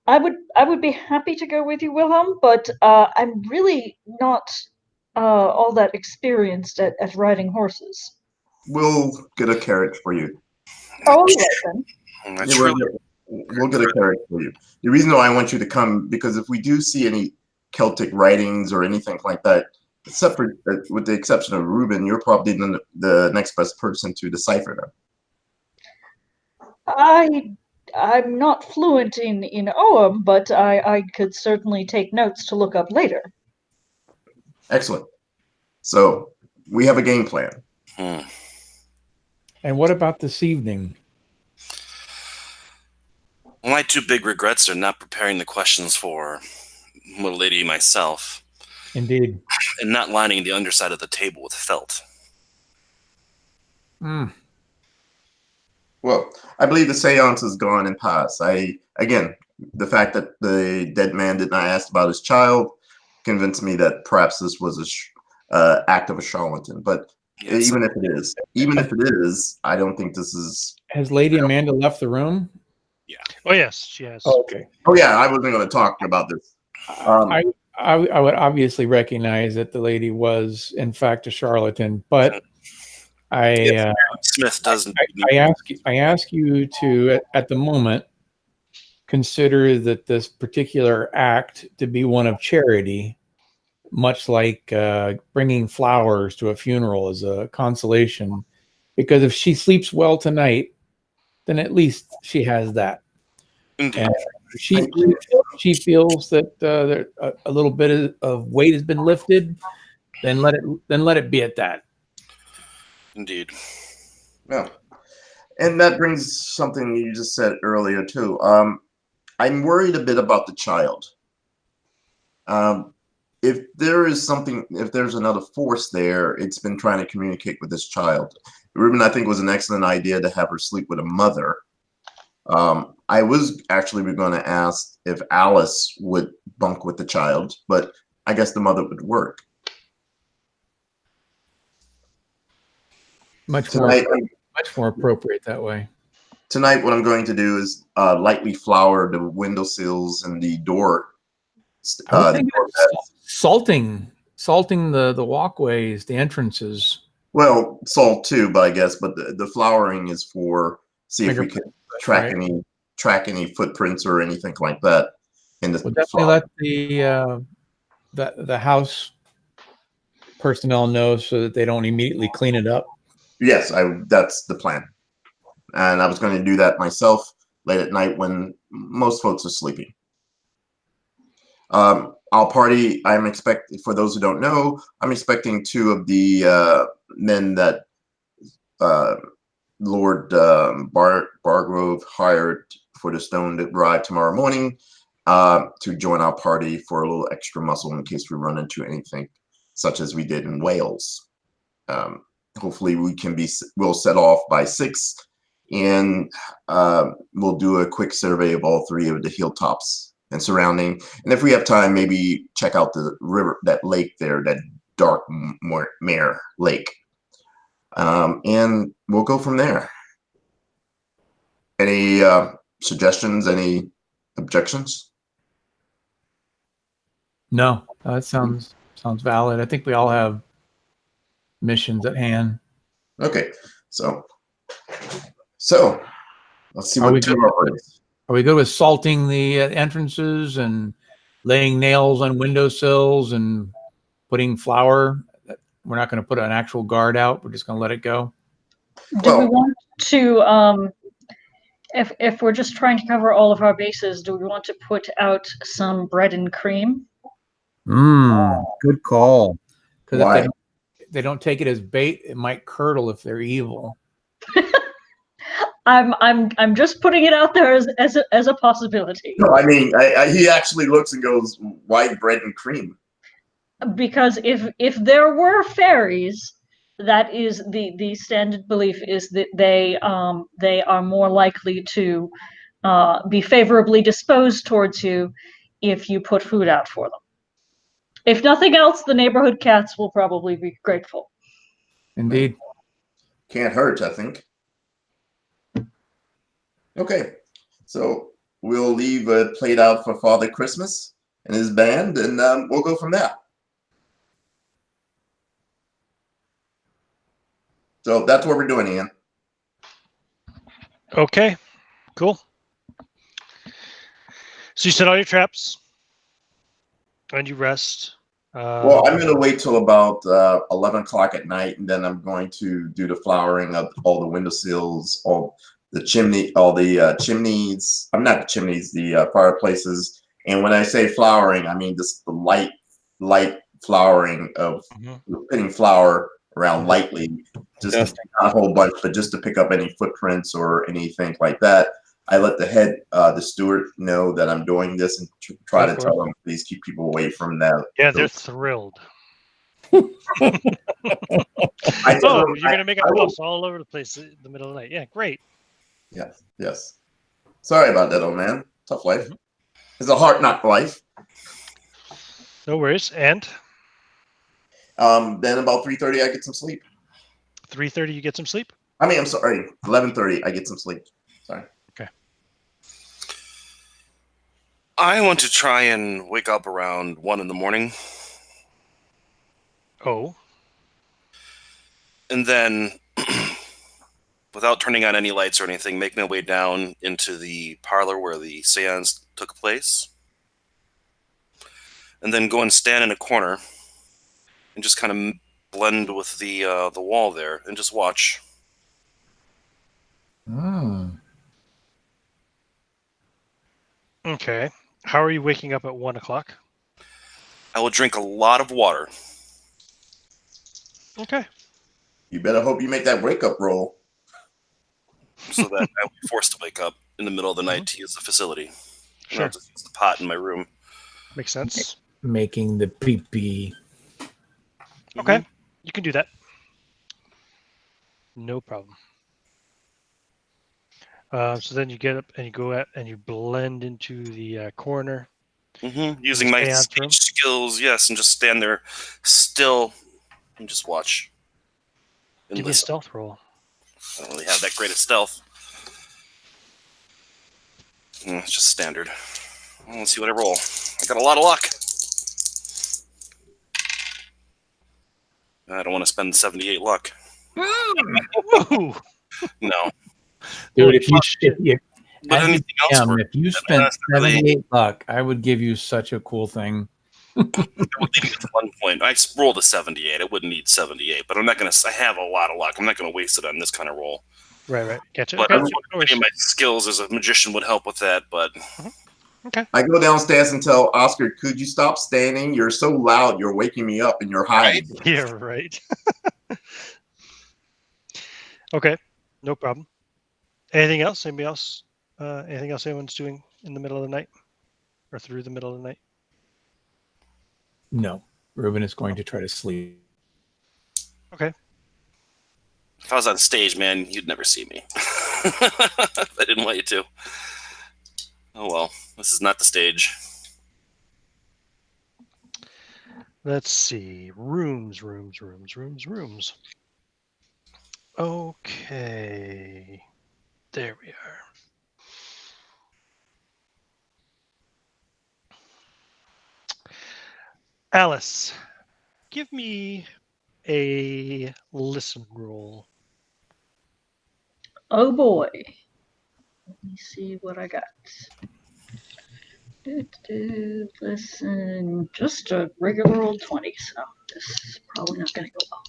I would be happy to go with you, Wilhelm, but I'm really not all that experienced at riding horses. We'll get a carriage for you. Oh, then. Yeah, we'll get a carriage for you. The reason why I want you to come, because if we do see any Celtic writings or anything like that, except for with the exception of Ruben, you're probably the next best person to decipher them. I'm not fluent in Ogham, but I could certainly take notes to look up later. Excellent. So we have a game plan. And what about this evening? Well, my two big regrets are not preparing the questions for little lady myself. Indeed. And not lining the underside of the table with felt. Well, I believe the seance is gone and past. Again, the fact that the dead man did not ask about his child convinced me that perhaps this was a act of a charlatan. But yes, even if it is, I don't think this is. Has Lady Amanda left the room? Yeah. Oh yes, she has. Oh, okay. Oh yeah, I wasn't going to talk about this. I would obviously recognize that the lady was in fact a charlatan, but Smith doesn't. I ask you to at the moment consider that this particular act to be one of charity, much like bringing flowers to a funeral as a consolation, because if she sleeps well tonight, then at least she has that. Indeed. she feels that a little bit of weight has been lifted, then let it be at that. Indeed. Yeah. And that brings something you just said earlier too. I'm worried a bit about the child. If there's another force there, it's been trying to communicate with this child. Ruben, I think, was an excellent idea to have her sleep with a mother. I was actually going to ask if Alice would bunk with the child, but I guess the mother would work. Much more appropriate that way. Tonight, what I'm going to do is lightly flour the windowsills and the door. I would think salting the walkways, the entrances. Well, salt too, but I guess, but the flowering is for see if we can track any footprints or anything like that in the. We'll definitely let the house personnel know so that they don't immediately clean it up. Yes, that's the plan, and I was going to do that myself late at night when most folks are sleeping. I'll party. I'm expecting, for those who don't know, I'm expecting 2 of the men that Lord Bargrove hired for the stone to arrive tomorrow morning to join our party for a little extra muscle in case we run into anything such as we did in Wales. Hopefully we'll set off by 6 and we'll do a quick survey of all 3 of the hilltops and surrounding. And if we have time, maybe check out the river, that lake there, that dark mare lake. And we'll go from there. Any suggestions, any objections? No, that sounds valid. I think we all have missions at hand. Okay, so let's see what tomorrow is. Are we good with salting the entrances and laying nails on windowsills and putting flour? We're not going to put an actual guard out. We're just going to let it go. Do we want to, if we're just trying to cover all of our bases, do we want to put out some bread and cream? Good call. Why? If they don't take it as bait, it might curdle if they're evil. I'm just putting it out there as a possibility. No, I mean, he actually looks and goes, "Why bread and cream?" Because if there were fairies, that is the standard belief is that they are more likely to be favorably disposed towards you if you put food out for them. If nothing else, the neighborhood cats will probably be grateful. Indeed. Can't hurt, I think. Okay, so we'll leave a plate out for Father Christmas and his band, and we'll go from there. So that's what we're doing, Ian. Okay, cool. So you set all your traps and you rest. Well, I'm going to wait till about 11 o'clock at night, and then I'm going to do the flowering of all the windowsills, all the chimneys. I'm not the chimneys, the fireplaces. And when I say flowering, I mean just the light flowering of putting flour around lightly, just not a whole bunch, but just to pick up any footprints or anything like that. I let the steward know that I'm doing this and try to tell them, please keep people away from that. Yeah, they're thrilled. You're going to make a fuss all over the place in the middle of the night. Yeah, great. Yes. Sorry about that, old man. Tough life. It's a hard knock life. No worries. And? Then about 3:30, I get some sleep. 3:30, you get some sleep? I mean, I'm sorry. 11:30, I get some sleep. Sorry. Okay. I want to try and wake up around 1 in the morning. Oh. And then, without turning on any lights or anything, make my way down into the parlor where the seance took place. And then go and stand in a corner and just kind of blend with the wall there and just watch. Okay. How are you waking up at 1 o'clock? I will drink a lot of water. Okay. You better hope you make that wake up roll. So that I will be forced to wake up in the middle of the night to use the facility. And Sure. I'll just use the pot in my room. Makes sense. Making the pee-pee. Okay. You can do that. No problem. So then you get up and you go out and you blend into the corner. Using my seance stage room? skills, yes, and just stand there still and just watch. And Give me a listen. stealth roll. I don't really have that great at stealth. It's just standard. Well, let's see what I roll. I got a lot of luck. I don't want to spend 78 luck. Woo! No. Dude, But as a anything else GM, works. if you spent 78 luck, I would give you such a cool thing. I would leave it at 1 point. I rolled a 78. I wouldn't need 78, but I'm not going to. I have a lot of luck. I'm not going to waste it on this kind of roll. Right. Gotcha. But Okay. I don't know if any of my skills as a magician would help with that. But I go downstairs and tell Oscar, could you stop standing? You're so loud. You're waking me up and you're hiding. Yeah, right. Okay. No problem. Anything else? Anybody else? Anything else anyone's doing in the middle of the night or through the middle of the night? No, Ruben is going to try to sleep. Okay. if I was on stage, man, you'd never see me. I didn't want you to. Oh well, this is not the stage. Let's see. Rooms. Okay. There we are. Alice, give me a listen roll. Oh boy. Let me see what I got. Listen, just a regular old 20, so this is probably not going to go well.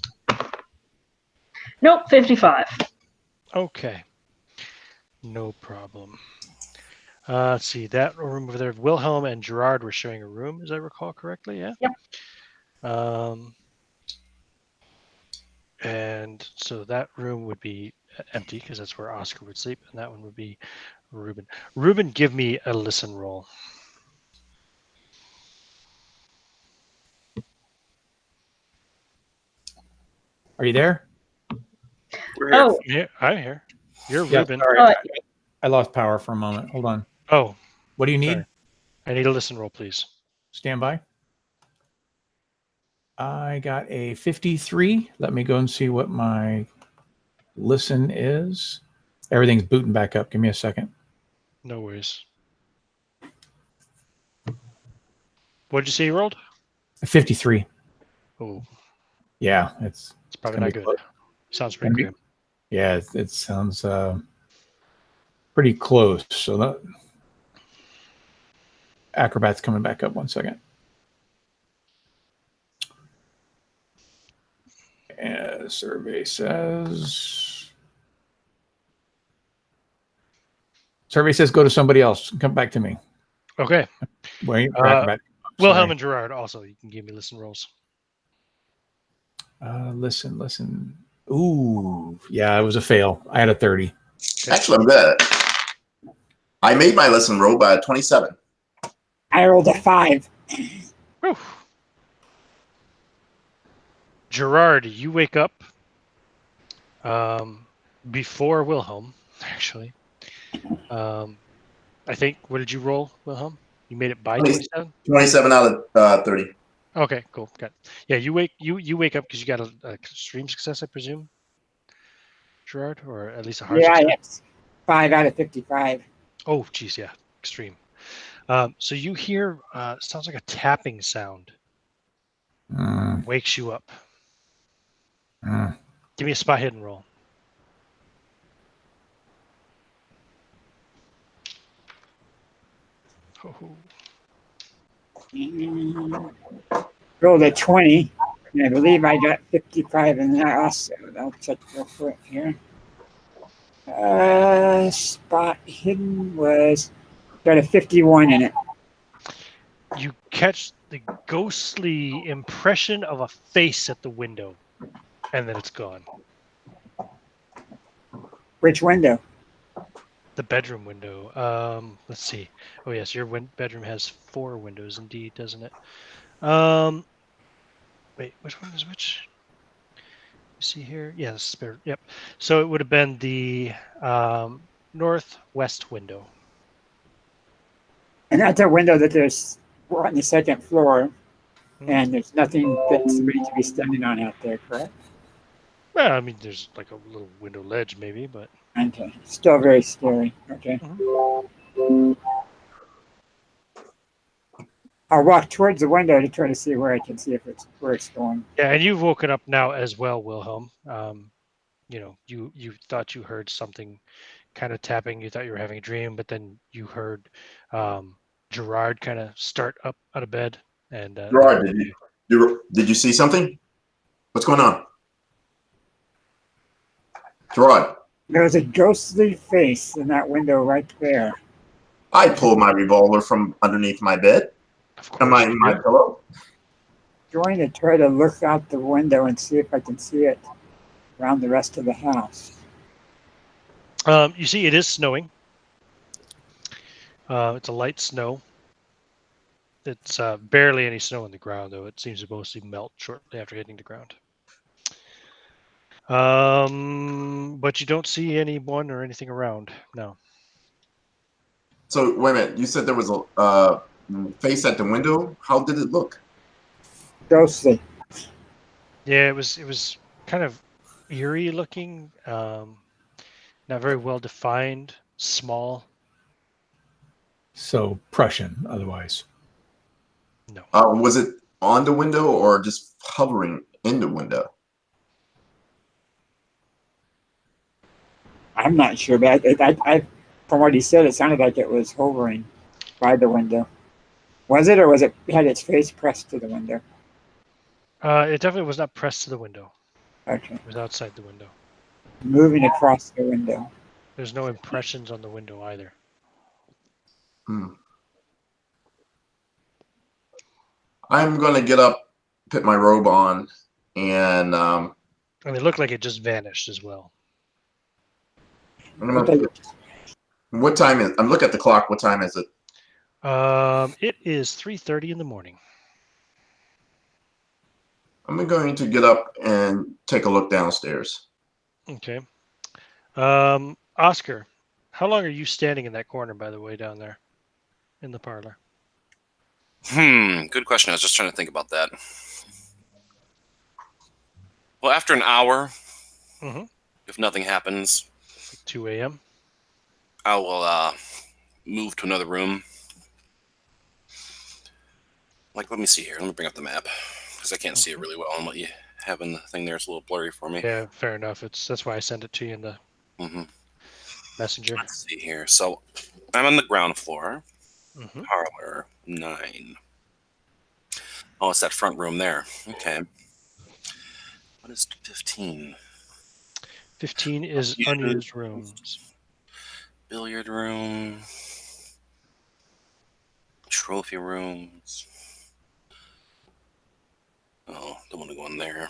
Nope, 55. Okay. No problem. Let's see. That room over there, Wilhelm and Gerard were sharing a room, as I recall correctly, yeah? Yep. And so that room would be empty because that's where Oscar would sleep, and that one would be Ruben. Ruben, give me a listen roll. Are you there? We're here. Oh, Yeah, I'm here. You're Yeah, Ruben. sorry. I lost power for a moment. Hold on. Oh, What do you need? sorry. I need a listen roll, please. Stand by. I got a 53. Let me go and see what my listen is. Everything's booting back up. Give me a second. No worries. What did you say you rolled? A 53. Oh, Yeah, it's probably gonna not be good. close. Sounds pretty grim. Yeah, it sounds pretty close. So that Acrobat's coming back up. 1 second. Survey says go to somebody else. Come back to me. Okay. Wait for Acrobat. Wilhelm Sorry. and Gerard also. You can give me listen rolls. Listen. Ooh, yeah, it was a fail. I had a 30. Actually, I'm good. I made my lesson roll by 27. I rolled a 5. Whew. Gerard, you wake up before Wilhelm, actually. I think, what did you roll, Wilhelm? You made it by 27? 27 out of 30. Okay, cool. Got it. Yeah, you wake up because you got a extreme success, I presume, Gerard, or at least a hard Yeah, success. it's 5 out of 55. Oh, geez, yeah, extreme. So you hear sounds like a tapping sound. Wakes you up. Give me a spot hidden roll. Oh. Rolled a 20. And I believe I got 55 in that also. I'll check real quick here. Spot hidden was Got a 51 in it. You catch the ghostly impression of a face at the window, and then it's gone. Which window? The bedroom window. Let's see. Oh yes, your bedroom has 4 windows, indeed, doesn't it? Wait, which one is which? You see here? Yeah, this is yep. So it would have been the northwest window. And that's a window that we're on the second floor, Mhm. and there's nothing that somebody to be standing on out there, correct? Well, I mean, there's like a little window ledge, maybe, but Okay. Still very scary. Okay. I'll walk towards the window to try to see where I can see if where it's going. yeah. And you've woken up now as well, Wilhelm. You know, you thought you heard something kind of tapping. You thought you were having a dream, but then you heard Gerard kind of start up out of bed and Gerard, did you see something? What's going on? Gerard. There was a ghostly face in that window right there. I pulled my revolver from underneath my bed. Of course, My pillow. Going to try to look out the window and see if I can see it around the rest of the house. You see, it is snowing. It's a light snow. It's barely any snow on the ground, though. It seems to mostly melt shortly after hitting the ground. But you don't see anyone or anything around. No. So wait a minute. You said there was a face at the window. How did it look? Ghostly. Yeah, it was kind of eerie looking. Not very well defined. Small. So Prussian, otherwise. No. Was it on the window or just hovering in the window? I'm not sure, but I from what he said, it sounded like it was hovering by the window. Was it, or was it had its face pressed to the window? It definitely was not pressed to the window. Okay. It was outside the window. Moving across the window. There's no impressions on the window either. I'm gonna get up, put my robe on, and And it looked like it just vanished as well. what time is? I'm looking at the clock. What time is it? It is 3:30 in the morning. I'm going to get up and take a look downstairs. Okay. Oscar, how long are you standing in that corner, by the way, down there in the parlor? Good question. I was just trying to think about that. Well, after an hour, if nothing happens, Like 2 a.m. I will move to another room. Like, let me see here. Let me bring up the map because I can't see it really well. And what you have in the thing there is a little blurry for me. Yeah, fair enough. That's why I sent it to you in the messenger. Let's see here. So I'm on the ground floor. Parlor 9. Oh, it's that front room there. Okay. What is 15? 15 is unused rooms. Billiard room. Trophy rooms. Oh, don't want to go in there.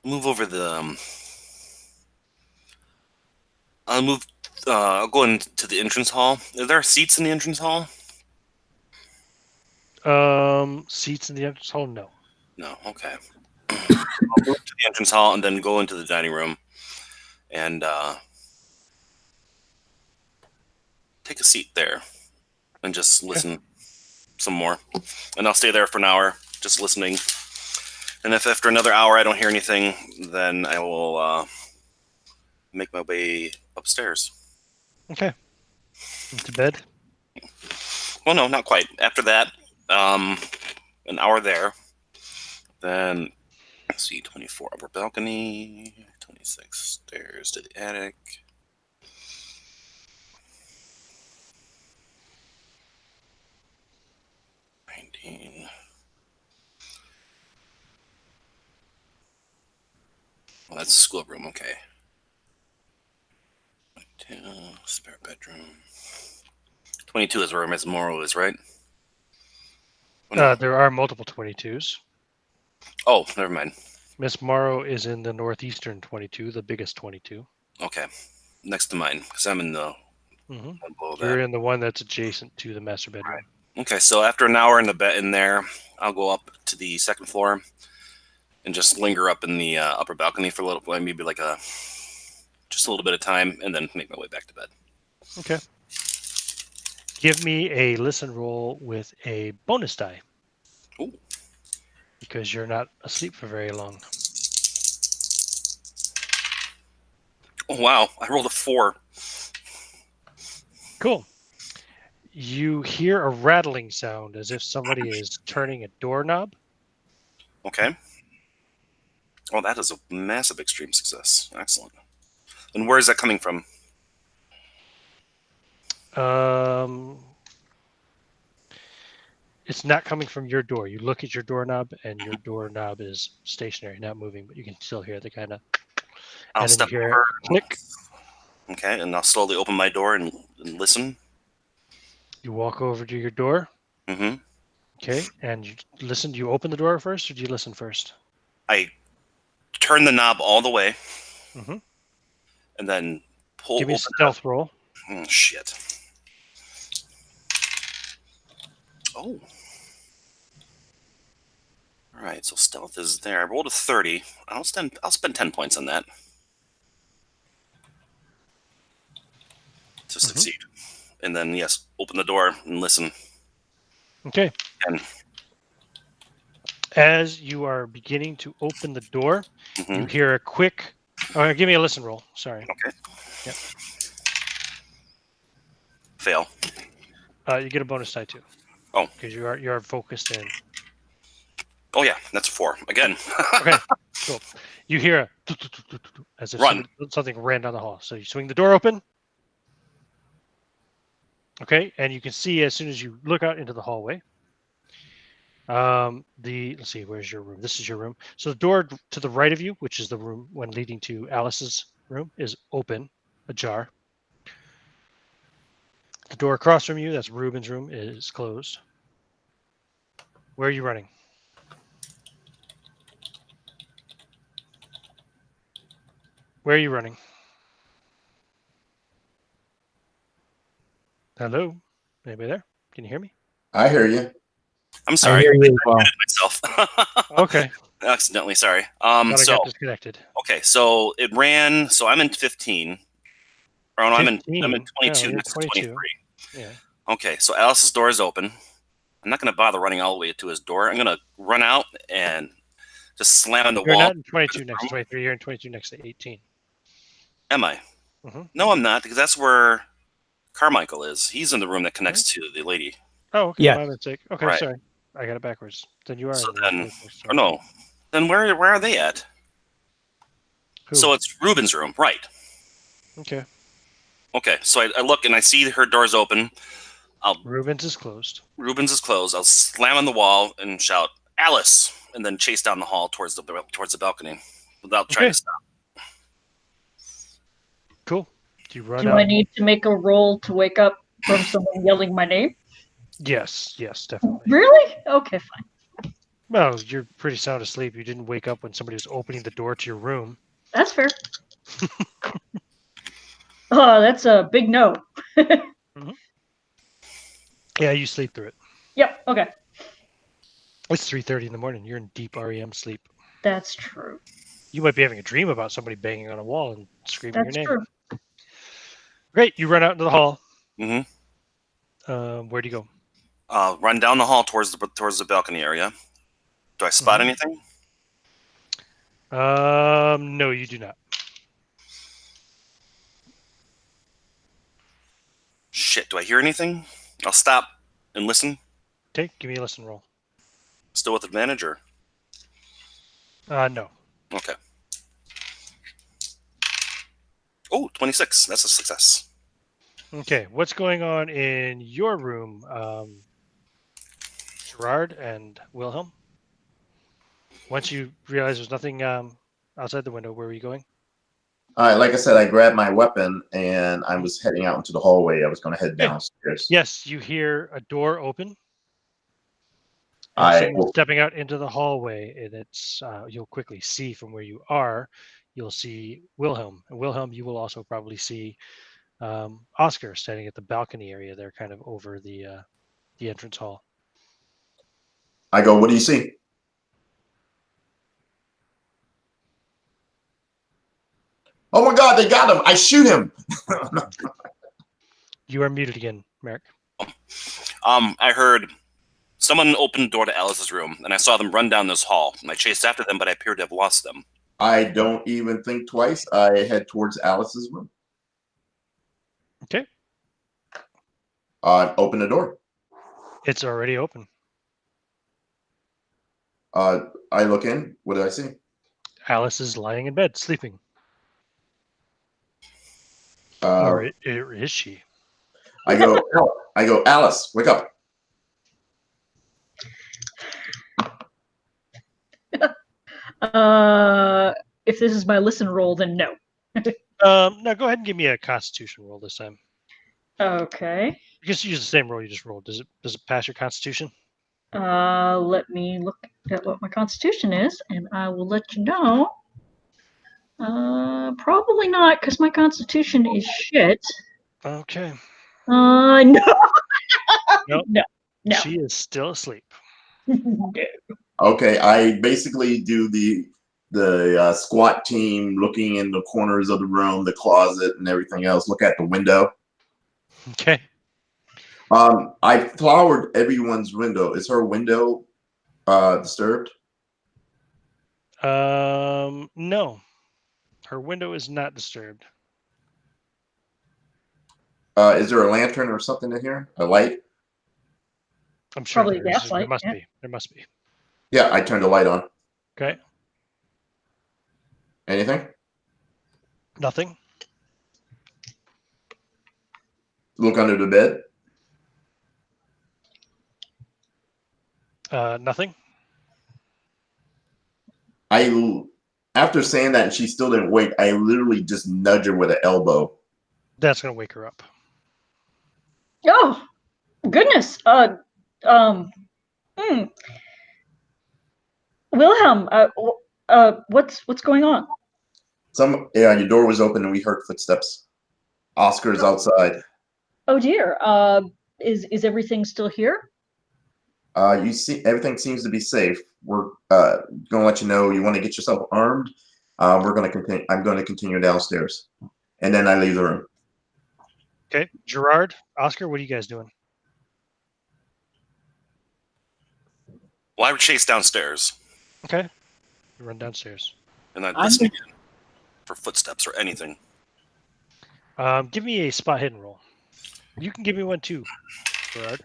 Move over the. I'll go into the entrance hall. Are there seats in the entrance hall? Seats in the entrance hall? No. No. Okay. I'll move to the entrance hall and then go into the dining room and take a seat there and just listen some more. And I'll stay there for an hour just listening. And if after another hour I don't hear anything, then I will make my way upstairs. Okay. Into bed? Well, no, not quite. After that, an hour there. Then, let's see, 24 upper balcony, 26 stairs to the attic. Well, that's the schoolroom, okay. Spare bedroom. 22 is where Miss Morrow is, right? Oh, no. There are multiple 22s. Oh, never mind. Miss Morrow is in the northeastern 22, the biggest 22. Okay, next to mine, because I'm in the Mm-hmm. one below You're that. in the one that's adjacent to the master bedroom. Okay, so after an hour in the bed in there, I'll go up to the second floor and just linger up in the upper balcony for a little, maybe like just a little bit of time, and then make my way back to bed. Okay. Give me a listen roll with a bonus die. Ooh. Because you're not asleep for very long. Oh, wow, I rolled a 4. Cool. You hear a rattling sound as if somebody is turning a doorknob. Okay. Oh, that is a massive extreme success. Excellent. And where is that coming from? It's not coming from your door. You look at your doorknob, and your doorknob is stationary, not moving, but you can still hear the kind of. I'll And then step you hear over. it click. Okay, and I'll slowly open my door and listen. You walk over to your door. Mm-hmm. Okay, and you listen. Do you open the door first, or do you listen first? I turn the knob all the way, Mm-hmm. and then pull. Give me a open stealth roll. Oh, shit. Oh. All right, so stealth is there. I rolled a 30. I'll spend 10 points on that to succeed. And then yes, open the door and listen. Okay. And as you are beginning to open the door, you mhm. hear a quick. Oh, give me a listen roll. Sorry. Okay. Yep. Fail. You get a bonus die too. Oh. Because you are focused in. Oh yeah, that's a 4 again. Okay. Cool. You hear a as if Run. something ran down the hall. So you swing the door open. Okay, and you can see as soon as you look out into the hallway. Let's see, where's your room? This is your room. So the door to the right of you, which is the room when leading to Alice's room, is open, ajar. The door across from you, that's Ruben's room, is closed. Where are you running? Where are you running? Hello? Anybody there? Can you hear me? I hear you. I'm I sorry. hear you as well. I myself. Okay. Accidentally, sorry. Thought I So got disconnected. okay, so it ran. So I'm in 15. Or no, I'm in 22 you're next to 22. 23. Yeah. Okay, so Alice's door is open. I'm not going to bother running all the way to his door. I'm going to run out and just slam on the You're wall. not in 22 next to 23. You're in 22 next to 18. Am I? Mhm. No, I'm not, because that's where Carmichael is. He's in the room that connects to the lady. Oh, okay. Yeah. My mistake. Okay, Right. sorry. I got it backwards. Then you are So in the then, 21st. or no, then where are they at? Who? So it's Ruben's room, right? Okay. Okay, so I look and I see her door's open. Ruben's is closed. Ruben's is closed. I'll slam on the wall and shout, "Alice!" and then chase down the hall towards the balcony without trying to stop. Cool. Do you run Do out? I need to make a roll to wake up from someone yelling my name? Yes, definitely. Really? Okay, fine. Well, you're pretty sound asleep. You didn't wake up when somebody was opening the door to your room. That's fair. Oh, that's a big no. Yeah, you sleep through it. Yep, okay. It's 3:30 in the morning. You're in deep REM sleep. That's true. You might be having a dream about somebody banging on a wall and screaming That's your name. true. Great. You run out into the hall. Mm-hmm. Where do you go? Run down the hall towards the balcony area. Do I spot anything? No, you do not. Shit, do I hear anything? I'll stop and listen. Okay, give me a listen roll. Still with advantage, or? No. Okay. Oh, 26. That's a success. Okay, what's going on in your room, Gerard and Wilhelm? Once you realize there's nothing outside the window, where are you going? All right, like I said, I grabbed my weapon and I was heading out into the hallway. I was going to head Okay. downstairs. Yes, you hear a door open. And I someone stepping out into the hallway, and it's you'll quickly see from where you are. You'll see Wilhelm, and Wilhelm, you will also probably see Oscar standing at the balcony area there, kind of over the entrance hall. go, what do you see? Oh my God, they got him. I shoot him. You are muted again, Merrick. I heard someone open the door to Alice's room, and I saw them run down this hall. And I chased after them, but I appeared to have lost them. I don't even think twice. I head towards Alice's room. Okay. Open the door. It's already open. I look in. What do I see? Alice is lying in bed, sleeping. Uh, or is she? I go, Alice, wake up. If this is my listen roll, then no. No, go ahead and give me a Constitution roll this time. Okay. You just use the same roll you just rolled. Does it pass your Constitution? Let me look at what my Constitution is, and I will let you know. Probably not, because my Constitution is shit. Okay. No. Nope. No. She is still asleep. No. Okay, I basically do the SWAT team, looking in the corners of the room, the closet, and everything else. Look at the window. Okay. I flowered everyone's window. Is her window disturbed? No. Her window is not disturbed. Is there a lantern or something in here? A light? I'm sure Probably a there gaslight, must yeah. be. There must be. Yeah, I turned the light on. Okay. Anything? Nothing. Look under the bed. Nothing. After saying that and she still didn't wake, I literally just nudge her with an elbow. That's gonna wake her up. Oh, goodness. Wilhelm, what's going on? Your door was open and we heard footsteps. Oscar's outside. Oh dear. Is everything still here? You see, everything seems to be safe. We're gonna let you know. You want to get yourself armed. We're gonna continue. I'm going to continue downstairs, and then I leave the room. Okay. Gerard, Oscar, what are you guys doing? Well, I would chase downstairs. Okay. You run downstairs. And I'd listen again for footsteps or anything. Give me a spot hidden roll. You can give me one too, Gerard.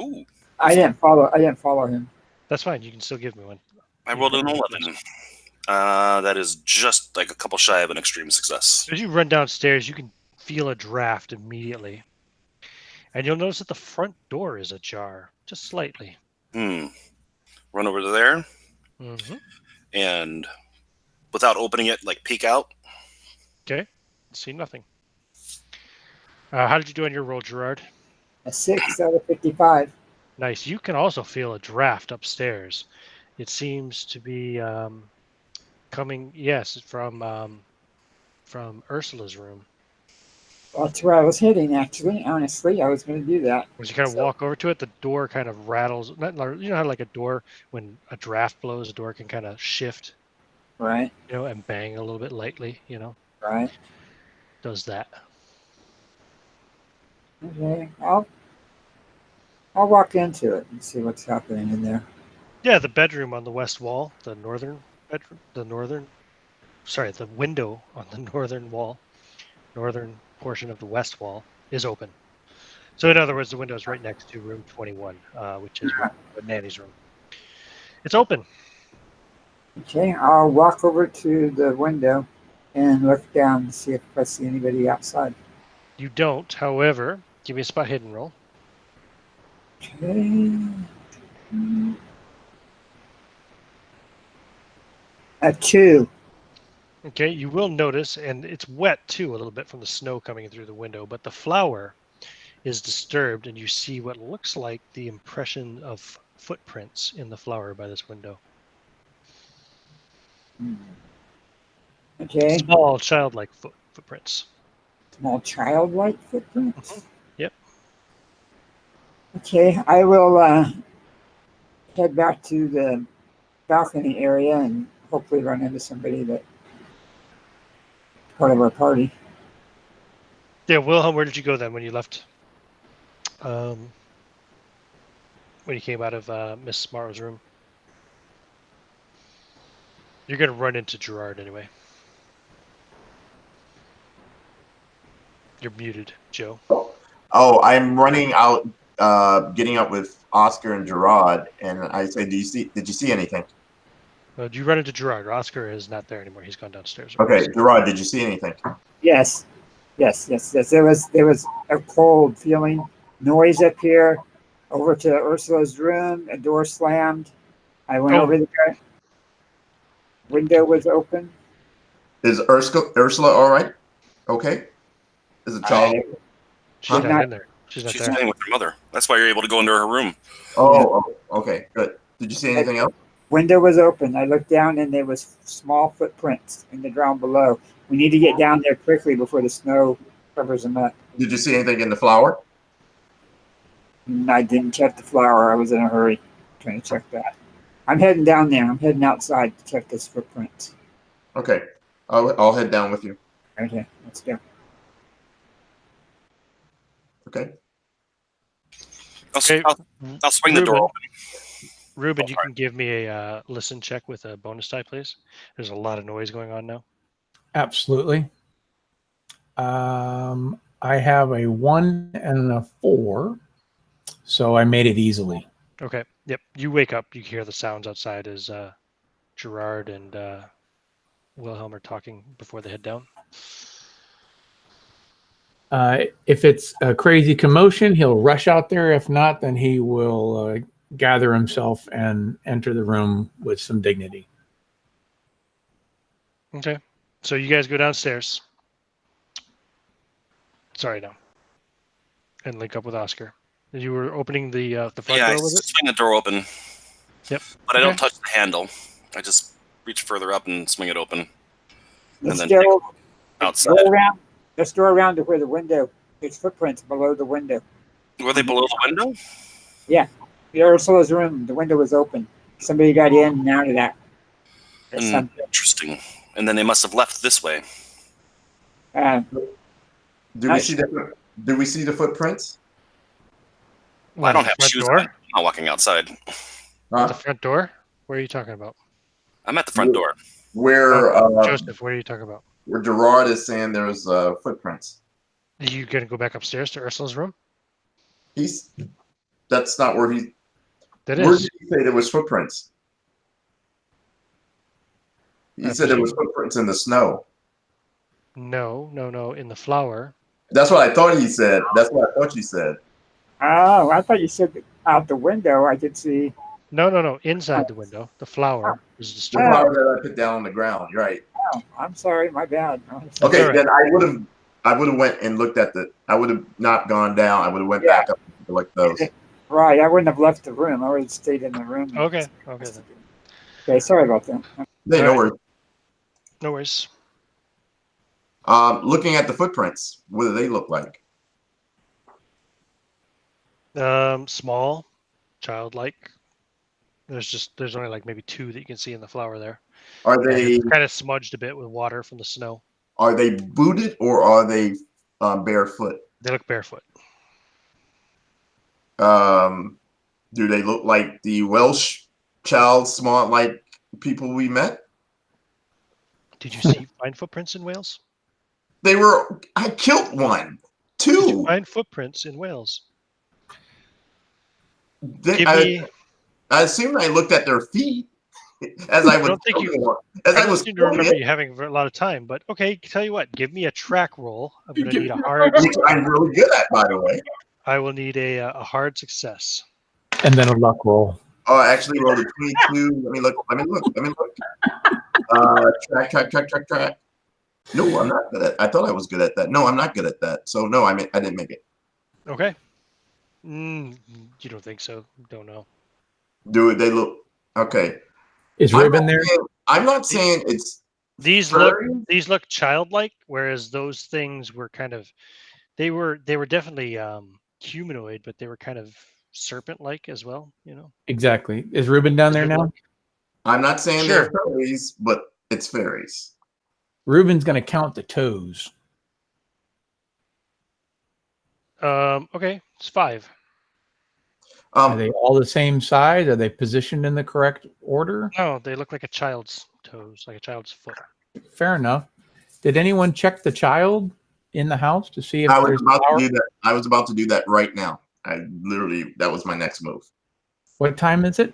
Ooh. I didn't follow him. That's fine. You can still give me one. I rolled an 11. That is just like a couple shy of an extreme success. As you run downstairs, you can feel a draft immediately. And you'll notice that the front door is ajar, just slightly. Run over to there. Mm-hmm. And without opening it, like peek out. Okay. See nothing. How did you do on your roll, Gerard? A 6 out of 55. Nice. You can also feel a draft upstairs. It seems to be coming, yes, from Ursula's room. Well, that's where I was heading, actually. Honestly, I was going to do that. As you kind of walk over to it, the door kind of rattles. You know how like a door, when a draft blows, a door can kind of shift, Right. and bang a little bit lightly, Right. Does that. Okay. I'll walk into it and see what's happening in there. Yeah, the bedroom on the west wall, the window on the northern wall, northern portion of the west wall is open. So in other words, the window is right next to room 21, which is Nanny's room. It's open. Okay, I'll walk over to the window and look down and see if I see anybody outside. You don't, however, give me a spot hidden roll. Okay. A 2. Okay, you will notice, and it's wet too a little bit from the snow coming in through the window, but the flower is disturbed, and you see what looks like the impression of footprints in the flower by this window. Okay. Small, childlike footprints. Small childlike footprints. Yep. Okay, I will head back to the balcony area and hopefully run into somebody that part of our party. Yeah, Wilhelm, where did you go then when you left? When you came out of Miss Morrow's room? You're going to run into Gerard anyway. You're muted, Joe. Oh, I'm running out, getting up with Oscar and Gerard, and I say, did you see anything? Do you run into Gerard? Oscar is not there anymore. He's gone downstairs. Okay, Gerard, did you see anything? Yes. There was a cold feeling, noise up here. Over to Ursula's room, a door slammed. I went over there. Window was open. Is Ursula all right? Okay. Is the child? She's not in there. She's not She's there. staying with her mother. That's why you're able to go into her room. Oh, okay, good. Did you see anything else? Window was open. I looked down and there was small footprints in the ground below. We need to get down there quickly before the snow covers them up. Did you see anything in the flower? I didn't check the flower. I was in a hurry trying to check that. I'm heading down there. I'm heading outside to check this footprint. Okay, I'll head down with you. Okay, let's go. Okay. I'll swing the door open. Ruben, you can give me a listen check with a bonus die, please. There's a lot of noise going on now. Absolutely. I have a 1 and a 4, so I made it easily. Okay. Yep. You wake up. You hear the sounds outside as Gerard and Wilhelm are talking before they head down. If it's a crazy commotion, he'll rush out there. If not, then he will gather himself and enter the room with some dignity. Okay. So you guys go downstairs. Sorry, no. And link up with Oscar. You were opening the front door with I it? swing the door open. Yep. But I don't touch the handle. I just reach further up and swing it open. Let's and then go outside. Let's go around to where the window, there's footprints below the window. Were they below the window? Yeah. The Ursula's room, the window was open. Somebody got in and out of that. Interesting. And then they must have left this way. Do we see the footprints? Well, I don't have shoes door? on. I'm not walking outside. The front door? Where are you talking about? I'm at the front door. Where Joseph, what are you talking about? Where Gerard is saying there's footprints. Are you gonna go back upstairs to Ursula's room? That's not where he. That Where is. did he say there was footprints? He said there was footprints in the snow. No. In the flower. That's what I thought he said. That's what I thought you said. Oh, I thought you said out the window I could see. No. Inside the window. The flower is The disturbed. flower that I put down on the ground. You're right. Oh, I'm sorry, my bad. Okay, right. then I would have went and looked at I would have not gone down. I would have went back up to look at those. Right, I wouldn't have left the room. I would have stayed in the room. Okay. Okay, sorry about that. Hey, no worries. No worries. Looking at the footprints, what do they look like? Small, childlike. There's only like maybe 2 that you can see in the flower there. Are they kind of smudged a bit with water from the snow? Are they booted or are they barefoot? They look barefoot. Do they look like the Welsh child smart like people we met? Did you find footprints in Wales? I killed one. 2. Did you find footprints in Wales? I assume I looked at their feet as I was. I don't think you. As I I was seem to remember you having a lot of time, but okay. Tell you what, give me a track roll. I'm going to need a hard. Which I'm really good at, by the way. I will need a hard success. And then a luck roll. Oh, I actually rolled a 22. Let me look. Track. No, I'm not good at. I thought I was good at that. No, I'm not good at that. So no, I didn't make it. Okay. You don't think so? Don't know. Do they look okay? Is Ruben there? I'm not saying it's these look childlike, whereas those things were kind of they were definitely humanoid, but they were kind of serpent-like as well. You know. Exactly. Is Ruben down there now? I'm not saying Sure. they're fairies, but it's fairies. Ruben's going to count the toes. Okay, it's 5. Are they all the same size? Are they positioned in the correct order? No, they look like a child's toes, like a child's foot. Fair enough. Did anyone check the child in the house to see if I was there's about power? to do that. I was about to do that right now. That was my next move. What time is it?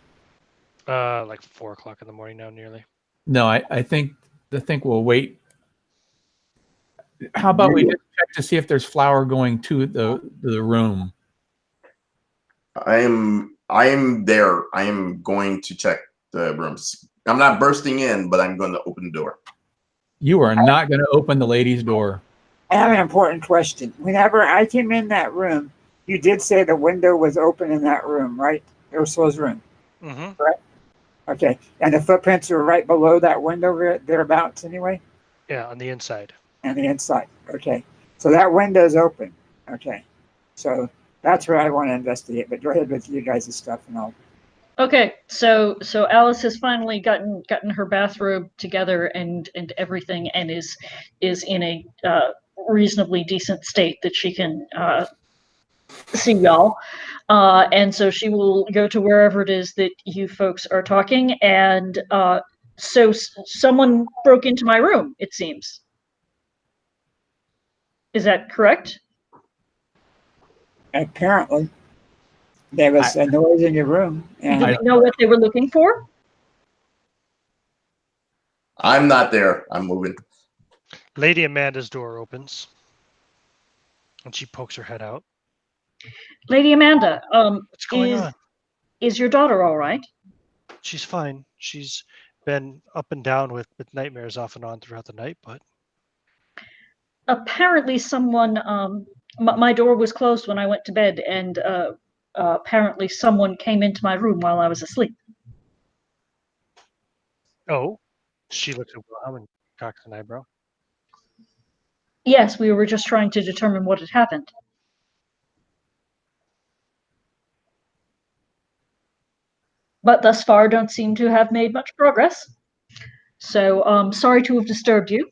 Like 4 o'clock in the morning now, nearly. No, I think we'll wait. How about we just check to see if there's flour going to the room? I am there. I am going to check the rooms. I'm not bursting in, but I'm going to open the door. You are not going to open the lady's door. I have an important question. Whenever I came in that room, you did say the window was open in that room, right? Ursula's room. Mm-hmm. Right? Okay. And the footprints are right below that window thereabouts anyway? Yeah, on the inside. And the inside. Okay. So that window's open. Okay. So that's where I want to investigate. But go ahead with you guys' stuff and I'll. Okay, so Alice has finally gotten her bathrobe together and everything, and is in a reasonably decent state that she can see y'all. And so she will go to wherever it is that you folks are talking. And so someone broke into my room, it seems. Is that correct? Apparently. There was a noise in your room. And Did you know what they were looking for? I'm not there. I'm moving. Lady Amanda's door opens, and she pokes her head out. Lady Amanda, What's going on? Is your daughter all right? She's fine. She's been up and down with nightmares off and on throughout the night, but apparently someone my door was closed when I went to bed, and apparently someone came into my room while I was asleep. oh, she looks at Wilhelm and cocks an eyebrow. Yes, we were just trying to determine what had happened. But thus far don't seem to have made much progress. So sorry to have disturbed you.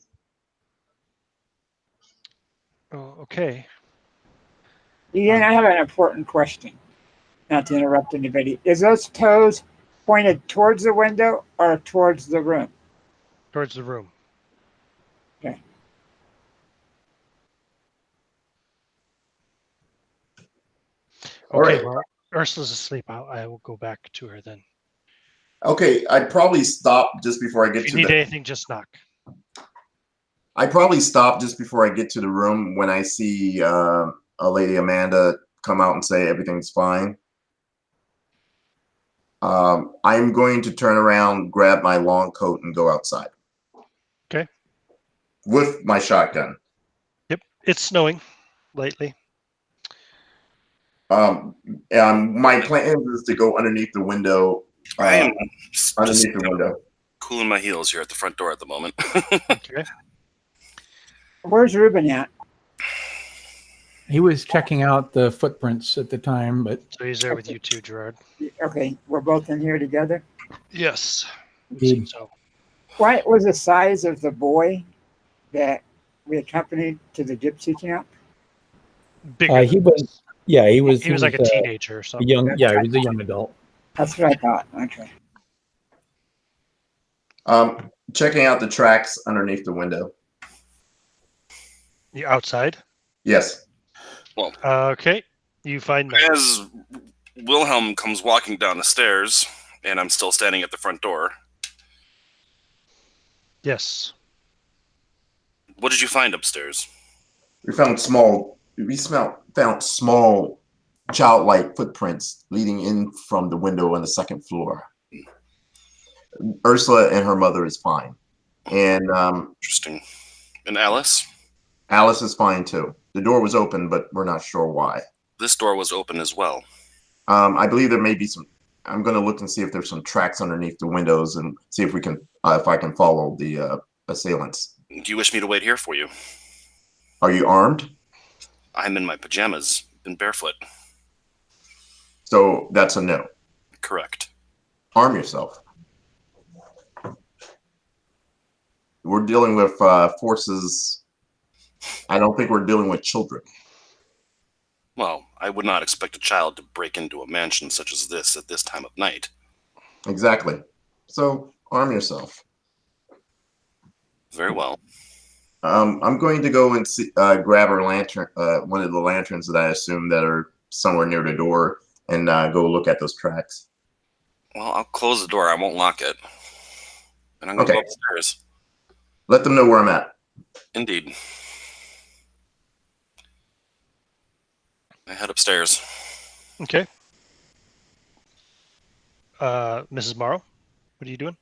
Oh, okay. Ian, I have an important question. Not to interrupt anybody. Is those toes pointed towards the window or towards the room? Towards the room. Okay. All Okay, right. well, Ursula's asleep. I will go back to her then. Okay, I'd probably stop just before I get If to you need anything, just knock. I probably stop just before I get to the room when I see a Lady Amanda come out and say everything's fine. I'm going to turn around, grab my long coat, and go outside. Okay. With my shotgun. Yep, it's snowing lightly. My plan is to go underneath the window. I am Underneath the window. Cooling my heels here at the front door at the moment. Okay. Where's Ruben at? He was checking out the footprints at the time, but So he's there with you too, Gerard. Okay, we're both in here together. Yes. Good. So What was the size of the boy that we accompanied to the gypsy camp? bigger. he was. Yeah, he was. He was like a teenager or a something. young. Yeah, he was a young adult. That's what I thought. Okay. Checking out the tracks underneath the window. You outside? Yes. Well, okay. You find nothing. as Wilhelm comes walking down the stairs, and I'm still standing at the front door, Yes. what did you find upstairs? We found small childlike footprints leading in from the window on the second floor. Ursula and her mother is fine. And Interesting. And Alice? Alice is fine too. The door was open, but we're not sure why. This door was open as well. I believe there may be some. I'm going to look and see if there's some tracks underneath the windows and see if we can, if I can follow the assailants. Do you wish me to wait here for you? Are you armed? I'm in my pajamas and barefoot. So that's a no. Correct. Arm yourself. We're dealing with forces. I don't think we're dealing with children. Well, I would not expect a child to break into a mansion such as this at this time of night. Exactly. So arm yourself. Very well. I'm going to go and see, grab our lantern, one of the lanterns that I assume that are somewhere near the door, and go look at those tracks. Well, I'll close the door. I won't lock it. And I'm going to go upstairs. Let them know where I'm at. Indeed. I head upstairs. Okay. Mrs. Morrow, what are you doing?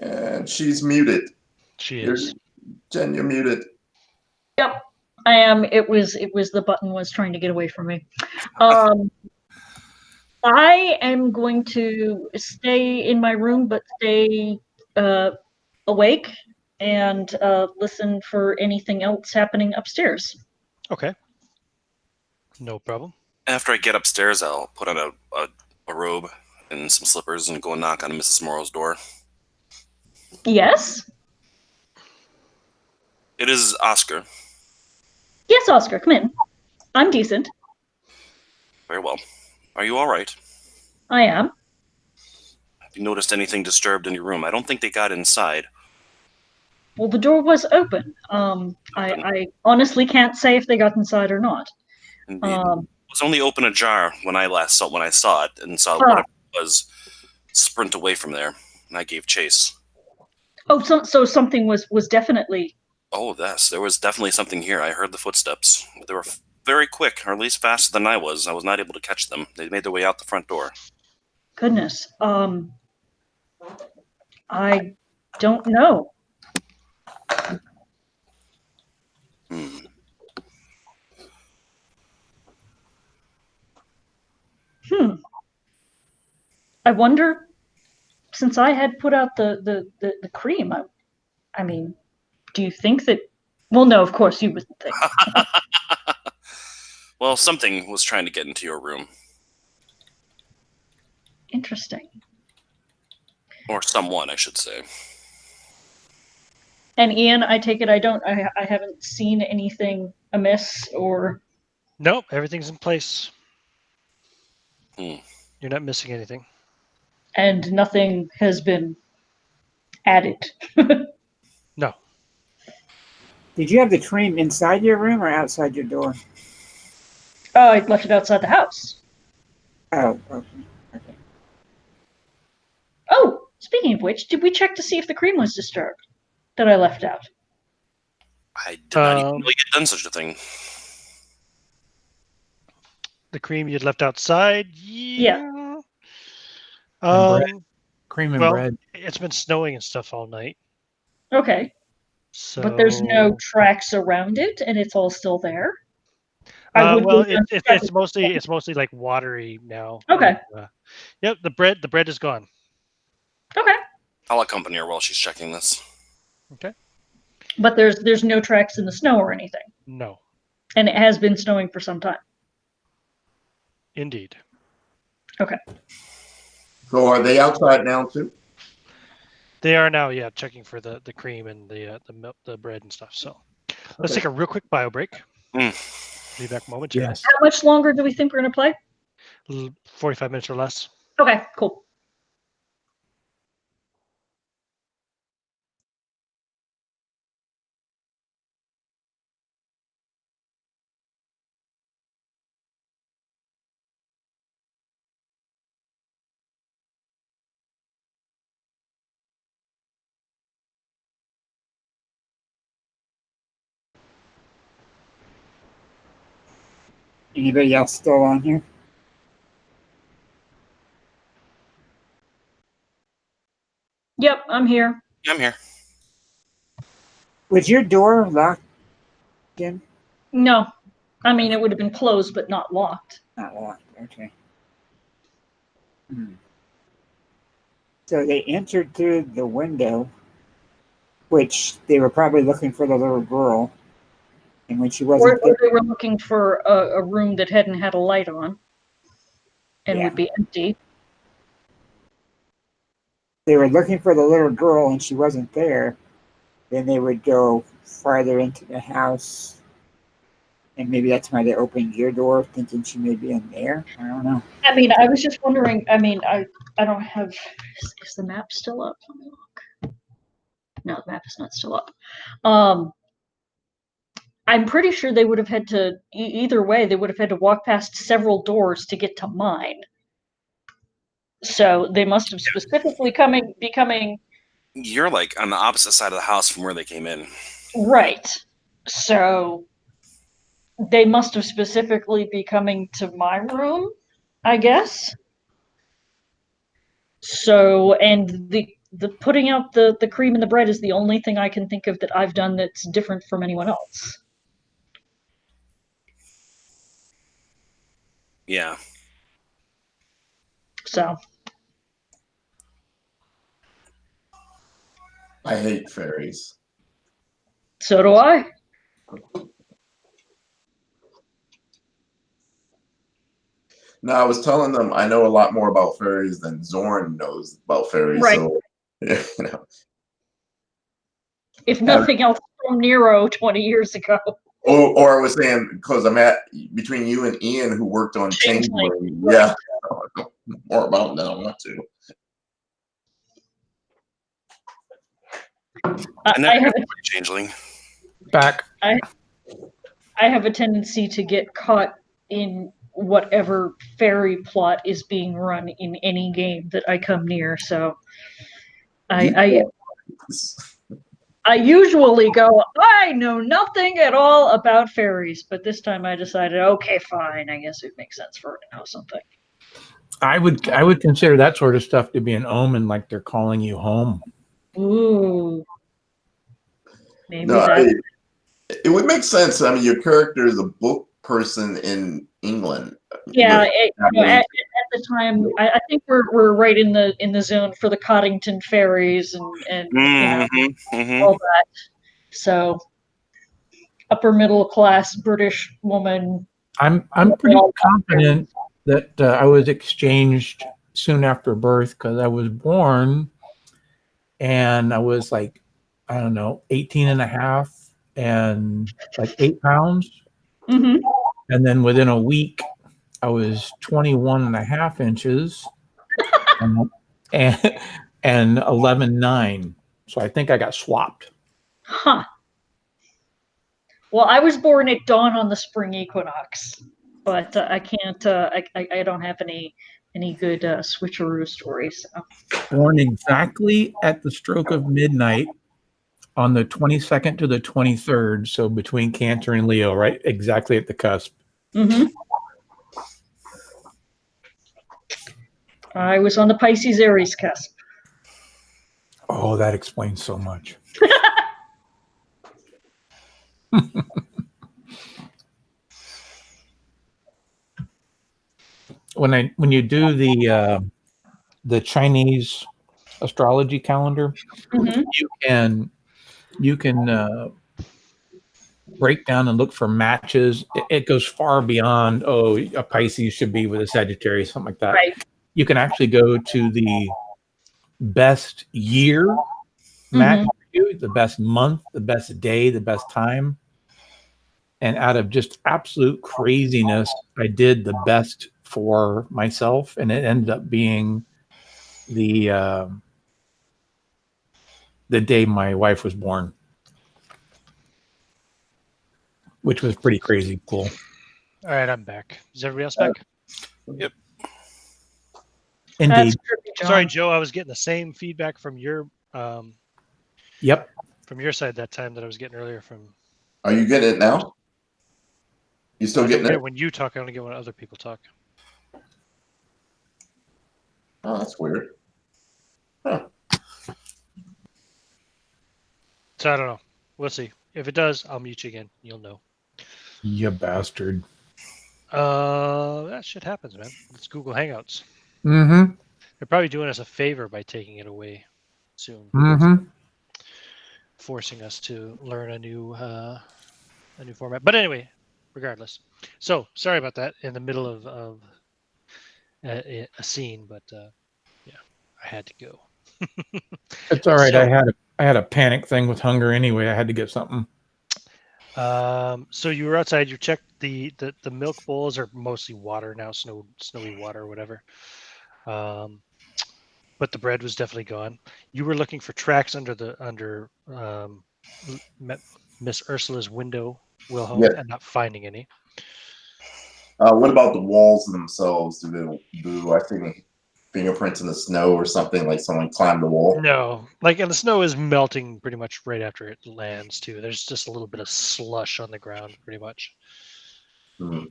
And she's muted. She is. Jen, you're muted. Yep, I am. It was the button was trying to get away from me. I am going to stay in my room, but stay awake and listen for anything else happening upstairs. Okay. No problem. After I get upstairs, I'll put on a robe and some slippers and go and knock on Mrs. Morrow's door. Yes? It is Oscar. Yes, Oscar, come in. I'm decent. Very well. Are you all right? I am. Have you noticed anything disturbed in your room? I don't think they got inside. Well, the door was open. I honestly can't say if they got inside or not. Indeed. It was only open ajar when I saw it and saw whatever it was sprint away from there, and I gave chase. Oh, so something was definitely. Oh, yes, there was definitely something here. I heard the footsteps. They were very quick, or at least faster than I was. I was not able to catch them. They made their way out the front door. Goodness. I don't know. I wonder, since I had put out the cream, I mean, do you think that? Well, no, of course you wouldn't think. Well, something was trying to get into your room. Interesting. Or someone, I should say. And Ian, I take it I haven't seen anything amiss or. Nope, everything's in place. Hmm. You're not missing anything. And nothing has been added. No. Did you have the cream inside your room or outside your door? Oh, I left it outside the house. Oh, okay. Oh, speaking of which, did we check to see if the cream was disturbed that I left out? I did not even know you had done such a thing. The cream you'd left outside? Yeah. Cream and bread. It's been snowing and stuff all night. Okay. So, but there's no tracks around it, and it's all still there. It's mostly like watery now. Okay. Yep, the bread is gone. Okay. I'll accompany her while she's checking this. Okay. But there's no tracks in the snow or anything. No. And it has been snowing for some time. Indeed. Okay. So are they outside now too? They are now, yeah, checking for the cream and the milk, the bread and stuff. So let's take a real quick bio break. Be back momentarily. Yes. How much longer do we think we're going to play? 45 minutes or less. Okay, cool. Anybody else still on here? Yep, I'm here. I'm here. Was your door locked, Jim? No, I mean it would have been closed but not locked. Not locked. Okay. So they entered through the window, which they were probably looking for the little girl. And when she wasn't Or they were looking for a room that hadn't had a light on and Yeah. would be empty. they were looking for the little girl and she wasn't there, then they would go farther into the house. And maybe that's why they opened your door, thinking she may be in there. I don't know. I mean, I was just wondering. I mean, I don't have. Is the map still up? Let me look. No, the map is not still up. I'm pretty sure they would have had to. Either way, they would have had to walk past several doors to get to mine. So they must have specifically be coming. You're like on the opposite side of the house from where they came in. Right. So they must have specifically be coming to my room, I guess. So, and the putting out the cream and the bread is the only thing I can think of that I've done that's different from anyone else. Yeah. So, I hate fairies. so do I. No, I was telling them I know a lot more about fairies than Zorn knows about fairies. Right. So, you know. If nothing else, from Nero 20 years ago. Or I was saying, because I'm at between you and Ian, who worked on Changeling. Yeah, I know more about them than I want to. I never I have played Changeling. Back. I have a tendency to get caught in whatever fairy plot is being run in any game that I come near. So I usually go, I know nothing at all about fairies, but this time I decided, okay, fine. I guess it makes sense for her to know something. I would consider that sort of stuff to be an omen, like they're calling you home. Ooh. Maybe No, that. it would make sense. I mean, your character is a book person in England. Yeah, at the time, I think we're right in the zone for the Coddington fairies and all that. So, upper middle class British woman. I'm pretty confident that I was exchanged soon after birth, because I was born and I was like, I don't know, 18 and a half and like 8 pounds. Mm-hmm. And then within a week, I was 21 and a half inches and 11.9. So I think I got swapped. Huh. Well, I was born at dawn on the spring equinox, but I can't. I don't have any good switcheroo stories. So. Born exactly at the stroke of midnight on the 22nd to the 23rd. So between Cancer and Leo, right? Exactly at the cusp. Mm-hmm. I was on the Pisces Aries cusp. Oh, that explains so much. When you do the Chinese astrology calendar, mm-hmm. you can break down and look for matches. It goes far beyond, oh, a Pisces should be with a Sagittarius, something like that. Right. You can actually go to the best year match for you, the best month, the best day, the best time. And out of just absolute craziness, I did the best for myself, and it ended up being the day my wife was born, which was pretty crazy cool. All right, I'm back. Is everybody else back? Yep. Indeed. Sorry, Joe. I was getting the same feedback from your Yep. From your side that time that I was getting earlier from. Are you getting it now? You still getting it? When you talk, I only get when other people talk. Oh, that's weird. Huh. So I don't know. We'll see. If it does, I'll mute you again. You'll know. You bastard. That shit happens, man. It's Google Hangouts. Mm-hmm. They're probably doing us a favor by taking it away soon, Mm-hmm. forcing us to learn a new format. But anyway, regardless. So sorry about that in the middle of a scene, but yeah, I had to go. It's all right. So, I had a panic thing with hunger anyway. I had to get something. so you were outside. You checked the milk bowls are mostly water now, snowy water or whatever. But the bread was definitely gone. You were looking for tracks under Miss Ursula's window, Wilhelm, Yeah. and not finding any. What about the walls themselves? Do I see any fingerprints in the snow or something, like someone climbed the wall? No, like, and the snow is melting pretty much right after it lands too. There's just a little bit of slush on the ground, pretty much. Hmm.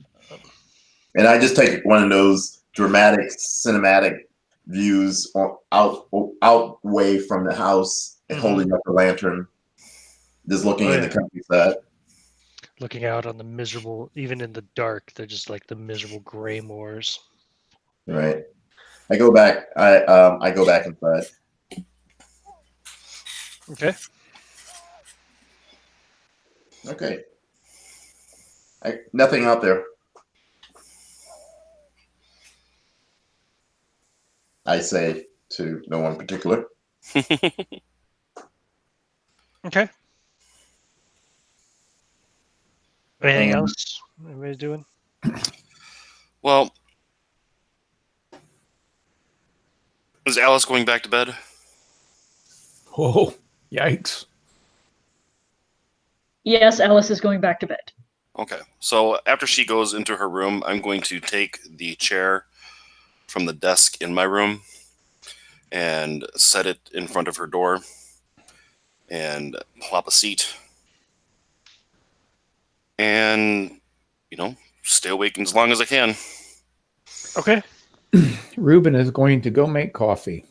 And I just take one of those dramatic, cinematic views out way from the house and holding up the lantern, just looking in the countryside. Looking out on the miserable, even in the dark, they're just like the miserable gray moors. Right. I go back. I go back inside. Okay. Okay. Nothing out there. I say to no one in particular. Okay. Anything else anybody's doing? Well, is Alice going back to bed? Oh, yikes. Yes, Alice is going back to bed. Okay. So after she goes into her room, I'm going to take the chair from the desk in my room and set it in front of her door and plop a seat. And, stay awake as long as I can. Okay. Ruben is going to go make coffee.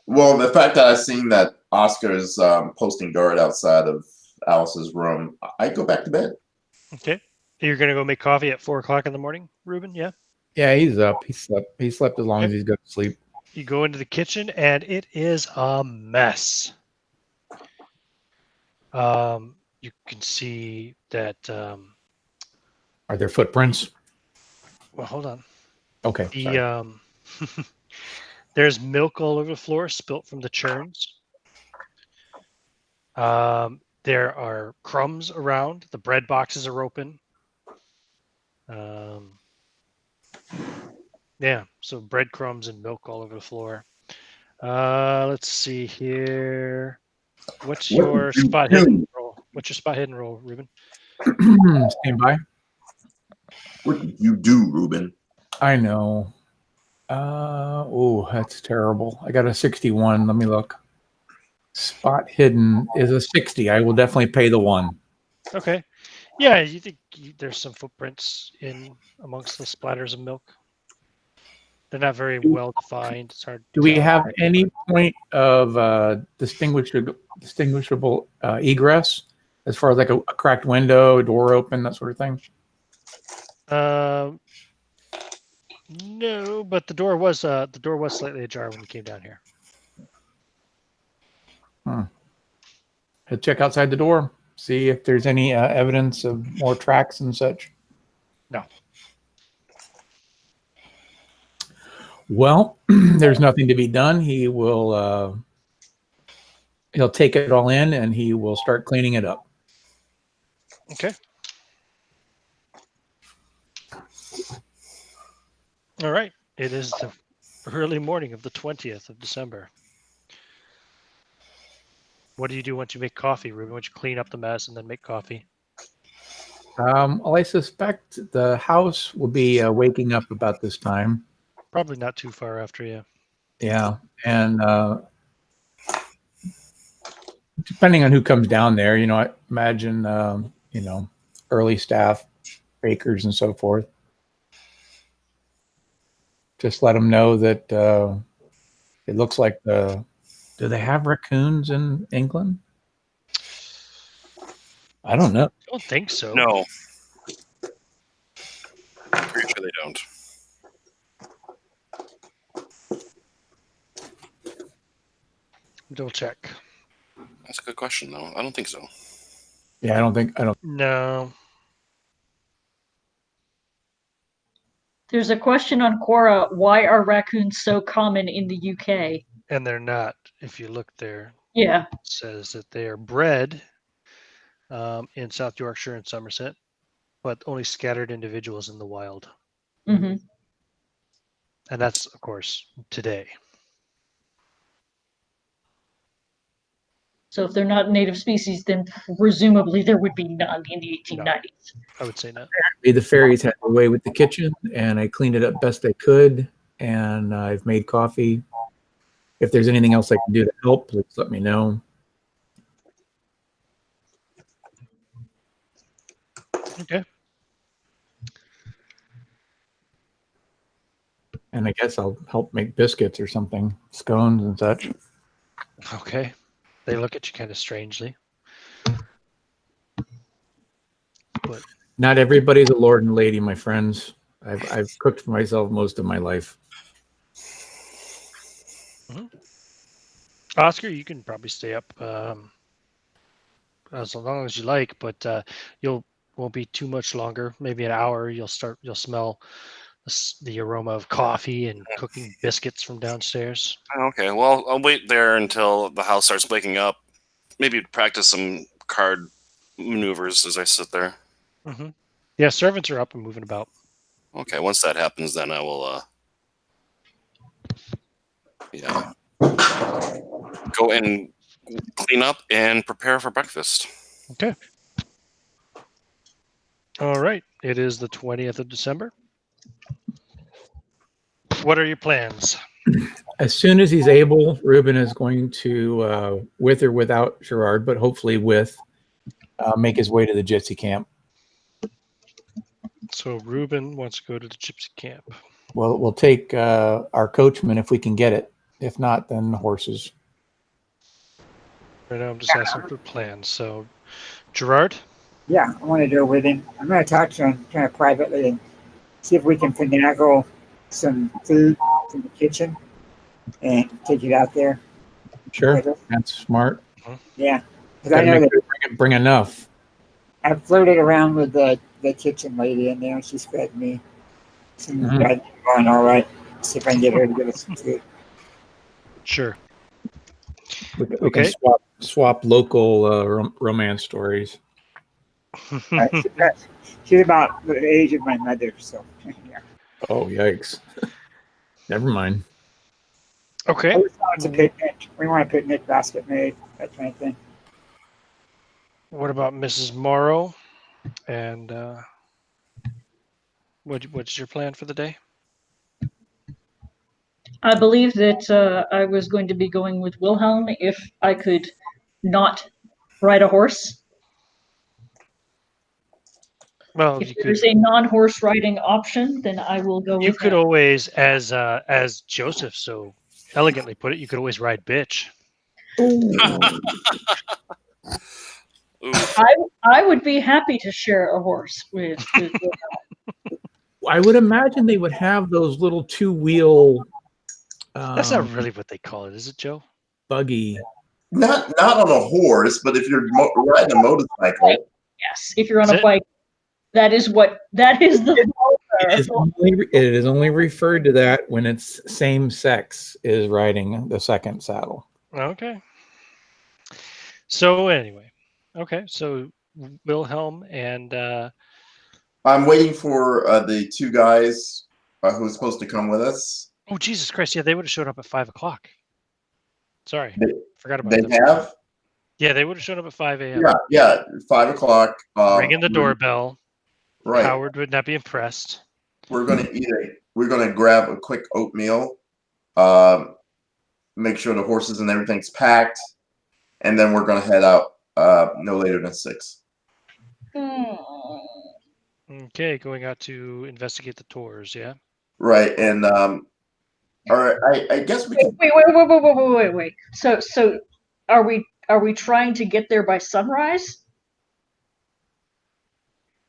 Well, the fact that I've seen that Oscar is posting guard outside of Alice's room, I go back to bed. Okay. You're gonna go make coffee at 4:00 in the morning, Ruben? Yeah. Yeah, he's up. He slept. He slept as long as he's going to sleep. You go into the kitchen and it is a mess. You can see that. Are there footprints? Well, hold on. Okay. The there's milk all over the floor, spilt from the churns. There are crumbs around. The bread boxes are open. Yeah, so breadcrumbs and milk all over the floor. Let's see here. What's your spot hidden roll? What's your spot hidden roll, Ruben? Stand by. What did you do, Ruben? I know. Oh, that's terrible. I got a 61. Let me look. Spot hidden is a 60. I will definitely pay the 1. Okay. Yeah, you think there's some footprints in amongst the splatters of milk? They're not very well defined. It's hard. Do we have any point of distinguishable egress as far as like a cracked window, a door open, that sort of thing? No, but the door was slightly ajar when you came down here. Head check outside the door. See if there's any evidence of more tracks and such. No. Well, there's nothing to be done. He will he'll take it all in and he will start cleaning it up. Okay. All right. It is the early morning of the 20th of December. What do you do once you make coffee, Ruben? Once you clean up the mess and then make coffee? Well, I suspect the house will be waking up about this time. Probably not too far after, yeah. Yeah, and depending on who comes down there, I imagine, early staff, bakers, and so forth. Just let them know that it looks like do they have raccoons in England? I don't know. I don't think so. No. Pretty sure they don't. Double check. That's a good question, though. I don't think so. Yeah, I don't. No. There's a question on Quora, why are raccoons so common in the UK? And they're not. If you look there, Yeah. it says that they are bred in South Yorkshire and Somerset, but only scattered individuals in the wild. Hmm. And that's, of course, today. So if they're not native species, then presumably there would be none in the 1890s. I would say not. The fairies had a way with the kitchen, and I cleaned it up best I could, and I've made coffee. If there's anything else I can do to help, please let me know. Okay. And I guess I'll help make biscuits or something, scones and such. Okay. They look at you kind of strangely. But not everybody's a lord and lady, my friends. I've cooked for myself most of my life. Mm-hmm. Oscar, you can probably stay up as long as you like, but won't be too much longer. Maybe an hour. You'll smell the aroma of coffee and cooking biscuits from downstairs. Okay, well, I'll wait there until the house starts waking up. Maybe practice some card maneuvers as I sit there. Mm-hmm. Yeah, servants are up and moving about. Okay, once that happens, then I will, go and clean up and prepare for breakfast. Okay. All right. It is the 20th of December. What are your plans? As soon as he's able, Ruben is going to, with or without Gerard, but hopefully with, make his way to the gypsy camp. So Ruben wants to go to the gypsy camp. Well, we'll take our coachman if we can get it. If not, then horses. Right now, I'm just asking for plans. So, Gerard? Yeah, I want to go with him. I'm going to talk to him kind of privately and see if we can finagle some food from the kitchen and take it out there. Sure, that's smart. Yeah, because I know that bring enough. I've flirted around with the kitchen lady in there. She's fed me some bread. Going all right. See if I can get her to give us some food. Sure. We can swap local romance stories. She's about the age of my mother, so yeah. Oh, yikes. Never mind. Okay. It's a picnic. We want a picnic basket made, that kind of thing. What about Mrs. Morrow? And what's your plan for the day? I believe that I was going to be going with Wilhelm if I could not ride a horse. Well, if there's a non-horse riding option, then I will go with You could him. always, as Joseph so elegantly put it, you could always ride bitch. I would be happy to share a horse with I would imagine they would have those little two-wheel. That's not really what they call it, is it, Joe? Buggy. Not on a horse, but if you're riding a motorcycle. Yes, if you're on a bike, that is the. It is only referred to that when it's same sex is riding the second saddle. Okay. So anyway, okay. So Wilhelm and I'm waiting for the two guys who are supposed to come with us. Oh Jesus Christ! Yeah, they would have showed up at 5 o'clock. Sorry, forgot about that. They have. Yeah, they would have shown up at 5 a.m. Yeah, 5 o'clock. Ringing the doorbell. Right. Howard would not be impressed. We're gonna grab a quick oatmeal, make sure the horses and everything's packed, and then we're gonna head out no later than 6. Okay, going out to investigate the tours, yeah. Right, and all right, I guess we can. Wait. So are we trying to get there by sunrise?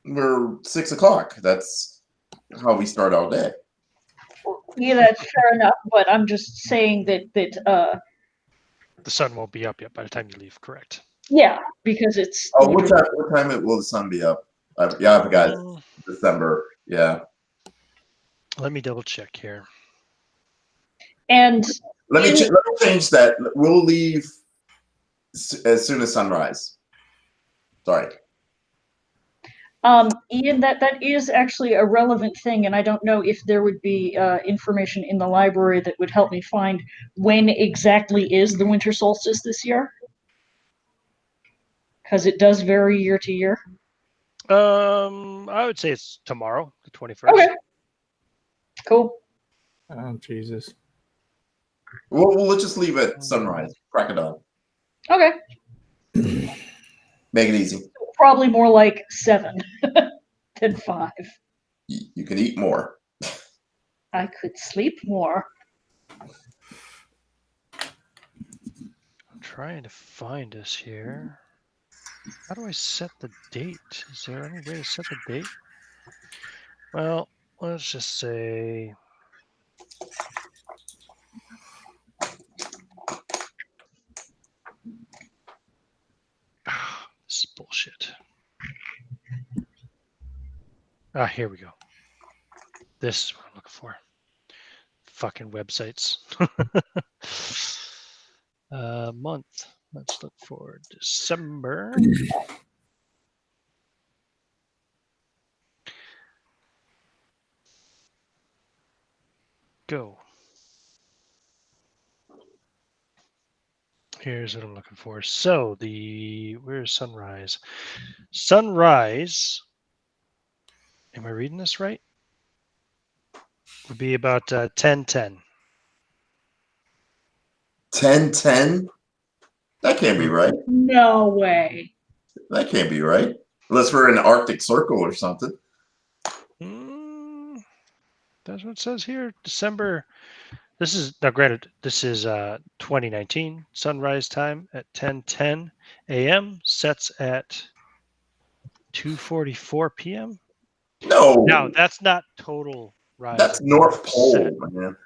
We're 6 o'clock. That's how we start all day. Yeah, that's fair enough. But I'm just saying that The sun won't be up yet by the time you leave. Correct. yeah, because it's Oh, what time will the sun be up? Yeah, I forgot. Mm, December. Yeah. let me double check here. and Let me change that. We'll leave as soon as sunrise. Sorry. Ian, that is actually a relevant thing, and I don't know if there would be information in the library that would help me find when exactly is the winter solstice this year, because it does vary year to year. I would say it's tomorrow, the 21st. Okay, cool. Oh, Jesus. Well, let's just leave it sunrise. Crack it on. Okay, Make it easy. probably more like 7 than 5. You can eat more. I could sleep more. I'm trying to find us here. How do I set the date? Is there any way to set the date? Well, let's just say. This is bullshit. Here we go. This is what I'm looking for. Fucking websites. Month. Let's look for December. Go. Here's what I'm looking for. So where's sunrise? Sunrise. Am I reading this right? Would be about 10:10. 10:10? That can't be right. No way. That can't be right. Unless we're in the Arctic Circle or something. That's what it says here. December. This is now granted. This is 2019 sunrise time at 10:10 a.m. Sets at 2:44 p.m. No. Now that's not total rise. That's North Pole, man.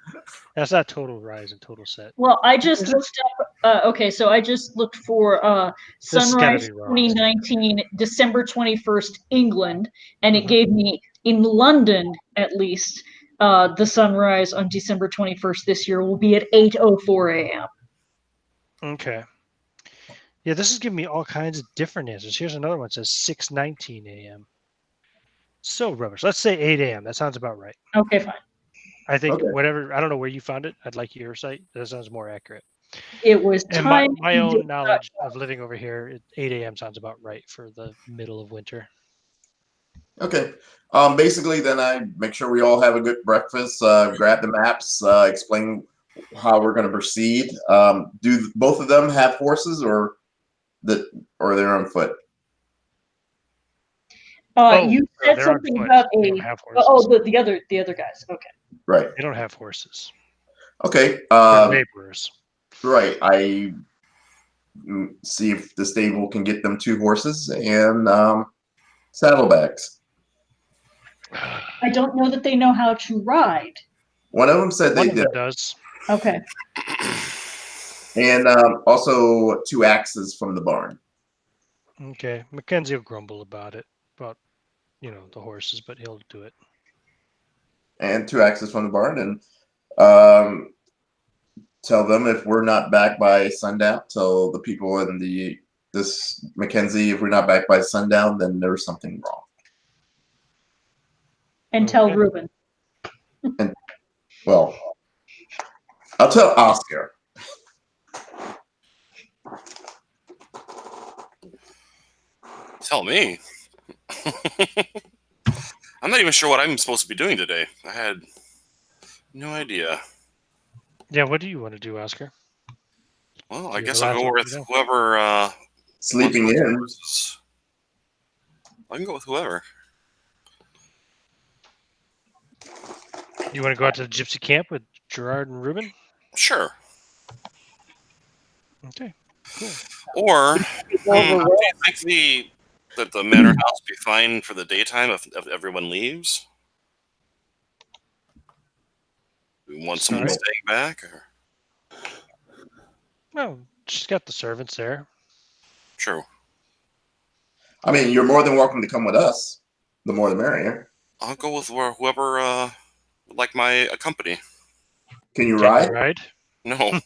That's not total rise and total set. Well, I just looked up. Okay, so I just looked for sunrise 2019, December 21st, England, and it gave me in London at least the sunrise on December 21st this year will be at 8:04 a.m. Okay. Yeah, this is giving me all kinds of different answers. Here's another one that says 6:19 a.m. So rubbish. Let's say 8 a.m. That sounds about right. Okay, fine. I think whatever. I don't know where you found it. I'd like your site. That sounds more accurate. It was and my own knowledge of living over here. 8 a.m. sounds about right for the middle of winter. Okay. Basically, then I make sure we all have a good breakfast. Grab the maps. Explain how we're going to proceed. Do both of them have horses, or they're on foot? You said something about the other guys. Okay. Right. They don't have horses. Okay. They're laborers. Right. I see if the stable can get them 2 horses and saddlebags. I don't know that they know how to ride. One of them said they did. Does. Okay. And also 2 axes from the barn. Okay. Mackenzie will grumble about the horses, but he'll do it. And 2 axes from the barn, and tell them if we're not back by sundown. Tell the people in this Mackenzie, if we're not back by sundown, then there's something wrong. And tell Ruben. And well, I'll tell Oscar. Tell me. I'm not even sure what I'm supposed to be doing today. I had no idea. Yeah, what do you want to do, Oscar? Well, I guess I'll go with whoever sleeping in. I can go with whoever. You want to go out to the gypsy camp with Gerard and Ruben? Sure. Okay, cool. Or do you think That the manor house be fine for the daytime if everyone leaves? We want someone Sorry? staying back? Or? No, she's got the servants there. True. I mean, you're more than welcome to come with us. The more the merrier. I'll go with whoever would like my company. Can you Can ride? you ride? No.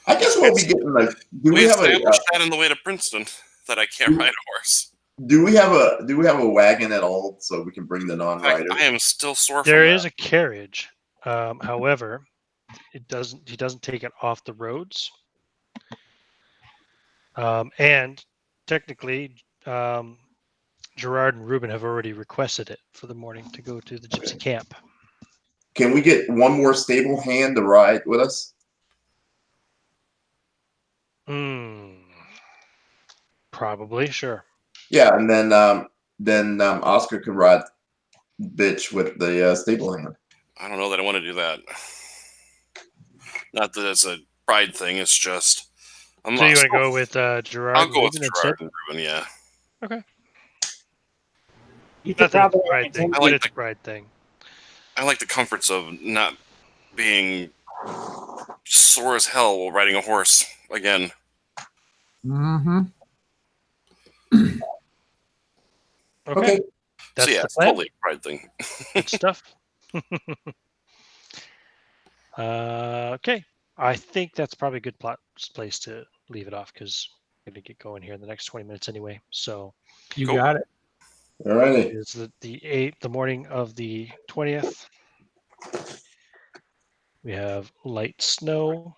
I guess we'll be getting like. Do we have established that on the way to Princeton that I can't ride a horse. Do we have a wagon at all so we can bring the In fact, non-riders? I am still sore from There that. is a carriage. However, he doesn't take it off the roads. And technically, Gerard and Ruben have already requested it for the morning to go to the gypsy camp. Can we get one more stable hand to ride with us? Probably, sure. Yeah, and then Oscar can ride bitch with the stable hand. I don't know that I want to do that. Not that it's a pride thing. It's just. So you want to go with Gerard? I'll go with Ruben Gerard instead? and Ruben. Yeah. Okay. You Not could that it's a probably pride thing, I but like it's a pride thing. I like the comforts of not being sore as hell while riding a horse again. Mm-hmm. Okay. That's So yeah, the it's plan. totally a pride thing. Good stuff. Okay. I think that's probably a good place to leave it off because we're going to get going here in the next 20 minutes anyway. So You Cool. got it. Alrighty. it's the morning of the 20th. We have light snow.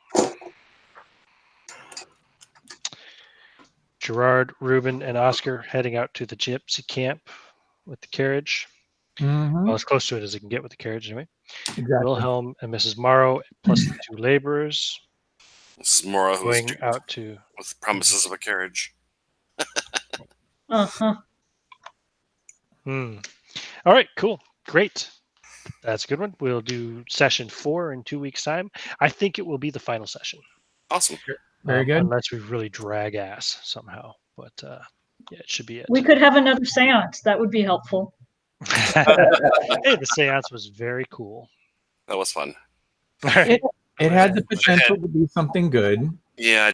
Gerard, Ruben, and Oscar heading out to the gypsy camp with the carriage. Mm-hmm. Well, as close to it as it can get with the carriage anyway. Exactly. Wilhelm and Mrs. Morrow plus the two laborers This is Mora who's going out to. with promises of a carriage. Uh-huh. All right, cool. Great. That's a good one. We'll do session 4 in 2 weeks' time. I think it will be the final session. Awesome. Very good. Unless we really drag ass somehow. But yeah, it should be it. We could have another seance. That would be helpful. Hey, the seance was very cool. That was fun. All right. It had the potential to be something good. Yeah,